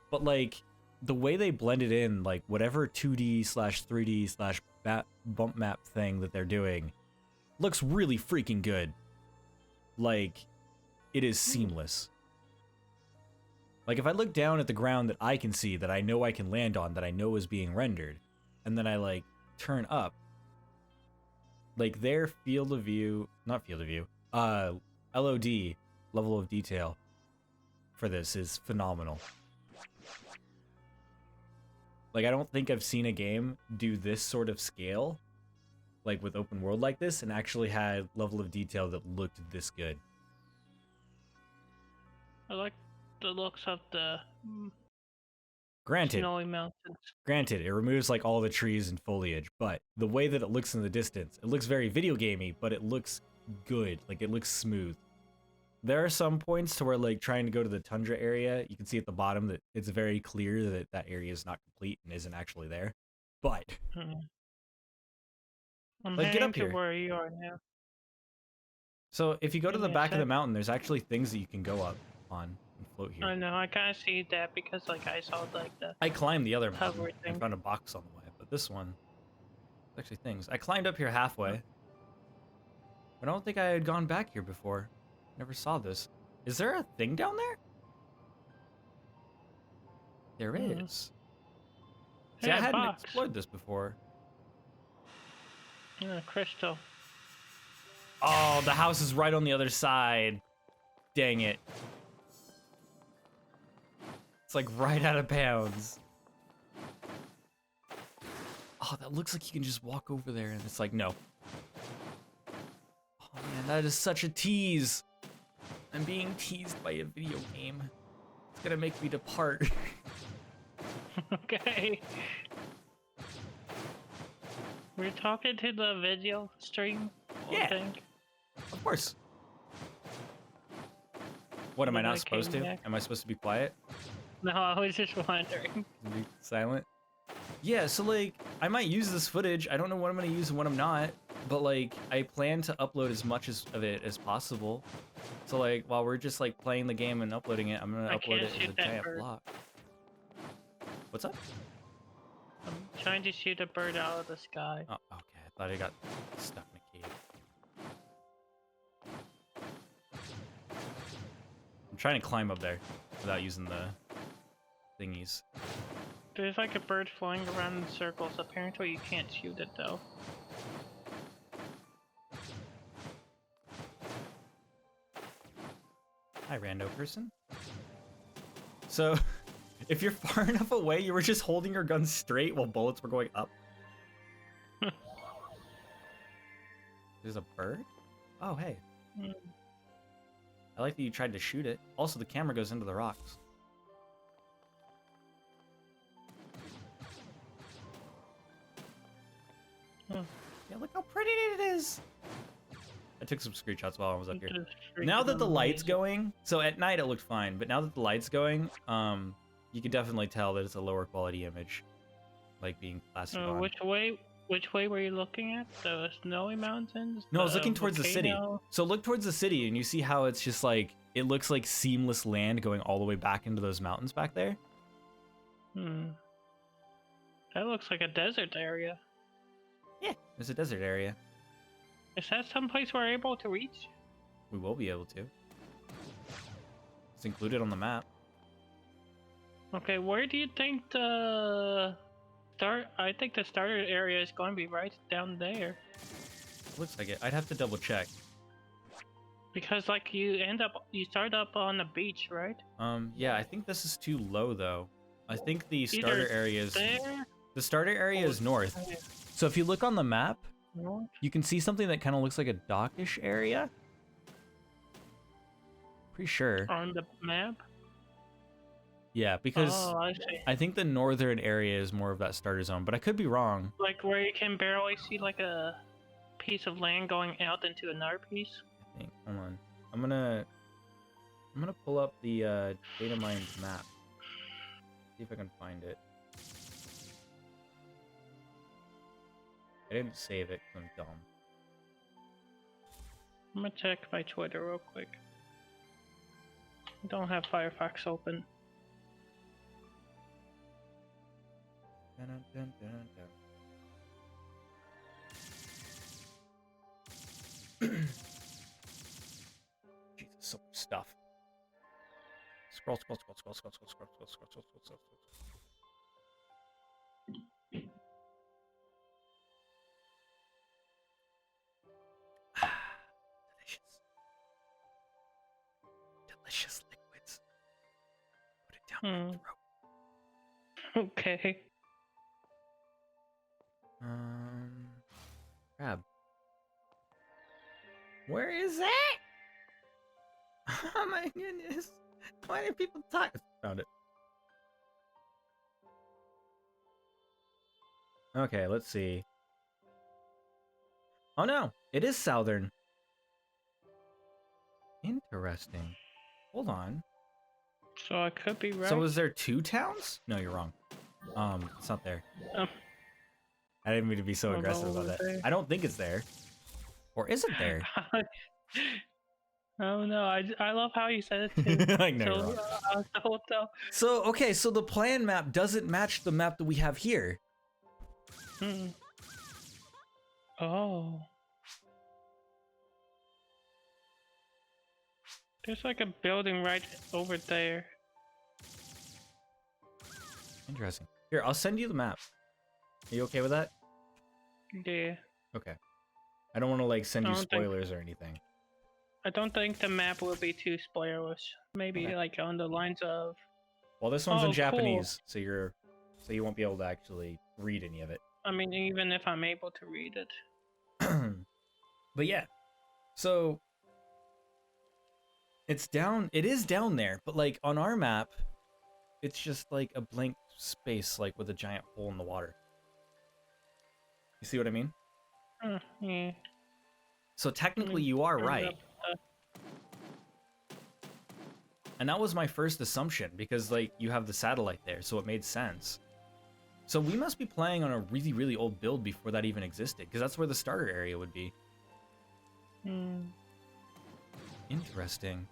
But like the way they blended in like whatever 2D/3D/ bump map thing that they're doing looks really freaking good. Like it is seamless. Like if I look down at the ground that I can see, that I know I can land on, that I know is being rendered, and then I like turn up, like their field of view, not field of view, LOD, level of detail for this is phenomenal. Like I don't think I've seen a game do this sort of scale, like with open world like this, and actually had level of detail that looked this good. I like the looks of the Granted, snowy mountains. Granted, it removes like all the trees and foliage, but the way that it looks in the distance, it looks very video gamey, but it looks good. Like it looks smooth. There are some points to where like trying to go to the tundra area, you can see at the bottom that it's very clear that that area is not complete and isn't actually there. But I'm like get heading up to here. where you are now. So if you go to Give the me a back of the sec. mountain, there's actually things that you can go up on and float here. I know, I kind of see that because like I saw like the I climbed the other mountain hover thing. and found a box on the way, but this one, there's actually things. I climbed up here halfway, but I don't think I had gone back here before. Never saw this. Is there a thing down there? There is. See, Hey, I a hadn't box. explored this before. Yeah, crystal. Oh, the house is right on the other side. Dang it. It's like right out of bounds. Oh, that looks like you can just walk over there and it's like, no. Oh man, that is such a tease. I'm being teased by a video game. It's gonna make me depart. Okay. We're talking to the video stream. Yeah. Thing. Of course. What, am I When I not supposed came to? back. Am I supposed to be quiet? No, I was just wondering. Be silent? Yeah, so like, I might use this footage. I don't know what I'm gonna use and what I'm not, but like, I plan to upload as much of it as possible. So like, while we're just like playing the game and uploading it, I'm gonna I upload can't it as a shoot that giant bird. block. What's up? I'm trying to shoot a bird out of the sky. Oh, okay. I thought I got stuck in a cave. I'm trying to climb up there without using the thingies. There's like a bird flying around in circles. Apparently you can't shoot it though. Hi, rando person. So, if you're far enough away, you were just holding your gun straight while bullets were going up. There's a bird? Oh, hey. Mm. I like that you tried to shoot it. Also, the camera goes into the rocks. Huh. Yeah, look how pretty it is. I took some screenshots while I was up here. Just Now that the freaking light's amazing. going, so at night it looked fine, but now that the light's going, you can definitely tell that it's a lower quality image, like being plastered on. Which way were you looking at? The snowy mountains? No, I was looking towards the city. volcano? So look towards the city, and you see how it's just like it looks like seamless land going all the way back into those mountains back there. That looks like a desert area. Yeah, there's a desert area. Is that someplace we're able to reach? We will be able to. It's included on the map. Okay, where do you think the I think the starter area is going to be right down there. Looks like it. I'd have to double check. Because like you start up on the beach, right? Yeah, I think this is too low though. I think the Either starter area is there. the starter area is north. So if you look on the map, North? you can see something that kind of looks like a dockish area. Pretty sure. On the map? Yeah, because Oh, I see. I think the northern area is more of that starter zone, but I could be wrong. Like where you can barely see like a piece of land going out into another piece. I think. Hold on. I'm gonna pull up the data mined map. See if I can find it. I didn't save it 'cause I'm dumb. I'm gonna check my Twitter real quick. I don't have Firefox open. Dun, dun, dun, dun. Jesus, so much stuff. Scroll. Delicious. Delicious liquids. Put it down my throat. Okay. Crab. Where is that? Oh my goodness. Why did people talk? Found it. Okay, let's see. Oh no, it is southern. Interesting. Hold on. So I could be right. So is there two towns? No, you're wrong. It's not there. I didn't mean to be so What aggressive about about over that. there? I don't think it's there. Or is it there? Oh no, I love how you said it too. I know you're wrong. So, okay, so the plan map doesn't match the map that we have here. Oh. There's like a building right over there. Interesting. Here, I'll send you the map. Are you okay with that? Yeah. Okay. I don't want to like send I you don't think- spoilers or anything. I don't think the map will be too spoilerish. Maybe Okay. like on the lines of. Well, this one's Oh, in cool. Japanese, so you won't be able to actually read any of it. I mean, even if I'm able to read it. But yeah. So it is down there, but like on our map, it's just like a blank space like with a giant hole in the water. You see what I mean? Yeah. So technically you are right. And that was my first assumption because like you have the satellite there, so it made sense. So we must be playing on a really, really old build before that even existed, because that's where the starter area would be. Interesting.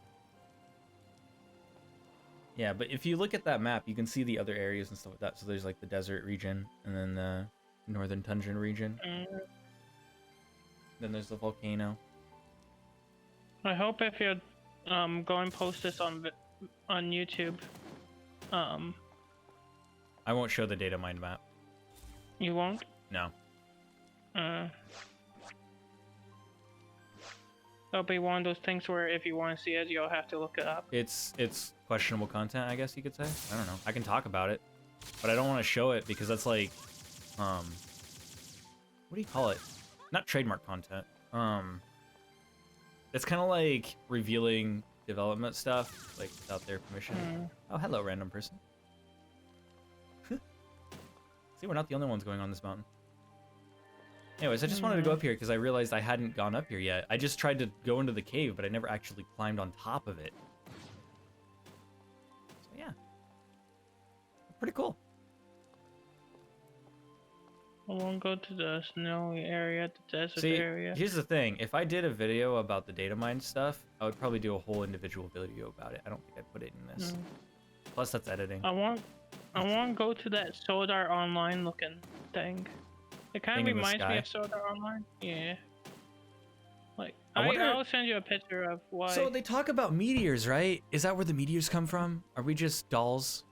Yeah, but if you look at that map, you can see the other areas and stuff like that. So there's like the desert region, and then the northern tundra region. Then there's the volcano. I hope if you're Go and post this on YouTube. I won't show the data mind map. You won't? No. It'll be one of those things where if you want to see it, you'll have to look it up. It's questionable content, I guess you could say. I don't know. I can talk about it, but I don't want to show it because that's like, what do you call it? Not trademark content. It's kind of like revealing development stuff, like without their permission. Oh, hello, random person. See, we're not the only ones going on this mountain. Anyways, I just wanted to go up here because I realized I hadn't gone up here yet. I just tried to go into the cave, but I never actually climbed on top of it. So yeah. Pretty cool. I won't go to the snowy area, the desert See, area. here's the thing. If I did a video about the data mine stuff, I would probably do a whole individual video about it. I don't think I'd put it in this. Plus, that's editing. I want to go to that Sword Art Online looking thing. It kind of Thing in the reminds me sky? of Sword Art Online. Yeah. Like, I wonder- I'll send you a picture of why. So they talk about meteors, right? Is that where the meteors come from? Are we just dolls?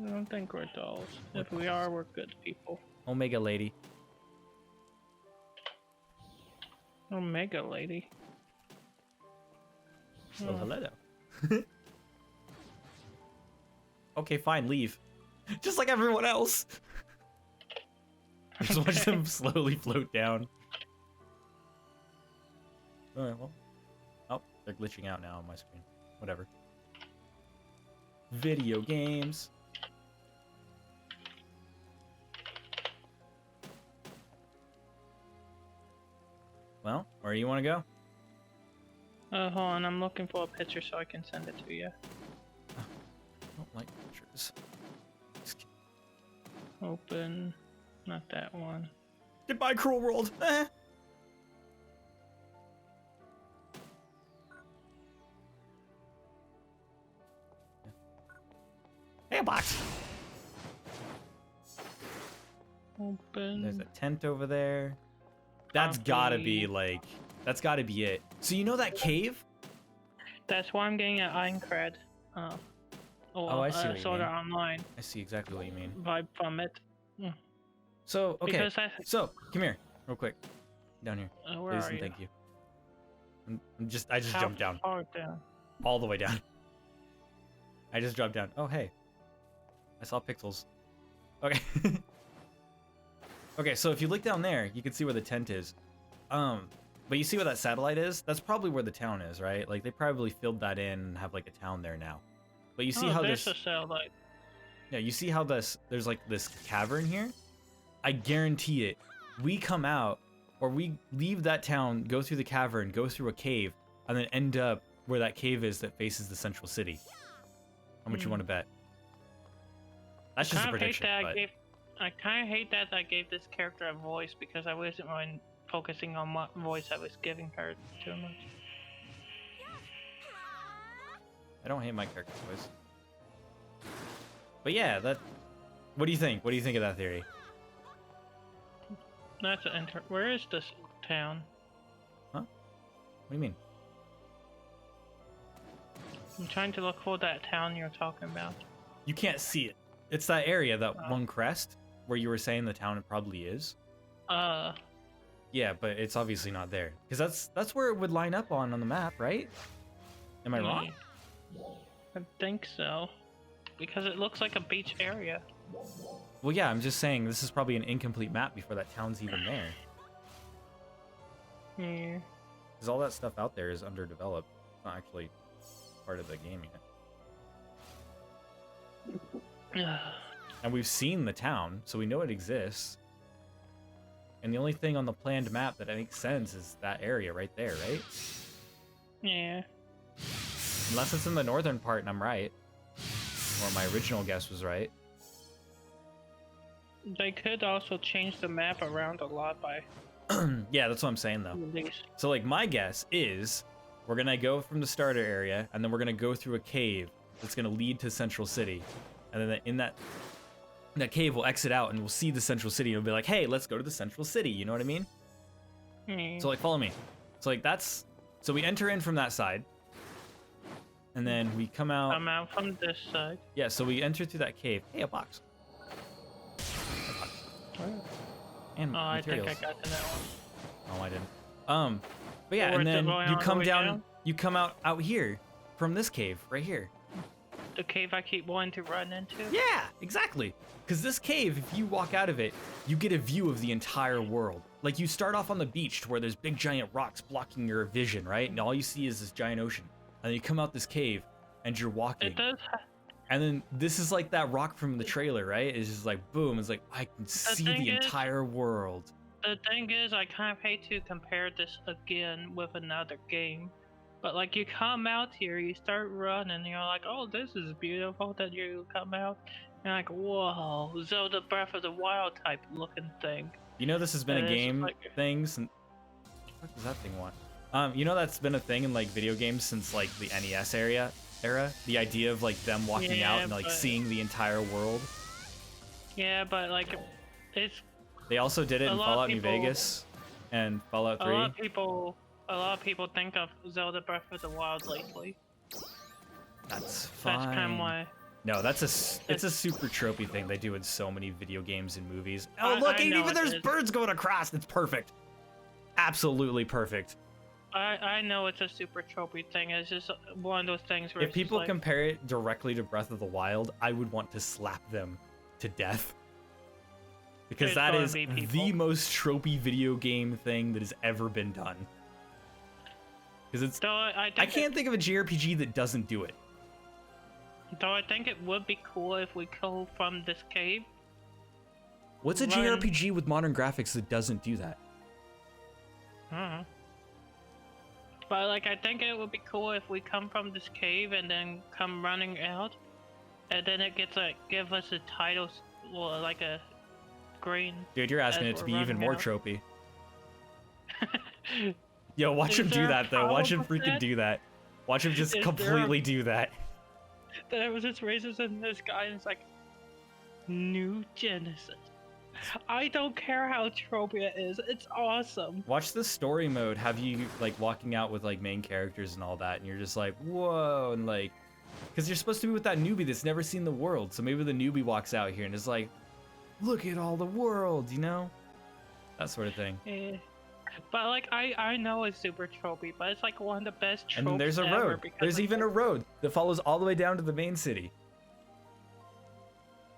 I don't think we're dolls. If we are, we're good people. Omega lady. Omega lady. Well, hello. Okay, fine, leave. Just like everyone else. Just watch them slowly float down. Alright, well. Oh, they're glitching out now on my screen. Whatever. Video games. Well, where do you want to go? Hold on, I'm looking for a picture so I can send it to you. I don't like pictures. Open. Not that one. Goodbye, cruel world. Eh. Hey, a box. Open. There's a tent over there. That's gotta be like, that's gotta be it. So you know that cave? That's why I'm getting an Aincrad. Oh, I see what you Sword mean. Art Online I see exactly what you mean. vibe from it. So, okay. Because So, come here, real quick. Down here. where Please are and you? thank you. I just How jumped down. far down? All the way down. I just dropped down. Oh, hey. I saw pixels. Okay. Okay, so if you look down there, you can see where the tent is. But you see where that satellite is? That's probably where the town is, right? Like, they probably filled that in and have, like, a town there now. But you see how there's this... a satellite. Yeah, you see how there's, like, this cavern here? I guarantee it. We come out, or we leave that town, go through the cavern, go through a cave, and then end up where that cave is that faces the central city. How much you want to bet? That's just a prediction, but... I kind of hate that I gave this character a voice because I wasn't really focusing on what voice I was giving her too much. I don't hate my character's voice. But yeah, that... What do you think? What do you think of that theory? That's an Where is this town? Huh? What do you mean? I'm trying to look for that town you're talking about. You can't see it. It's that area, that one crest, where you were saying the town probably is. Yeah, but it's obviously not there. Because that's where it would line up on the map, right? Am I wrong? I think so. Because it looks like a beach area. Well, yeah, I'm just saying this is probably an incomplete map before that town's even there. Yeah. Because all that stuff out there is underdeveloped. It's not actually part of the game yet. And we've seen the town, so we know it exists. And the only thing on the planned map that makes sense is that area right there, right? Yeah. Unless it's in the northern part and I'm right. Or my original guess was right. They could also change the map around a lot by... Yeah, that's what I'm saying though. These. So like my guess is we're gonna go from the starter area and then we're gonna go through a cave that's gonna lead to Central City. And then in that cave we'll exit out and we'll see the Central City and we'll be like, hey, let's go to the Central City, you know what I mean? Yeah. So like follow me. So like that's So we enter in from that side, and then we come out. I'm out from this side. Yeah, so we enter through that cave. Hey, a box. And Oh, I materials. think I got to that one. Oh, I didn't. But yeah, Or and is it then going you all the come way down. down? You come out here from this cave right here. The cave I keep wanting to run into? Yeah, exactly. Because this cave, if you walk out of it, you get a view of the entire world. Like, you start off on the beach to where there's big giant rocks blocking your vision, right? And all you see is this giant ocean. And then you come out this cave, and you're walking. It does. And then this is like that rock from the trailer, right? It's just like, boom. It's like, I can see thing the is- entire world. The thing is, I kind of hate to compare this again with another game. But like, you come out here, you start running, and you're like, oh, this is beautiful. Then you come out, and like, whoa, Zelda Breath of the Wild type looking thing. You know this has been And a it's just game like- thing since... What does that thing want? You know that's been a thing in like video games since like the NES era? The idea of like them walking out Yeah, and like but- seeing the entire world. Yeah, but like, it's They also did it A in lot of Fallout New people- Vegas and Fallout 3. a lot of people think of Zelda Breath of the Wild lately. That's fine. That's kind of why. No, it's a super tropey thing they do in so many video games and movies. Oh, I look, know even it there's is. birds going across. It's perfect. Absolutely perfect. I know it's a super tropey thing. It's just one of those things where If it's just people like, compare it directly to Breath of the Wild, I would want to slap them to death. Because There's that gonna is be the people. most tropey video game thing that has ever been done. Because it's... Though I I can't think of a JRPG that doesn't do it. Though I think it would be cool if we go from this cave. What's a Run. JRPG with modern graphics that doesn't do that? But like, I think it would be cool if we come from this cave and then come running out, and then it gets like give us a title, well, like a green. Dude, you're asking As it to we're be even running more out. tropey. Yo, watch Is him do there a that, though. Watch him problem with freaking that? do that. Watch him just Is there a- completely do that. Then it was just raises in this guy, and it's like, New Genesis. I don't care how tropey it is. It's awesome. Watch the story mode have you, like, walking out with, like, main characters and all that, and you're just like, whoa, and, like... Because you're supposed to be with that newbie that's never seen the world, so maybe the newbie walks out here and is like, look at all the world, you know? That sort of thing. Eh. But like, I know it's super tropey, but it's like one of the best tropes And then there's a ever road. because There's it's even a like, road that follows all the way down to the main city.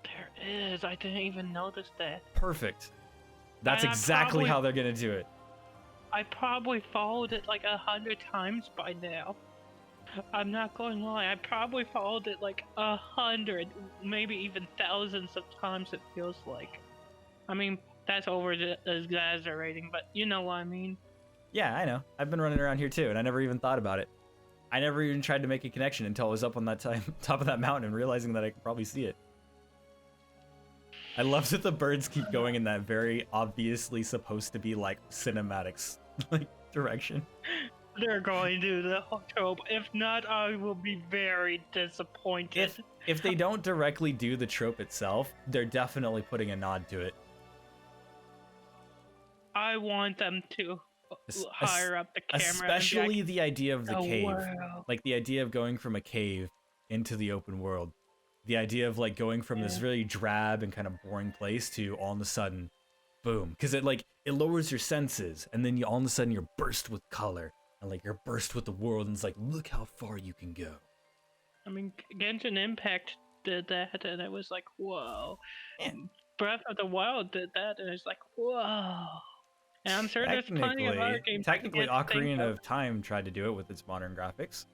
There is. I didn't even notice that. Perfect. That's And I exactly probably- how they're gonna do it. I probably followed it like 100 times by now. I'm not going to lie. I probably followed it like 100, maybe even thousands of times. It feels like. I mean, that's over exaggerating, but you know what I mean. Yeah, I know. I've been running around here too, and I never even thought about it. I never even tried to make a connection until I was up on that top of that mountain and realizing that I could probably see it. I love that the birds keep going in that very obviously supposed to be like cinematics like direction. They're going to do the whole trope. If not, I will be very disappointed. If they don't directly do the trope itself, they're definitely putting a nod to it. I want them to Es- higher up the camera. Especially and be the idea of the like, cave. "Oh, Like the idea of going from a cave into the open world. The idea of like going from this Yeah. really drab and kind of boring place to all of a sudden, boom. Because it lowers your senses, and then you all of a sudden you're burst with color, and like you're burst with the world, and it's like, look how far you can go. I mean, Genshin Impact did that, and it was like, whoa. Man. Breath of the Wild did that, and it's like, whoa. And I'm sure there's plenty of other games. I can Technically, get to think Ocarina of Time tried to do it with its modern graphics.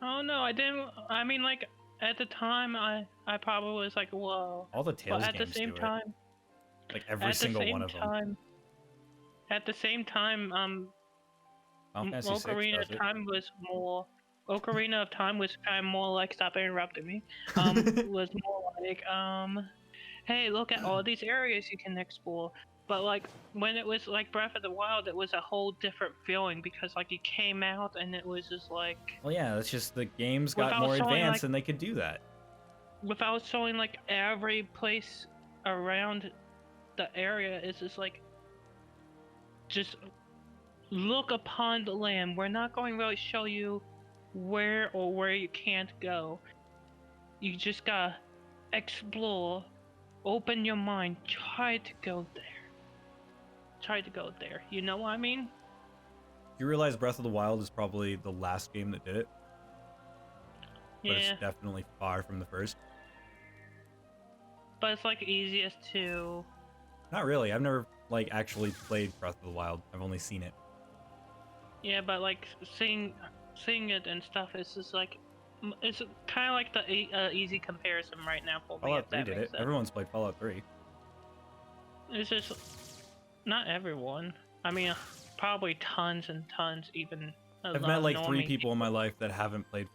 Oh no, I didn't. I mean, like at the time, I probably was like, whoa. All the Tales But at the games same do time, it. Like every single one of them. At the same time, Final Fantasy VI Ocarina does of it. Time was more. Ocarina of Time was kind of more like, stop interrupting me. Was more like, hey, look at all these areas you can explore. But like when it was like Breath of the Wild, it was a whole different feeling because like you came out and it was just like Well, yeah, that's just the games got Without more showing, advanced like- and they could do that. without showing like every place around the area. It's just like just look upon the land. We're not going to really show you where or where you can't go. You just gotta explore, open your mind, try to go there. Try to go there. You know what I mean? You realize Breath of the Wild is probably the last game that did it, but Yeah, it's definitely far from the first. but it's like easiest to. Not really. I've never like actually played Breath of the Wild. I've only seen it. Yeah, but like seeing it and stuff is just like it's kind of like the easy comparison right now for me. Fallout If 3 that did makes it. sense. Everyone's played Fallout 3. It's just not everyone. I mean, probably tons and tons. Even a I've lot met of like 3 normie people in my life that haven't played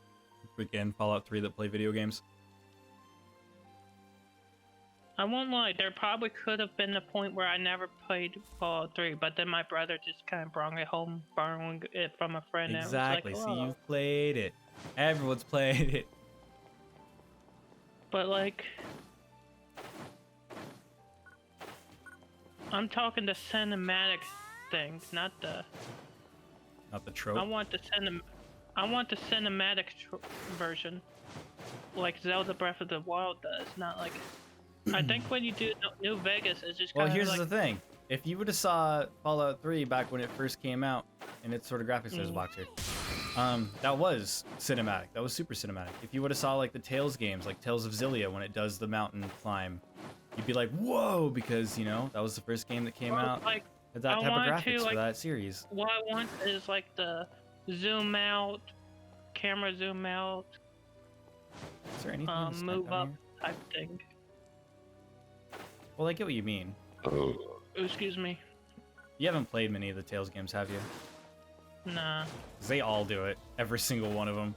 again Fallout 3 that play video games. I won't lie, there probably could have been a point where I never played Fallout 3, but then my brother just kind of brought it home, borrowing it from a friend. Exactly. And it was See, like, oh. you've played it. Everyone's played it. But like, I'm talking the cinematic thing, not the. Not the trope. I want the cinematic version, like Zelda Breath of the Wild does, not like. I think when you do New Vegas, it's just Well, kind of here's like. the thing. If you would have saw Fallout 3 back when it first came out, and its sort of graphics there's a box here, that was cinematic. That was super cinematic. If you would have saw like the Tales games, like Tales of Xillia, when it does the mountain climb, you'd be like, whoa, because you know that was the first game that came out Like, with that I type of wanted graphics to, for like, that series. what I want is like the zoom out, camera zoom out, Is there anything to spend move on up here? type thing. Well, I get what you mean. Excuse me. You haven't played many of the Tales games, have you? Nah. 'Cause they all do it. Every single one of them.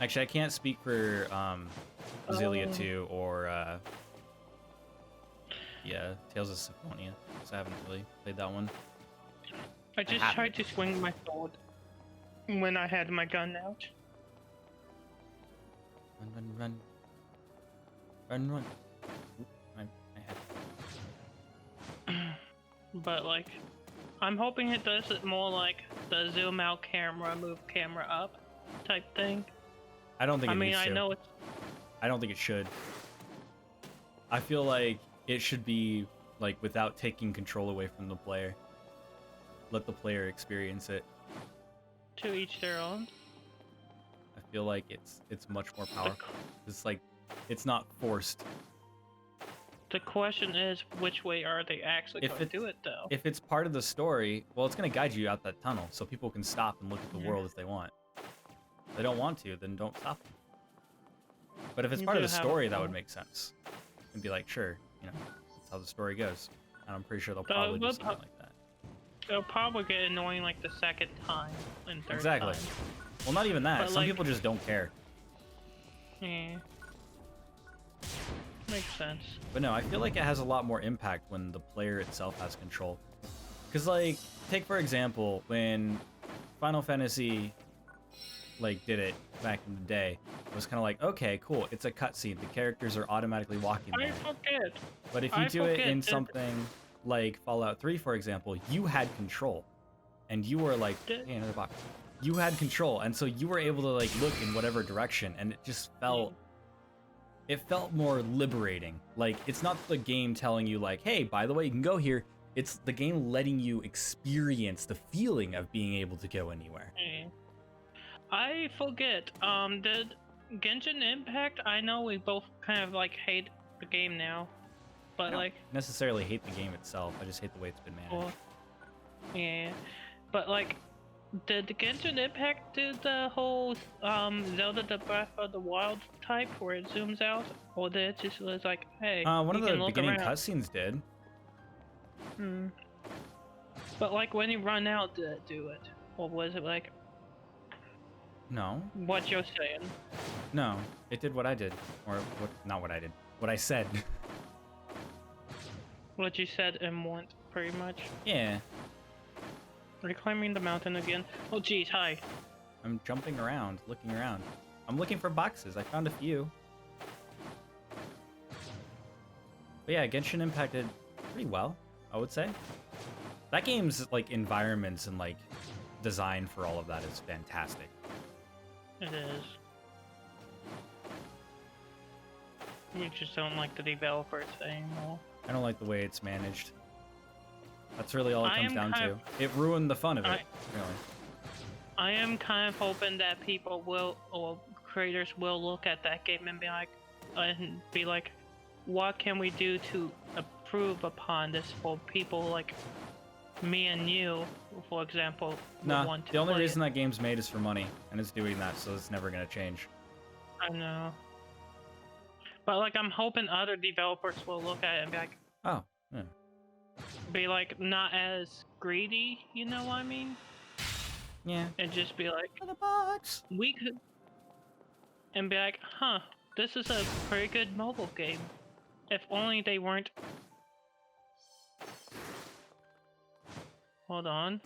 Actually, I can't speak for Xillia 2 or Tales of Symphonia, because I haven't really played that one. I just haven't. tried to swing my sword when I had my gun out. Run, run, run. Run, run. Oop, I had... But like, I'm hoping it does it more like the zoom out camera, move camera up type thing. I don't think I it mean, needs I to. know it's. I don't think it should. I feel like it should be like without taking control away from the player. Let the player experience it. To each their own. I feel like it's much more powerful. It's like it's not forced. The question is, which way are they actually going to do it, though? If it's part of the story, well, it's going to guide you out that tunnel, so people can stop and look at the world if they want. If they don't want to, then don't stop them. But if it's You part of the do have a story, that point. would make sense. And be like, sure, you know, that's how the story goes. And I'm pretty sure they'll But it probably do would something like that. It'll probably get annoying like the second time and third Exactly. time. Well, not even that. But, Some like- people just don't care. Yeah. Makes sense. But no, I feel like it has a lot more impact when the player itself has control. Because, like, take for example, when Final Fantasy, like, did it back in the day, it was kind of like, okay, cool, it's a cutscene. The characters are automatically walking I there. forget. But if you I do it forget in that- something like Fallout 3, for example, you had control. And you were like, Did- hey, another box. You had control, and so you were able to, like, look in whatever direction, and it just felt... It felt more liberating. Like, it's not the game telling you, like, hey, by the way, you can go here. It's the game letting you experience the feeling of being able to go anywhere. Yeah. I forget. Did Genshin Impact? I know we both kind of like hate the game now, I but don't like, necessarily hate the game itself. I just hate the way it's been managed. well, yeah, but like, did the Genshin Impact do the whole Zelda the Breath of the Wild type where it zooms out, or did it just was like, hey, One you of can the look beginning around? cutscenes did. Hmm. But like when you run out, did it do it, or was it like No, what you're saying? no, it did what I did, or what? Not what I did. What I said. What you said and want, pretty much. Yeah, Are you climbing the mountain again? Oh geez, hi. I'm jumping around, looking around. I'm looking for boxes. I found a few. But yeah, Genshin Impact did pretty well, I would say. That game's like environments and like design for all of that is fantastic. It is. We just don't like the developers anymore. I don't like the way it's managed. That's really all it I comes am down kind to. of- It ruined the fun of it, really. I am kind of hoping that people will, or creators will look at that game and be like, what can we do to improve upon this for people like me and you, for example, who Nah, want to the only play reason it. that game's made is for money, and it's doing that, so it's never gonna change. I know. But like, I'm hoping other developers will look at it and be like, Oh, yeah. not as greedy, you know what I mean? Yeah. And just be like, For the bucks. we could, and be like, huh, this is a pretty good mobile game. If only they weren't. Hold on.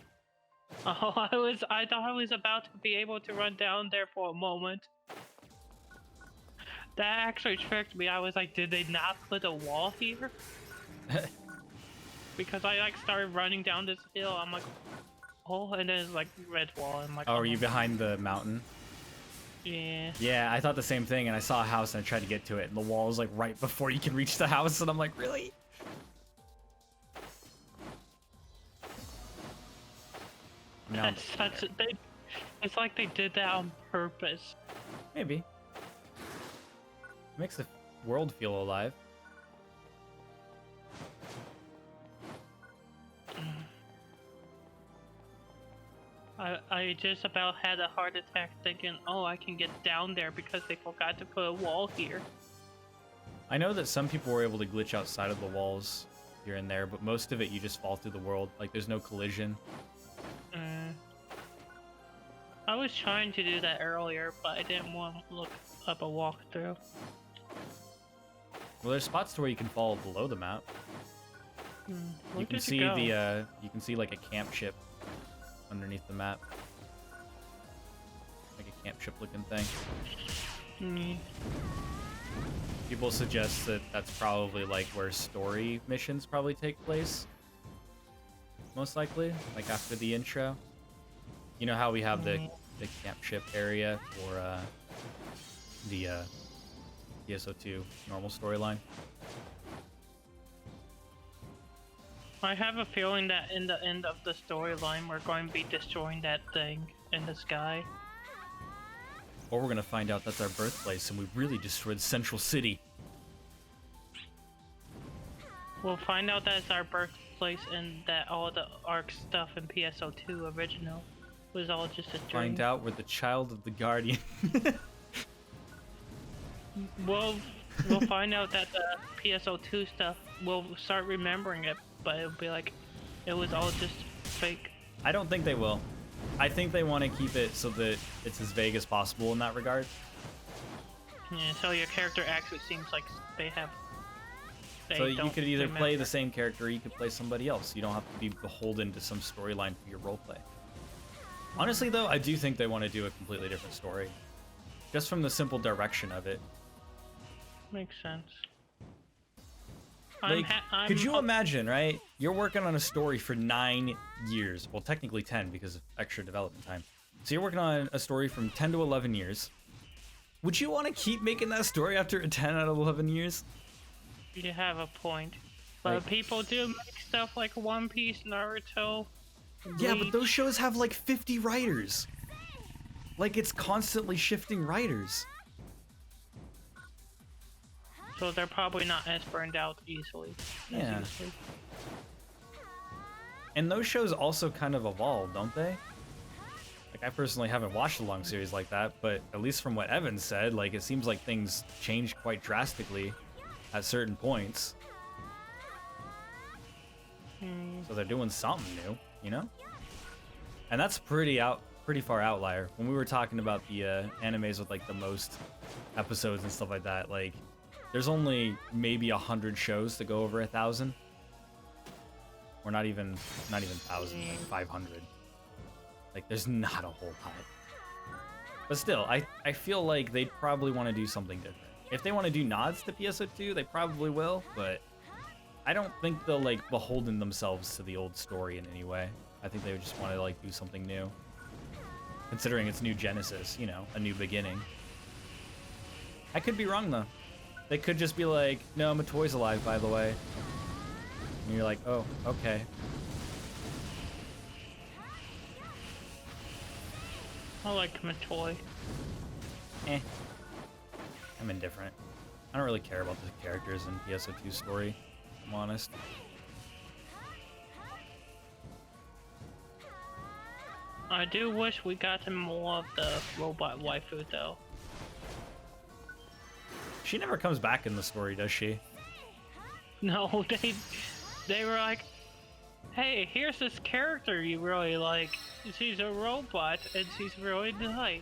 Oh, I thought I was about to be able to run down there for a moment. That actually tricked me. I was like, did they not put a wall here? Because I like started running down this hill. I'm like, oh, and then it's like red wall. I'm like, Oh, are you my- behind the mountain? Yeah. Yeah, I thought the same thing, and I saw a house and I tried to get to it, and the wall was like right before you can reach the house, and I'm like, really? Now, It's like they did that on purpose. maybe. Makes the world feel alive. I just about had a heart attack thinking, oh, I can get down there because they forgot to put a wall here. I know that some people were able to glitch outside of the walls here and there, but most of it you just fall through the world. Like, there's no collision. I was trying to do that earlier, but I didn't want to look up a walkthrough. Well, there's spots to where you can fall below the map. You Where can did see go? you can see like a camp ship underneath the map. Like a camp ship looking thing. Mm. People suggest that that's probably like where story missions probably take place. Most likely, like after the intro. You know how we have the camp ship area for the PSO2 normal storyline? I have a feeling that in the end of the storyline, we're going to be destroying that thing in the sky. Or we're gonna find out that's our birthplace and we really destroyed Central City. We'll find out that it's our birthplace and that all the ARC stuff in PSO2 original was all just a dream. Find out we're the child of the Guardian. We'll find out that the PSO2 stuff, we'll start remembering it, but it'll be like, it was all just fake. I don't think they will. I think they want to keep it so that it's as vague as possible in that regard. Yeah, so your character actually seems like they have. So you don't could either play remember. the same character or you could play somebody else. You don't have to be beholden to some storyline for your roleplay. Honestly, though, I do think they want to do a completely different story. Just from the simple direction of it. Makes sense. Like, could you imagine, right? You're working on a story for 9 years. Well, technically 10 because of extra development time. So you're working on a story from 10 to 11 years. Would you want to keep making that story after 10 out of 11 years? You have a point. But Like- people do make stuff like One Piece, Naruto. Yeah, but Bleach. those shows have like 50 writers. Like, it's constantly shifting writers. So they're probably not as burned out easily. as Yeah. usually. And those shows also kind of evolve, don't they? Like, I personally haven't watched a long series like that, but at least from what Evan said, like, it seems like things change quite drastically at certain points. So they're doing something new, you know? And that's pretty far outlier. When we were talking about the animes with like the most episodes and stuff like that, like there's only maybe 100 shows to go over 1,000. Or not even 1,000, like 500. Like there's not a whole lot. But still, I feel like they'd probably want to do something different. If they want to do nods to PSO2, they probably will, but I don't think they'll like beholden themselves to the old story in any way. I think they would just want to like do something new. Considering it's new Genesis, you know, a new beginning. I could be wrong though. They could just be like, no, Matoy's alive, by the way. And you're like, oh, okay. I like Matoy. Eh. I'm indifferent. I don't really care about the characters in PSO2 story, if I'm honest. I do wish we got more of the robot waifu though. She never comes back in the story, does she? No, they were like, hey, here's this character you really like. She's a robot and she's really nice.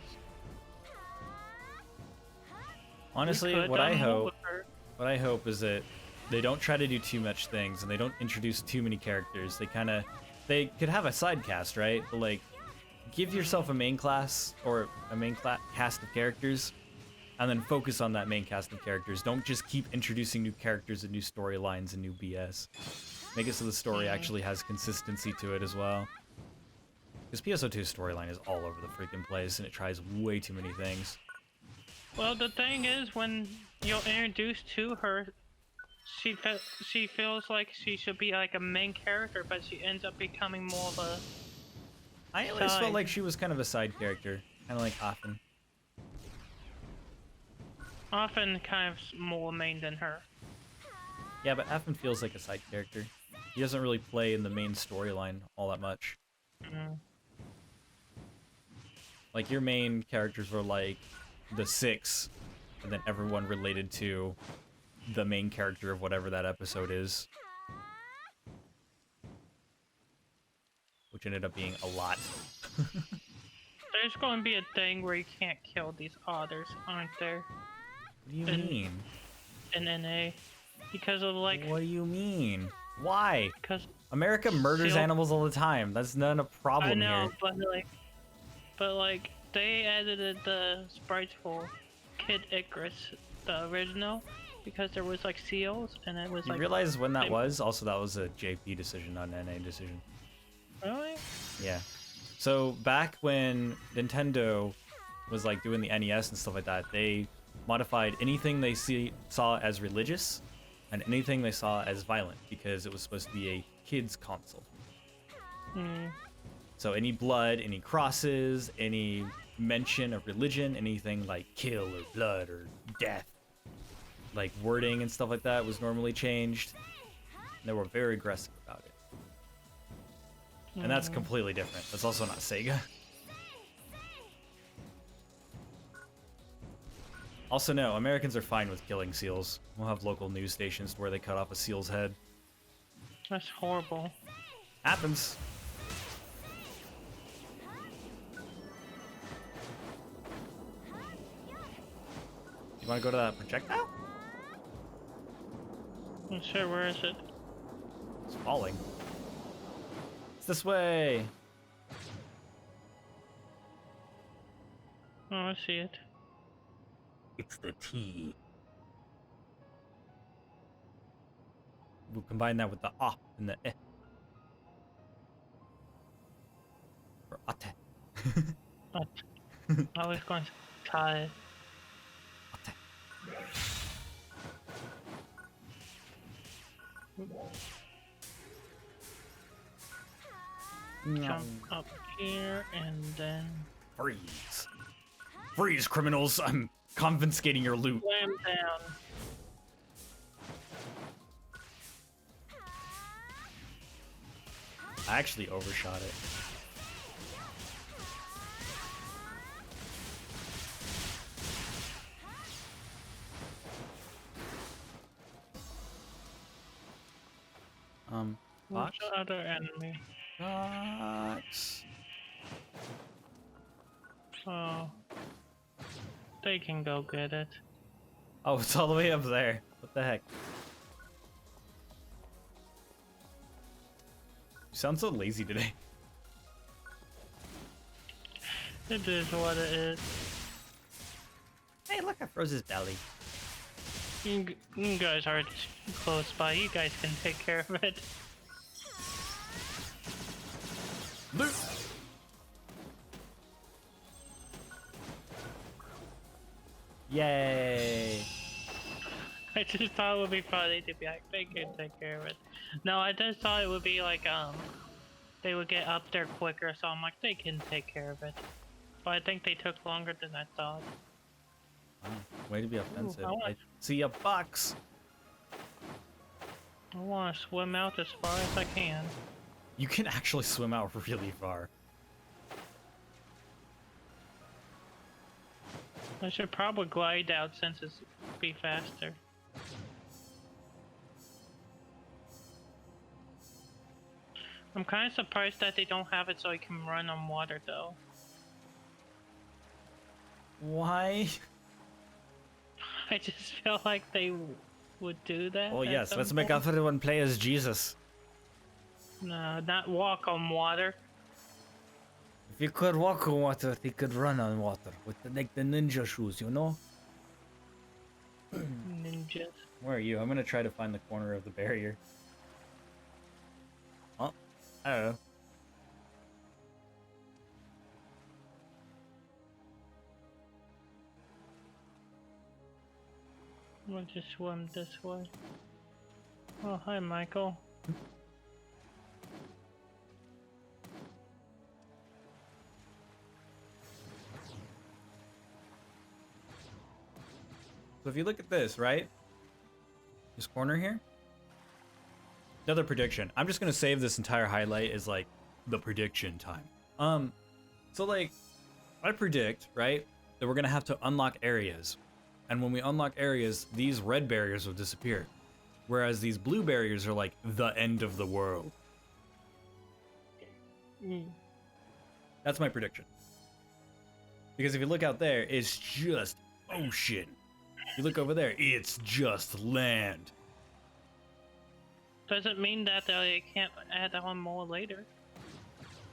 Honestly, what I hope is that they don't try to do too much things and they don't introduce too many characters. They could have a side cast, right? But like, give yourself a main class or a main cast of characters, and then focus on that main cast of characters. Don't just keep introducing new characters and new storylines and new BS. Make it so the story actually has consistency to it as well. Because PSO2's storyline is all over the freaking place, and it tries way too many things. Well, the thing is, when you're introduced to her, she feels like she should be like a main character, but she ends up becoming more of a I always felt like she was kind of a side character, kind of like Affen. often kind of more main than her. Yeah, but Affen feels like a side character. He doesn't really play in the main storyline all that much. Like, your main characters were like the six, and then everyone related to the main character of whatever that episode is. Which ended up being a lot. There's going to be a thing where you can't kill these otters, aren't there? What do you mean? In NA. Because of like... What do you mean? Why? Because America murders animals all the time. That's not a problem I know, here. but like, they edited the sprites for Kid Icarus, the original, because there was like seals, and it was You like... realize when that was? Also, that was a JP decision, not an NA decision. Really? Yeah. So back when Nintendo was like doing the NES and stuff like that, they modified anything they saw as religious and anything they saw as violent because it was supposed to be a kids console. So any blood, any crosses, any mention of religion, anything like kill or blood or death, like wording and stuff like that was normally changed. They were very aggressive about it. And that's completely different. That's also not Sega. Also, no, Americans are fine with killing seals. We'll have local news stations where they cut off a seal's head. That's horrible. Happens. You want to go to that projectile? I'm sure, where is it? It's falling. It's this way. Oh, I see it. It's the T. We'll combine that with the A and the E. For ate. I was going to try it. Jump up here and then Freeze. Freeze, criminals. I'm confiscating your loot. slam down. I actually overshot it. Watch Box? the other enemy. Box. So they can go get it. Oh, it's all the way up there. What the heck? You sound so lazy today. It is what it is. Hey, look, I froze his belly. You guys are close by. You guys can take care of it. Yay! I just thought it would be funny to be like, they can take care of it. No, I just thought it would be like, they would get up there quicker, so I'm like, they can take care of it. But I think they took longer than I thought. Wow, way to be offensive. I want- I see a box. I want to swim out as far as I can. You can actually swim out really far. I should probably glide out since it's be faster. I'm kind of surprised that they don't have it so you can run on water though. Why? I just feel like they would do that. Oh at yes, some let's make point. everyone play as Jesus. No, not walk on water. If you could walk on water, he could run on water with like the ninja shoes, you know? Ninjas. Where are you? I'm gonna try to find the corner of the barrier. Oh, I don't know. We'll just swim this way. Oh, hi, Michael. So if you look at this, right? This corner here. Another prediction. I'm just gonna save this entire highlight as like the prediction time. So like, I predict, right, that we're gonna have to unlock areas. And when we unlock areas, these red barriers will disappear. Whereas these blue barriers are like the end of the world. That's my prediction. Because if you look out there, it's just ocean. You look over there, it's just land. Does it mean that they can't add on more later?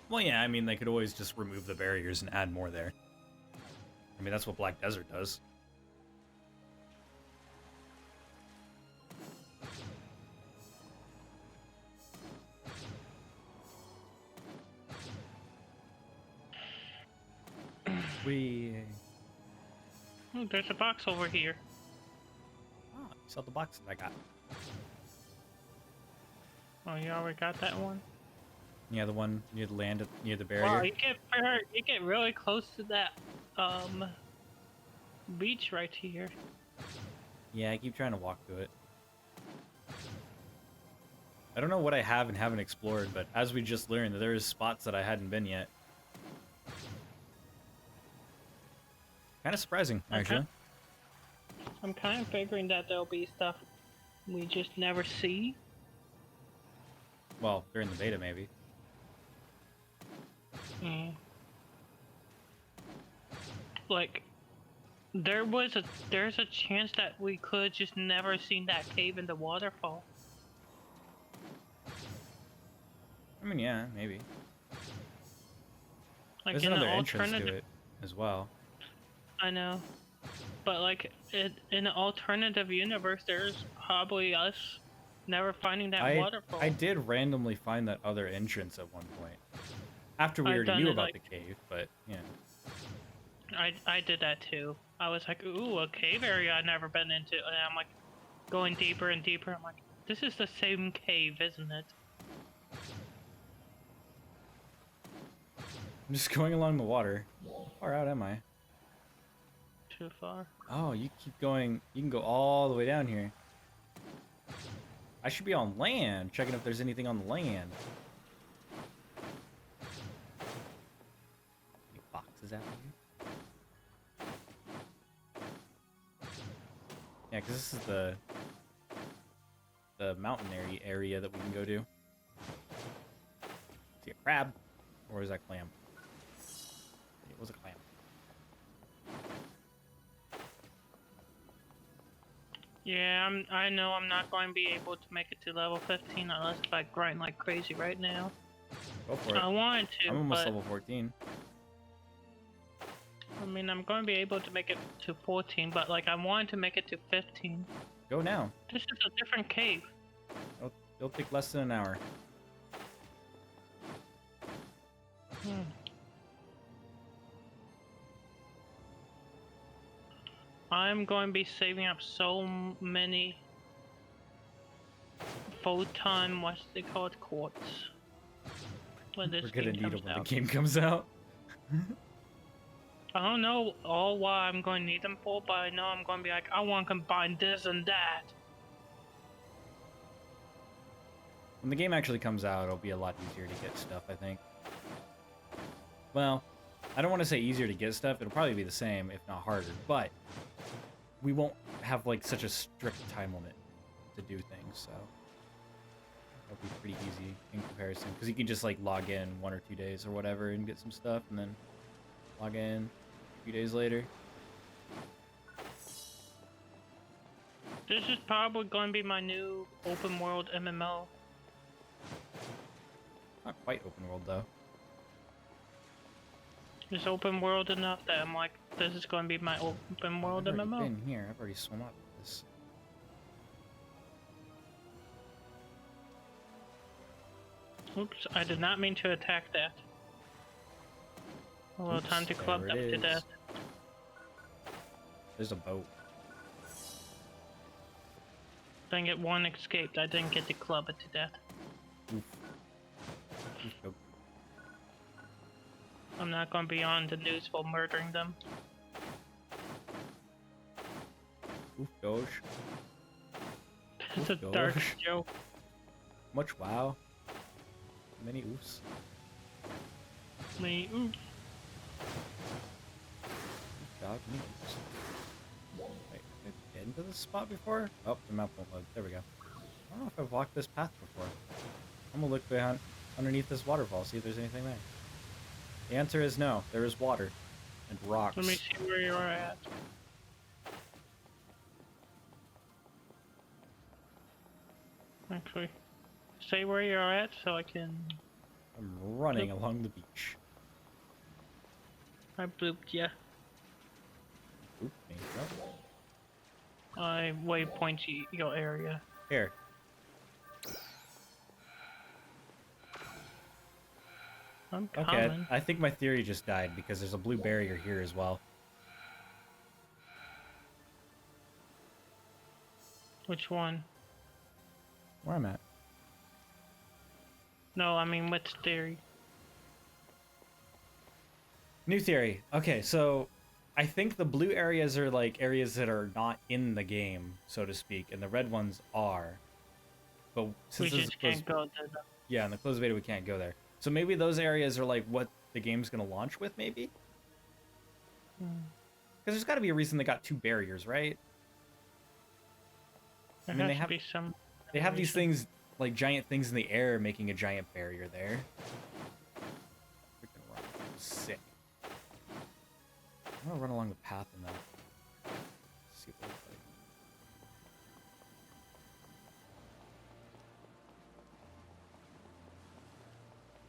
Well, yeah, I mean, they could always just remove the barriers and add more there. I mean, that's what Black Desert does. Oh, there's a box over here. Oh, you saw the box that I got. Oh, you already got that one? Yeah, the one near the land, near the barrier. Wow, you get really close to that, beach right here. Yeah, I keep trying to walk to it. I don't know what I have and haven't explored, but as we just learned, there is spots that I hadn't been yet. Kind of surprising, actually. I'm kind of figuring that there'll be stuff we just never see. Well, during the beta, maybe. Like, there's a chance that we could just never seen that cave in the waterfall. I mean, yeah, maybe. Like There's in another an entrance to alternative, it as well. I know, but like in an alternative universe, there's probably us never finding that waterfall. I did randomly find that other entrance at one point. After we I've already done knew it, about like- the cave, but yeah. I did that too. I was like, ooh, a cave area I've never been into, and I'm like going deeper and deeper. I'm like, this is the same cave, isn't it? I'm just going along the water. How far out am I? Too far. Oh, you keep going. You can go all the way down here. I should be on land, checking if there's anything on the land. Any boxes out here? Yeah, because this is the mountain area that we can go to. See a crab, or is that clam? It was a clam. Yeah, I know I'm not going to be able to make it to level 15 unless if I grind like crazy right now. Go for it. I wanted to, I'm almost but level 14. I mean, I'm going to be able to make it to 14, but like I wanted to make it to 15. Go now. This is a different cave. It'll take less than an hour. I'm going to be saving up so many photon, what's they call it, quartz. When this We're gonna game need comes it when out. the game comes out. I don't know all what I'm going to need them for, but I know I'm going to be like, I want to combine this and that. When the game actually comes out, it'll be a lot easier to get stuff, I think. Well, I don't want to say easier to get stuff. It'll probably be the same, if not harder. But we won't have like such a strict time limit to do things, so it'll be pretty easy in comparison. Because you can just like log in 1 or 2 days or whatever and get some stuff, and then log in a few days later. This is probably going to be my new open world MMO. Not quite open world though. It's open world enough that I'm like, this is going to be my open world I've already MMO. been here. I've already swum up this. Oops, I did not mean to attack that. A little Oops, time to club there them it to is. death. There's a boat. Didn't get one escaped. I didn't get to club it to death. Oof. Oof, nope. I'm not going to be on the news for murdering them. Oof, Doge. It's a Gosh. dark joke. Much wow. Many oofs. Me, ooh. Dog, many oofs. Wait, did I get into this spot before? Oh, the map won't load. There we go. I don't know if I've walked this path before. I'm gonna look behind, underneath this waterfall, see if there's anything there. The answer is no. There is water and rocks. Let me see where you are at. Actually, say where you are at so I can. I'm running along the beach. I blooped ya. Oop, there you go. I waypoint your area. Here. I'm Okay, coming. I think my theory just died because there's a blue barrier here as well. Which one? Where I'm at. No, I mean which theory? New theory. Okay, so I think the blue areas are like areas that are not in the game, so to speak, and the red ones are. But We since this is just can't go to them. yeah, in the closed beta we can't go there. So maybe those areas are like what the game's gonna launch with, maybe? Because there's got to be a reason they got 2 barriers, right? There mean, has they to have- be some. They have these reason. things like giant things in the air making a giant barrier there. Freaking rock. Sick. I'm gonna run along the path in that. See what it looks like.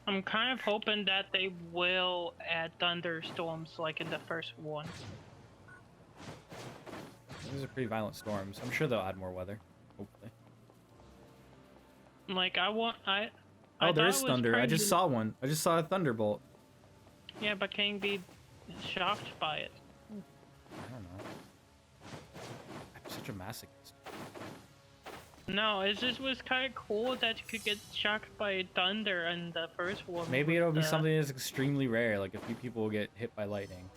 I'm kind of hoping that they will add thunderstorms like in the first one. These are pretty violent storms. I'm sure they'll add more weather. Hopefully. Like I Oh, there thought is it was thunder. I crazy. just saw one. I just saw a thunderbolt. Yeah, but can you be shocked by it? I don't know. I'm such a masochist. No, it just was kind of cool that you could get shocked by thunder in the first one. Maybe with it'll be the- something that's extremely rare, like a few people will get hit by lightning.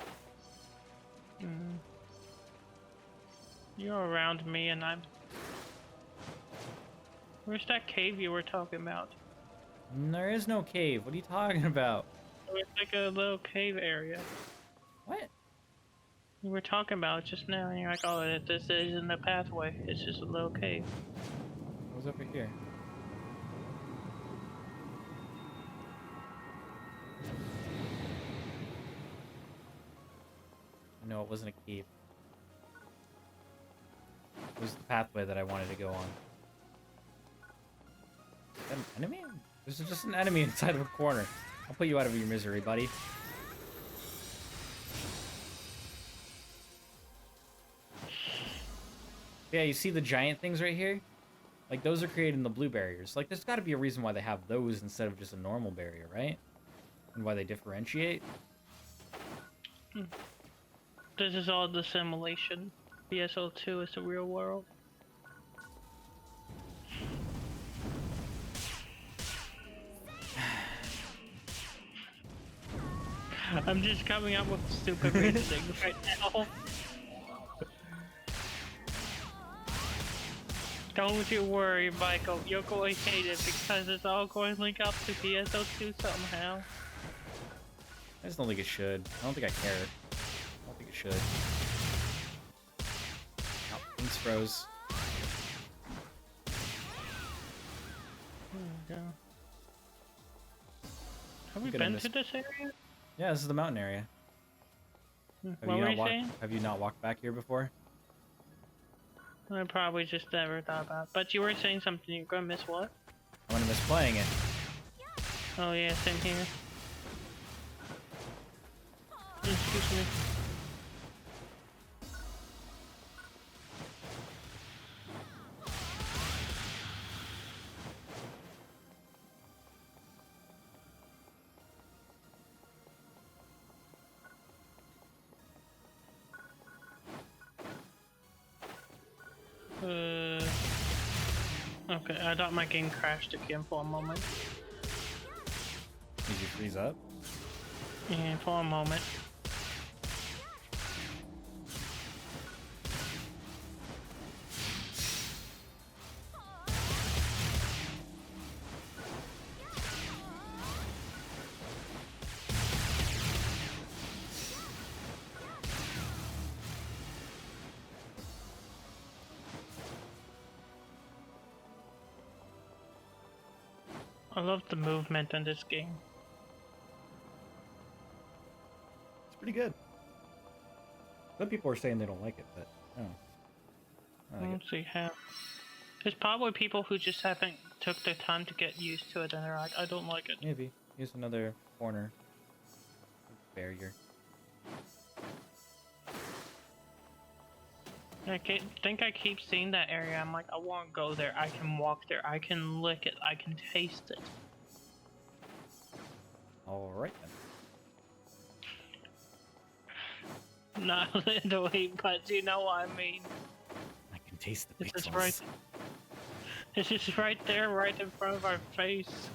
Mm. You're around me and I'm... Where's that cave you were talking about? There is no cave. What are you talking about? It's like a little cave area. What? You were talking about it just now and you're like, oh, this isn't a pathway. It's just a little cave. What was over here? No, it wasn't a cave. It was the pathway that I wanted to go on. Is that an enemy? There's just an enemy inside of a corner. I'll put you out of your misery, buddy. Yeah, you see the giant things right here? Like, those are creating the blue barriers. Like, there's got to be a reason why they have those instead of just a normal barrier, right? And why they differentiate. This is all the simulation. BSO2 is the real world. I'm just coming up with stupid reasoning right now. Don't you worry, Michael. You're going to hate it because it's all going to link up to BSO2 somehow. I just don't think it should. I don't think I care. I don't think it should. Oh, things froze. There we go. Have we Gonna been miss- to this area? Yeah, this is the mountain area. What were you saying? Have you not walked back here before? I probably just never thought about it. But you were saying something. You're gonna miss what? I'm gonna miss playing it. Oh yeah, same here. Excuse me. Okay, I thought my game crashed again for a moment. Did you freeze up? Yeah, for a moment. I love the movement in this game. It's pretty good. Some people are saying they don't like it, but I don't know. I I like don't it. see how. There's probably people who just haven't took their time to get used to it and they're like, I don't like it. Maybe. Here's another corner. Barrier. Think I keep seeing that area. I'm like, I want to go there. I can walk there. I can lick it. I can taste it. Alright then. Not literally, but you know what I mean. I can taste the It's pixels. just right. It's just right there, right in front of our face.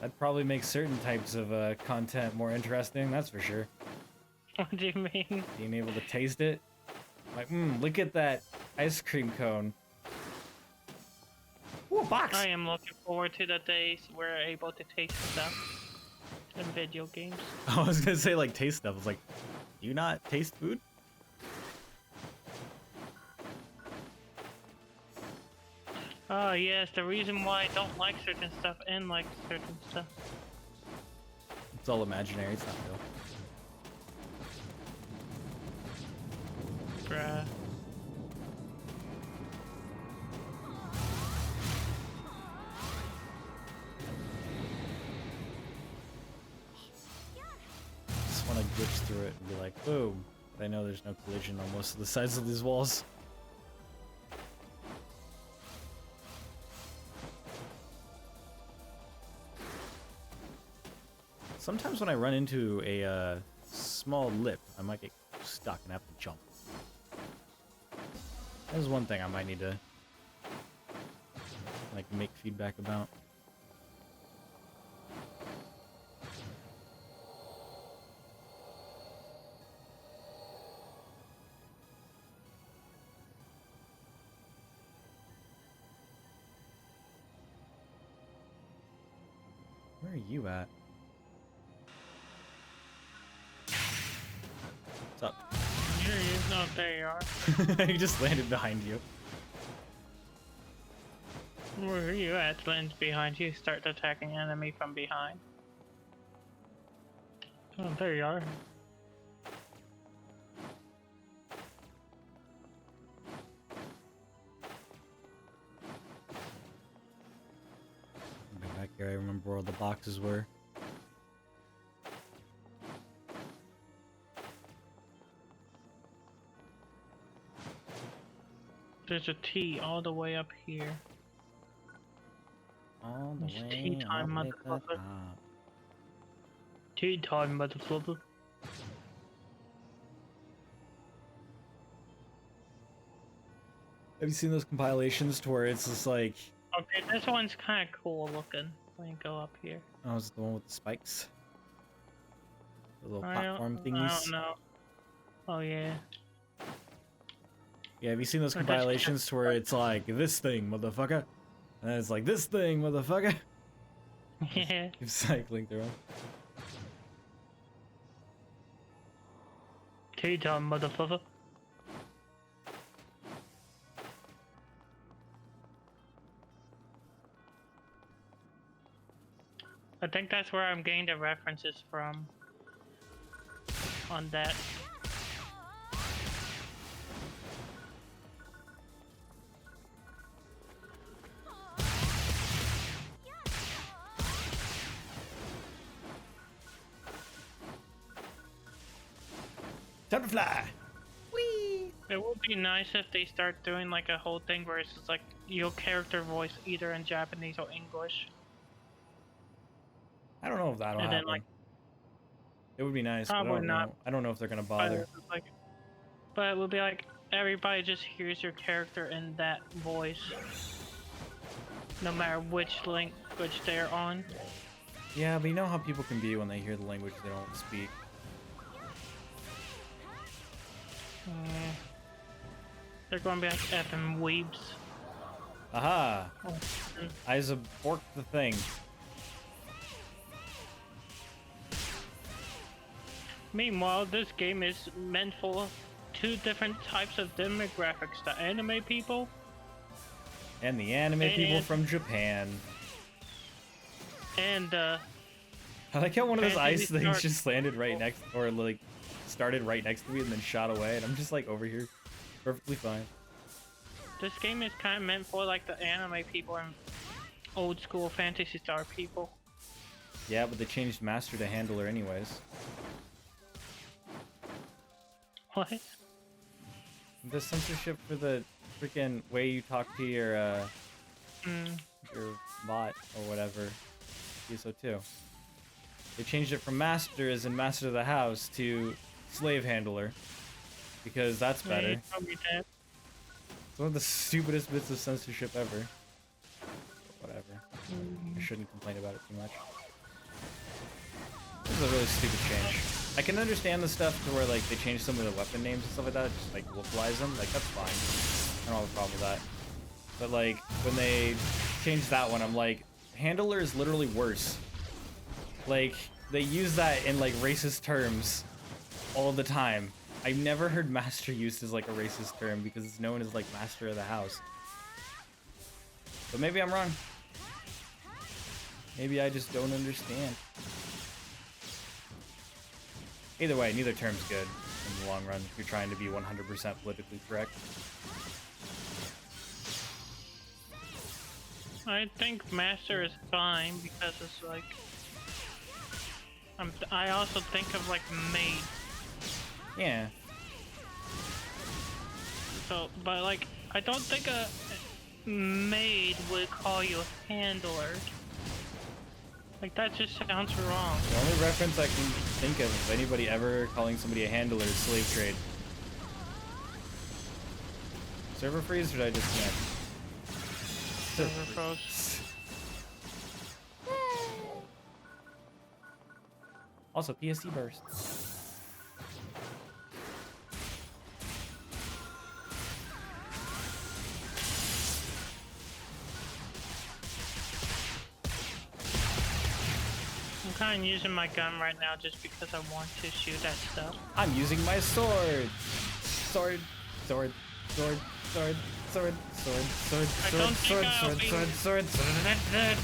That'd probably make certain types of content more interesting, that's for sure. What do you mean? Being able to taste it. Like, look at that ice cream cone. Ooh, a box! I am looking forward to the days we're able to taste stuff in video games. I was gonna say, like, taste stuff. I was like, do you not taste food? Oh yes, the reason why I don't like certain stuff and like certain stuff. It's all imaginary, it's not real. Bruh. Just want to glitch through it and be like, boom. But I know there's no collision on most of the sides of these walls. Sometimes when I run into a small lip, I might get stuck and have to jump. That's one thing I might need to like make feedback about. Where are you at? What's up? Here he is. No, there you are. He just landed behind you. Where are you at? Lands behind you. Start attacking enemy from behind. Oh, there you are. Go back here, I remember where all the boxes were. There's a T all the way up here. All the It's way tea time, up at the motherfucker. top. Tea time, motherfucker. Have you seen those compilations to where it's just like, Okay, this one's kind of cool looking. Let me go up here. oh, is it the one with the spikes? The little I platform don't thingies? know. Oh yeah. Yeah, have you seen those Oh, that's compilations to where it's like, this thing, motherfucker? And it's like, this thing, motherfucker? Yeah. Keep cycling through them. Tea time, motherfucker. I think that's where I'm getting the references from. On that. Time to fly! It would be nice if they start doing like a whole thing where it's just like your character voice either in Japanese or English. I don't know if that'll And then, happen. like, It would be nice, but I probably don't not. know. I don't know if they're gonna But, bother. it's like, but it would be like everybody just hears your character in that voice. No matter which language they're on. Yeah, but you know how people can be when they hear the language they don't speak. They're gonna be like effing weebs. Aha! Oh, I borked the thing. Meanwhile, this game is meant for two different types of demographics: the anime people And the anime people And- from Japan. and I like how one of those Fantasy ice things Star just landed right people. next, or like started right next to me and then shot away, and I'm just like over here, perfectly fine. this game is kind of meant for like the anime people and old school Fantasy Star people. Yeah, but they changed master to handler anyways. What? The censorship for the freaking way you talk to your bot or whatever. ESO2. They changed it from master as in master of the house to slave handler. Because that's Yeah, you better. told me that. It's one of the stupidest bits of censorship ever. Whatever. I shouldn't complain about it too much. This is a really stupid change. I can understand the stuff to where like they change some of the weapon names and stuff like that, just like localize them, like that's fine. I don't have a problem with that. But like when they changed that one, I'm like, handler is literally worse. Like they use that in like racist terms all the time. I've never heard master used as like a racist term because it's known as like master of the house. But maybe I'm wrong. Maybe I just don't understand. Either way, neither term's good in the long run if you're trying to be 100% politically correct. I think master is fine because it's like I also think of like maid. Yeah. So, but like I don't think a maid would call you a handler. Like that just sounds wrong. The only reference I can think of anybody ever calling somebody a handler is slave trade. Server freeze or did I disconnect? Server froze. Also, PSD burst. I'm kind of using my gun right now just because I want to shoot at stuff. I'm using my sword. Sword, sword, sword, sword, sword, sword, sword, I sword, don't sword, think I'll sword, be- sword, sword, sword.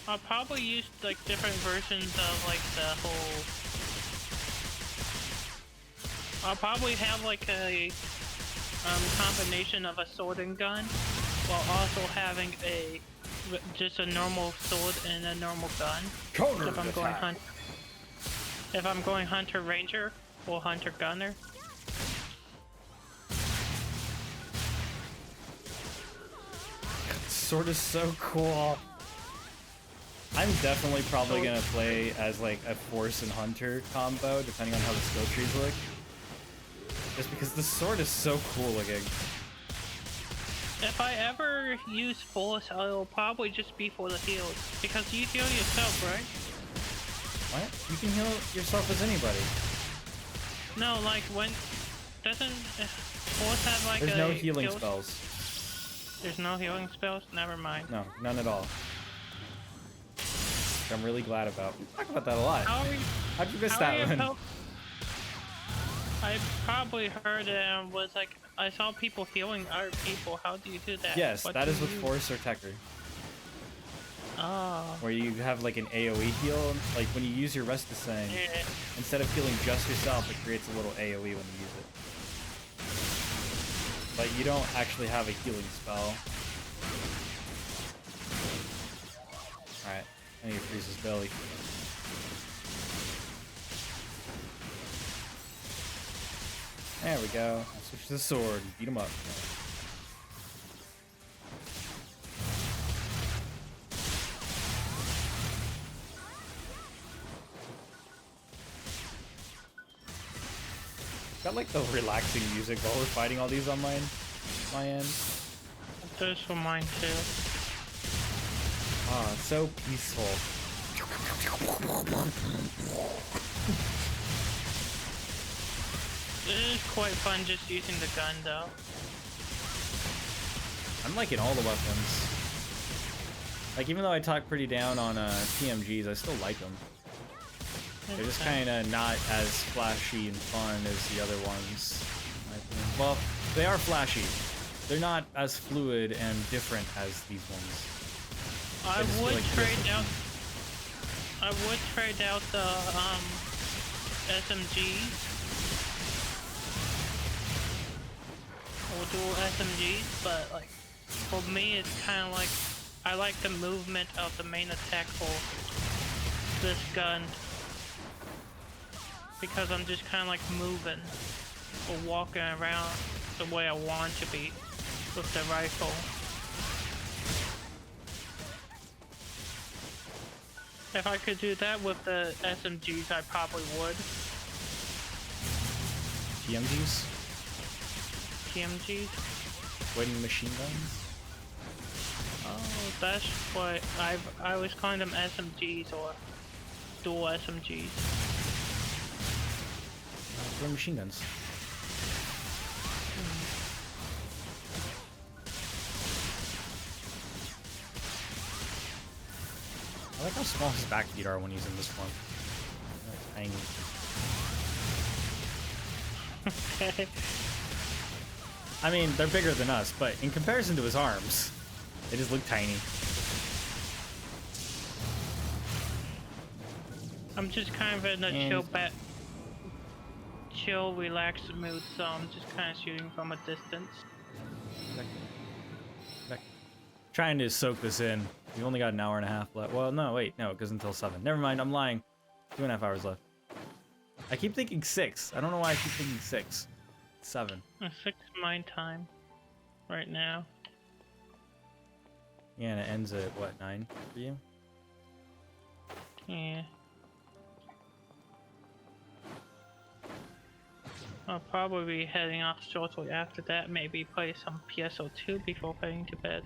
I'll probably use like different versions of like the whole. I'll probably have like a combination of a sword and gun, while also having just a normal sword and a normal gun. Counter If I'm going attack. hunt, if I'm going hunter ranger or hunter gunner. sword is so cool. I'm definitely probably gonna play as like a Force and Hunter combo, depending on how the skill trees look. Just because the sword is so cool looking. If I ever use Force, I'll probably just be for the heals. Because you heal yourself, right? What? You can heal yourself as anybody. No, like when... Doesn't Force have like There's a... no healing heals? spells. There's no healing spells? Never mind. No, none at all. Which I'm really glad about. We talk about that a lot. How are you... How'd you miss how are that you one? help- I probably heard it and was like, I saw people healing other people. How do you do that? Yes, What that do is with you- Force or Tekker. Oh. Where you have like an AoE heal. Like when you use your Rest Descent, Yeah. instead of healing just yourself, it creates a little AoE when you use it. But you don't actually have a healing spell. Alright, I need to freeze his belly. There we go. Switch to the sword and beat him up. Got like the relaxing music while we're fighting all these on my end. There's for mine too. Ah, so peaceful. It is quite fun just using the gun though. I'm liking all the weapons. Like even though I talk pretty down on PMGs, I still like them. They're just kind of not as flashy and fun as the other ones. in my opinion. Well, they are flashy. They're not as fluid and different as these ones. I just feel would like trade different. out. I would trade out the SMGs. Or dual SMGs, but like for me, it's kind of like I like the movement of the main attack for this gun because I'm just kind of like moving or walking around the way I want to be with the rifle. If I could do that with the SMGs, I probably would. PMGs? TMGs. Wooden machine guns? Oh, that's what I always call them SMGs or dual SMGs. Wooden machine guns. I like how small his back feet are when he's in this one. They're tiny. Okay. I mean, they're bigger than us, but in comparison to his arms, they just look tiny. I'm just kind of in a chill, relaxed mood, so I'm just kind of shooting from a distance. Trying to soak this in. We've only got an hour and a half left. Well, no, wait, no, it goes until 7. Never mind, I'm lying. 2.5 hours left. I keep thinking 6. I don't know why I keep thinking 6. 7. 6 mine time right now. Yeah, and it ends at what, 9 for you? Yeah. I'll probably be heading off shortly after that, maybe play some PSO2 before heading to bed.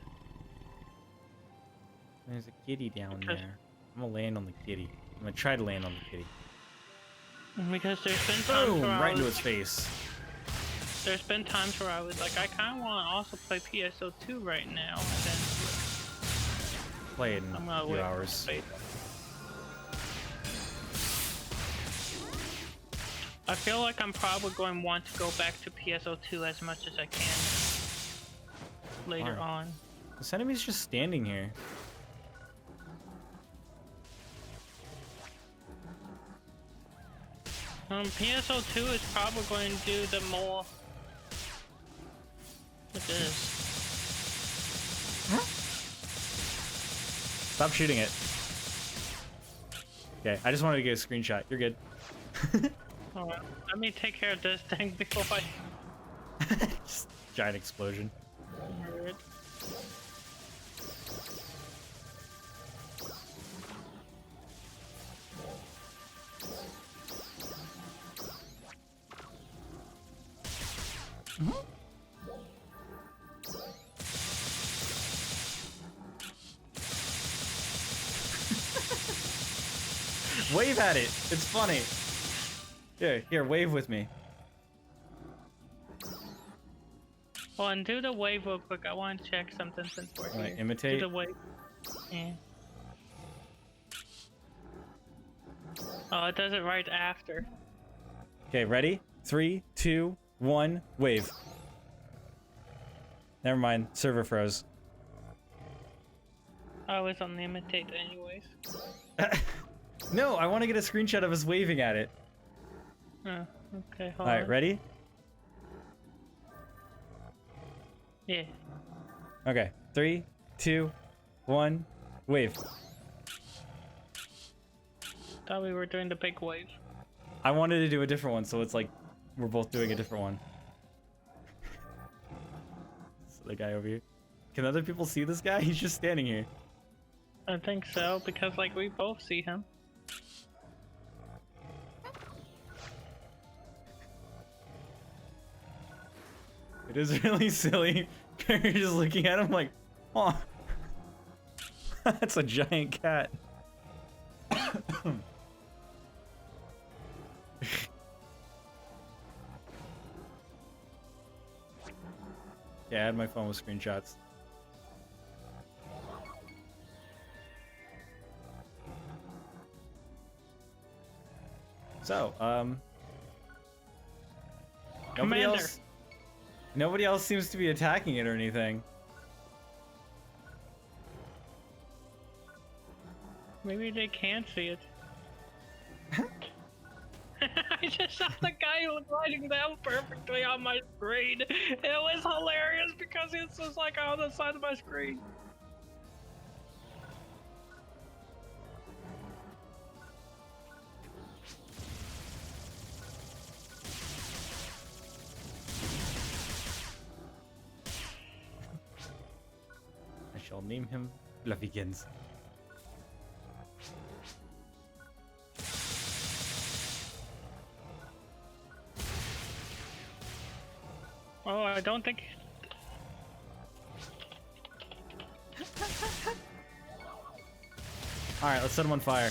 There's a kitty down Because- there. I'm gonna land on the kitty. I'm gonna try to land on the kitty. Because there's been times Boom! where I Right into was, its face. there's been times where I was like, I kind of want to also play PSO2 right now, and then Play it in I'm a gonna few wait. hours. Wait. I feel like I'm probably going to want to go back to PSO2 as much as I can later Why? on. This enemy's just standing here. PSO2 is probably going to do the more. Look at this. Stop shooting it. Okay, I just wanted to get a screenshot. You're good. Alright, let me take care of this thing before I. Just giant explosion. Wave at it. It's funny. Here, wave with me. Hold on, do the wave real quick. I want to check something since we're Wanna here. imitate? Do the wave. Yeah. Oh, it does it right after. Okay, ready? 3, 2, 1, wave. Never mind, server froze. I was on the imitate anyways. No, I want to get a screenshot of us waving at it. Oh, okay, hold Alright, on. ready? Yeah. Okay, 3, 2, 1, wave. Thought we were doing the big wave. I wanted to do a different one, so it's like we're both doing a different one. So the guy over here. Can other people see this guy? He's just standing here. I think so, because like we both see him. It is really silly. You're just looking at him like, oh, that's a giant cat. Yeah, I had my phone with screenshots. So, Commander. Nobody else seems to be attacking it or anything. Maybe they can't see it. I just saw the guy gliding down perfectly on my screen. It was hilarious because it's just like on the side of my screen. I shall name him Fluffykins. Oh, I don't think. Alright, let's set him on fire.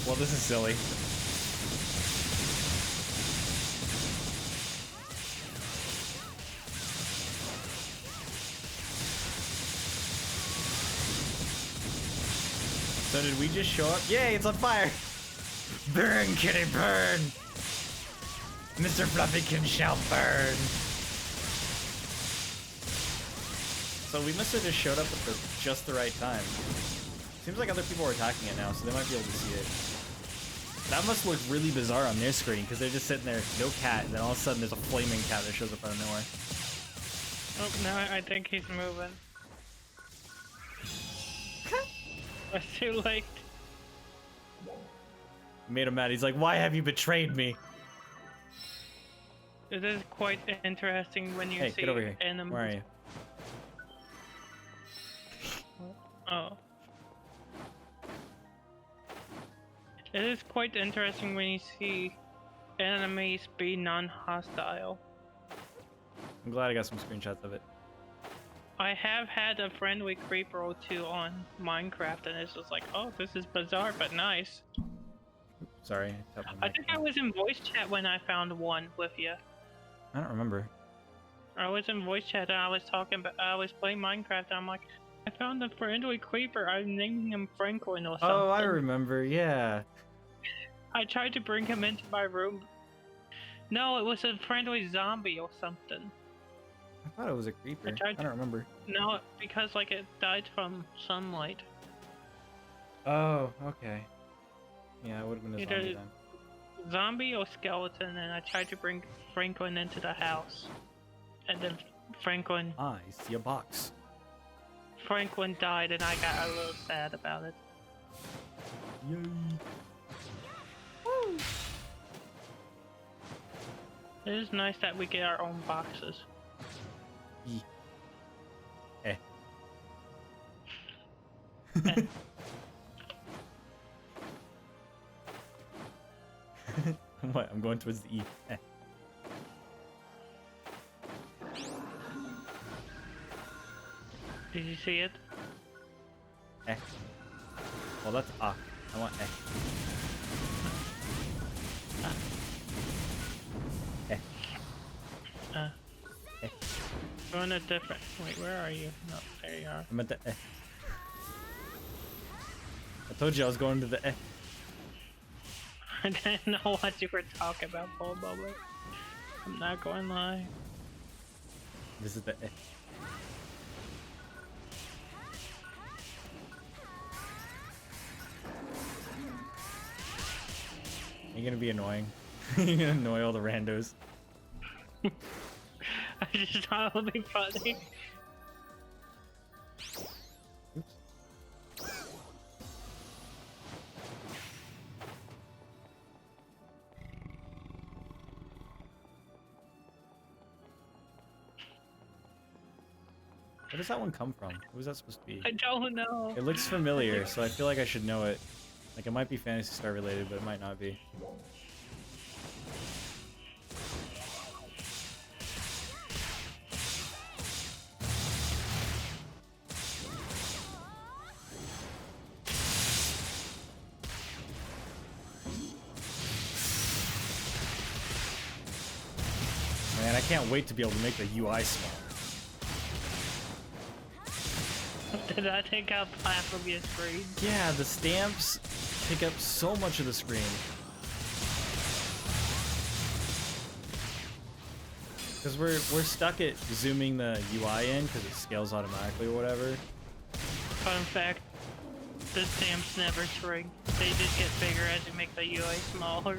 Well, this is silly. So did we just show up? Yay, it's on fire! Burn, kitty, burn! Mr. Fluffykin shall burn! So we must have just showed up at just the right time. Seems like other people are attacking it now, so they might be able to see it. That must look really bizarre on their screen, because they're just sitting there, no cat, and then all of a sudden there's a flaming cat that shows up out of nowhere. Oh, no, I think he's moving. It's too late. Made him mad. He's like, why have you betrayed me? It is quite interesting when you Hey, see get over here. enemies. Where are you? Oh. It is quite interesting when you see enemies be non-hostile. I'm glad I got some screenshots of it. I have had a friendly creeper or two on Minecraft, and it's just like, oh, this is bizarre but nice. Sorry. tapped my I think I microphone. was in voice chat when I found one with you. I don't remember. I was in voice chat and I was talking, but I was playing Minecraft. And I'm like, I found a friendly creeper. I'm naming him Franklin or something. Oh, I remember. Yeah. I tried to bring him into my room. No, it was a friendly zombie or something. I thought it was a creeper. tried I don't remember. No, because like it died from sunlight. Oh, okay. Yeah, it would have been a Either- zombie then. Zombie or skeleton, and I tried to bring Franklin into the house. And then Franklin I see a box. died, and I got a little sad about it. Yay. It is nice that we get our own boxes. Eh. What? I'm going towards the E. Did you see it? Well, that's A. I want E. Going a different. Wait, where are you? No, there you are. I'm at the E. I told you I was going to the E. I didn't know what you were talking about, Bull Bubble. I'm not going live. This is the E. You're gonna be annoying. You're gonna annoy all the randos. I just thought it would be funny. Where does that one come from? Who was that supposed to be? I don't know. It looks familiar, so I feel like I should know it. Like, it might be Phantasy Star related, but it might not be. Man, I can't wait to be able to make the UI smaller. Did I take out half of your screen? Yeah, the stamps take up so much of the screen. Because we're stuck at zooming the UI in because it scales automatically or whatever. Fun fact, the stamps never shrink. They just get bigger as you make the UI smaller.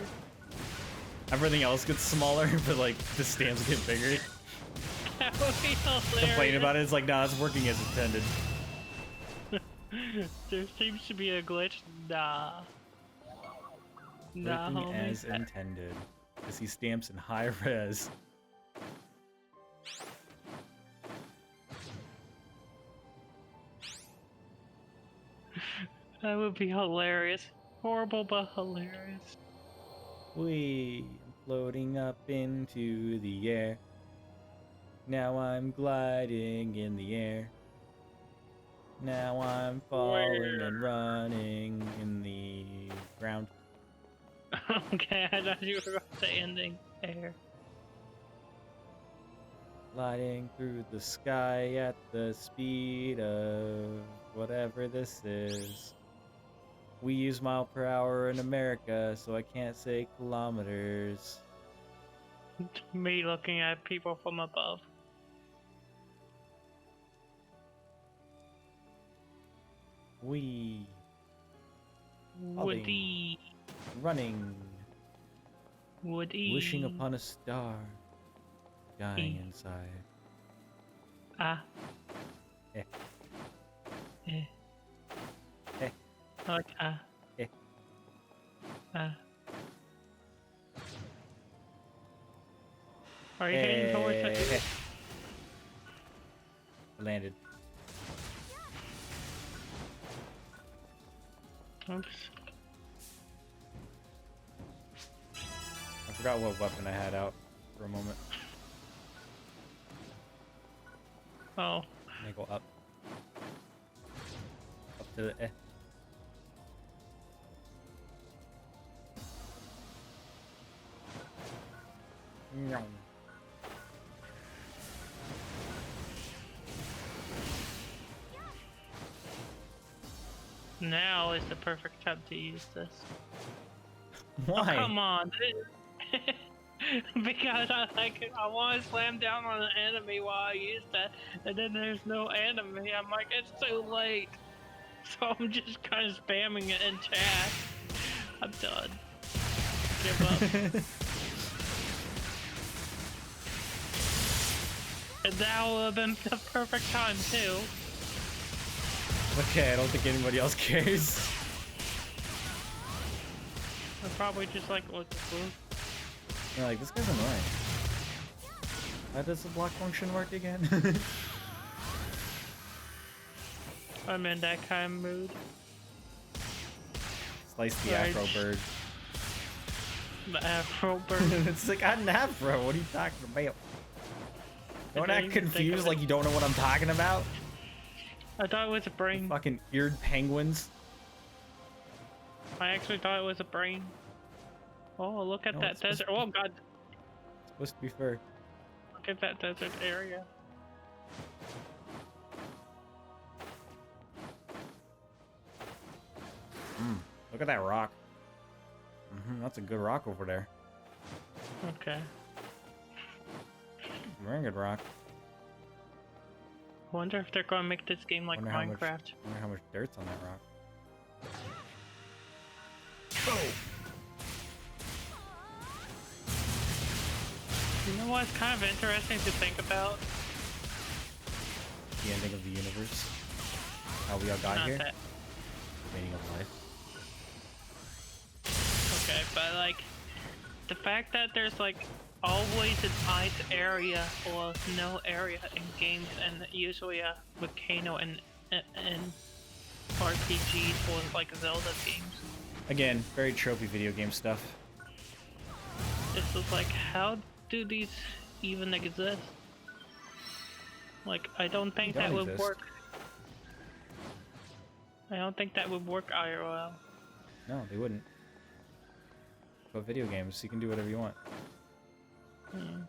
Everything else gets smaller, but like the stamps get bigger. That would be hilarious. Complain about it, it's like, nah, it's working as intended. There seems to be a glitch. Nah. Nah, Working homie. as intended. I see stamps in high res. That would be hilarious. Horrible but hilarious. We floating up into the air. Now I'm gliding in the air. Now I'm falling and running in the ground. Okay, I thought you were going to ending there. Gliding through the sky at the speed of whatever this is. We use mile per hour in America, so I can't say kilometers. Me looking at people from above. We Woody. running, Woody. wishing upon a star, dying inside. Ah. Eh. Eh. Eh. Like ah. Eh. Ah. Are you heading towards it? Landed. Oops. I forgot what weapon I had out for a moment. Oh. Let me go up. Up to the eh. Meow. Now is the perfect time to use this. Why? Oh, come on. Because I want to slam down on an enemy while I use that, and then there's no enemy. I'm like, it's too late. So I'm just kind of spamming it in chat. I'm done. Give up. And that would have been the perfect time too. Okay, I don't think anybody else cares. I probably just like look at blue. You're like, this guy's annoying. How does the block function work again? I'm in that kind of mood. Slice the Right. Afro bird. The Afro bird. It's like, I'm an Afro. What are you talking about? Don't didn't act even think of confused it. like you don't know what I'm talking about. I thought it was a brain. Fucking eared penguins. I actually thought it was a brain. Oh, look at No, that it's supposed desert. to be- Oh god, It's supposed to be fur. look at that desert area. Look at that rock. That's a good rock over there. Okay. Very good rock. I wonder if they're gonna make this game like Wonder how much- Minecraft. Wonder how much dirt's on that rock. You know what's kind of interesting to think about? The ending of the universe. How we all got Not here. that. Meaning of life. Okay, but like the fact that there's like always an ice area or no area in games, and usually a volcano in RPGs or like Zelda games. Again, very tropey video game stuff. This is like, how do these even exist? Like, I don't think They that don't would exist. work. I don't think that would work IRL. No, they wouldn't. But video games, you can do whatever you want. Hmm.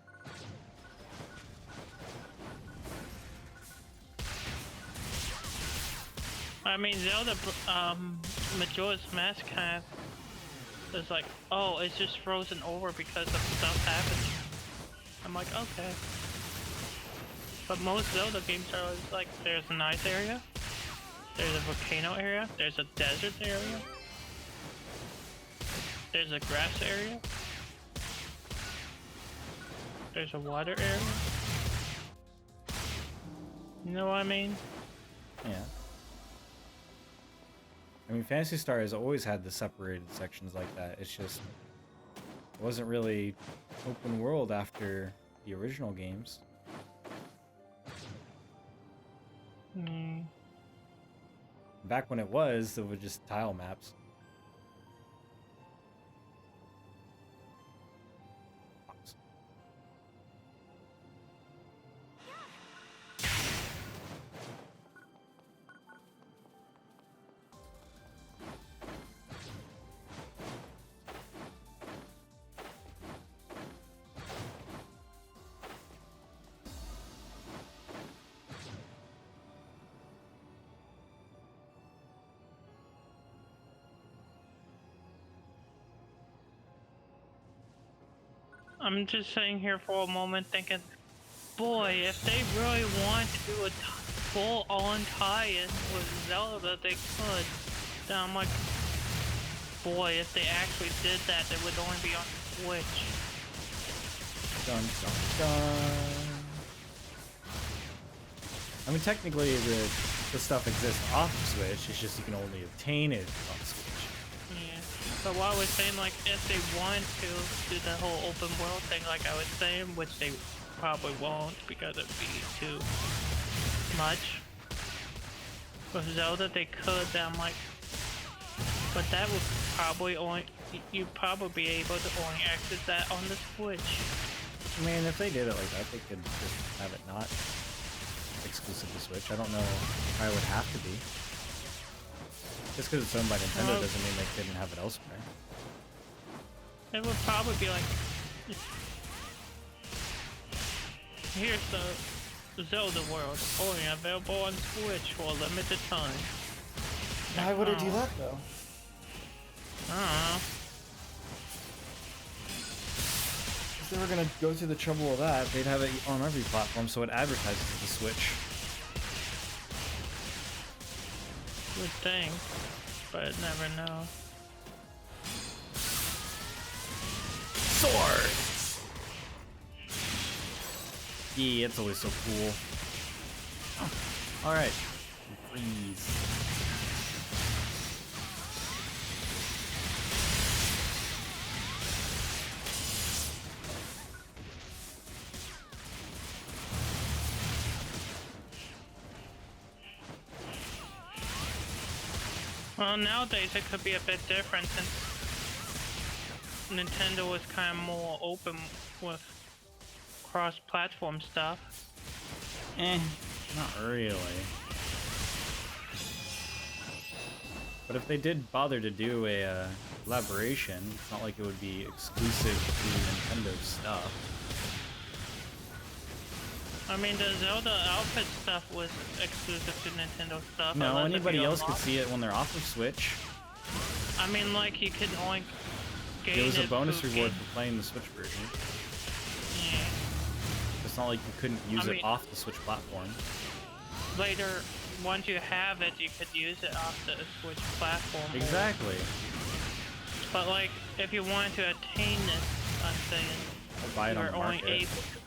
I mean, Zelda, Majora's Mask kind of is like, oh, it's just frozen over because of stuff happening. I'm like, okay. But most Zelda games are always like, there's an ice area, there's a volcano area, there's a desert area, there's a grass area, there's a water area. You know what I mean? Yeah. I mean, Phantasy Star has always had the separated sections like that. It's just, it wasn't really open world after the original games. Hmm. Back when it was just tile maps. I'm just sitting here for a moment thinking, boy, if they really want to do a full-on tie-in with Zelda, they could. Then I'm like, boy, if they actually did that, it would only be on Switch. Dun, dun, dun. I mean, technically, the stuff exists off of Switch. It's just you can only obtain it on Switch. Yeah. But what I was saying, like, if they want to do the whole open world thing, like I was saying, which they probably won't because it'd be too much. With Zelda, they could. Then I'm like, but that would probably only, you'd probably be able to only access that on the Switch. I mean, if they did it like that, they could just have it not exclusive to Switch. I don't know why it would have to be. Just because it's owned by Nintendo Well, doesn't mean they couldn't have it elsewhere. it would probably be like, here's the Zelda world, only available on Switch for a limited time. Why would it do Oh. that though? I don't know. If they were gonna go through the trouble of that, they'd have it on every platform so it advertises the Switch. Would think, but never know. Swords! Yeah, it's always so cool. Alright. Freeze. Well, nowadays it could be a bit different since Nintendo is kind of more open with cross-platform stuff. Not really. But if they did bother to do a collaboration, it's not like it would be exclusive to Nintendo stuff. I mean, the Zelda outfit stuff was exclusive to Nintendo stuff. No, unless if anybody you else could unlock- see it when they're off of Switch. I mean, like, you could only gain It was a it bonus through reward game- for playing the Switch version. Yeah. It's not like you couldn't use I it mean- off the Switch platform. Later, once you have it, you could use it off the Switch platform. Exactly. But, like, if you wanted to attain this, I'm saying, Or buy it on you're the only market. able to.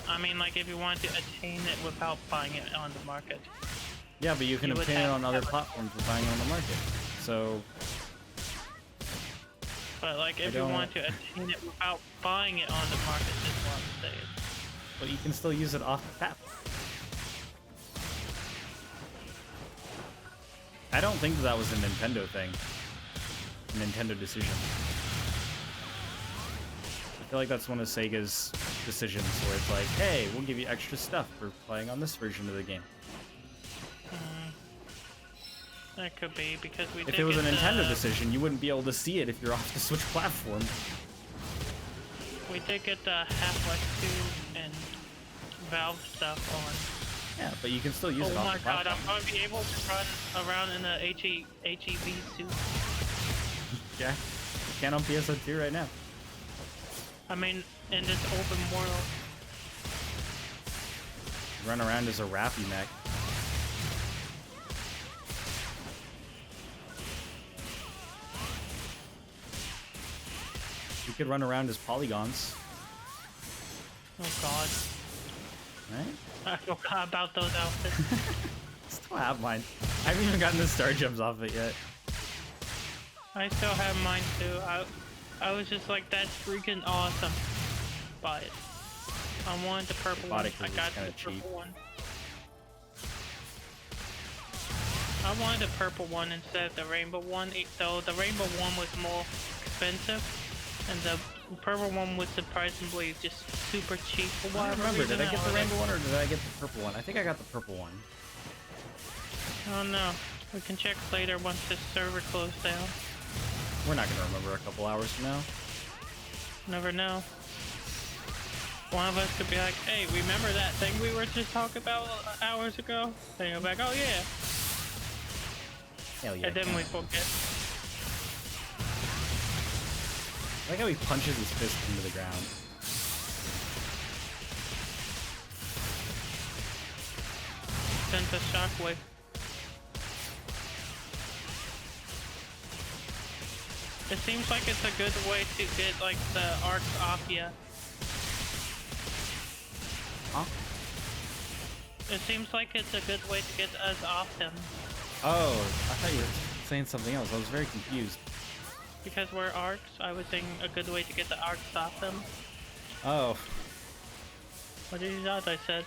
I mean, like, if you wanted to attain it without buying it on the market. Yeah, but you can you would obtain it have on to other have a- platforms for buying it on the market. So, But, like, if I you don't- want to attain it without buying it on the market, is what I'm saying. but you can still use it off the platform. I don't think that was a Nintendo thing. A Nintendo decision. I feel like that's one of Sega's decisions where it's like, hey, we'll give you extra stuff for playing on this version of the game. That could be, because we If did it was a get Nintendo the, decision, you wouldn't be able to see it if you're off the Switch platform. We did get the Half-Life 2 and Valve stuff on. Yeah, but you can still use Oh it off my the god, platform. I'm going to be able to run around in a HEV suit. Yeah, you can on PSO2 right now. I mean, in this open world. Run around as a Rappy mech. You could run around as polygons, Oh god. right? I forgot about those outfits. Still have mine. I haven't even gotten the star gems off it yet. I still have mine too. I was just like, that's freaking awesome. Buy it. I wanted the purple Bought one. it 'cause I it's got kinda the purple cheap. one. I wanted the purple one instead of the rainbow one, though the rainbow one was more expensive, and the purple one was surprisingly just super cheap for I whatever don't remember, reason. did I get the was like, rainbow one or did I get the purple one? I think I got the purple one. I don't know. We can check later once this server closed down. We're not gonna remember a couple hours from now. Never know. One of us could be like, hey, remember that thing we were just talking about hours ago? Then you're like, oh yeah. Hell yeah. And then we forget. I like how he punches his fist into the ground. Sends a shockwave. It seems like it's a good way to get like the arcs off ya. Huh? It seems like it's a good way to get us off him. Oh, I thought you were saying something else. I was very confused. Because we're arcs, I was saying a good way to get the arcs off him. Oh, What did you thought I said?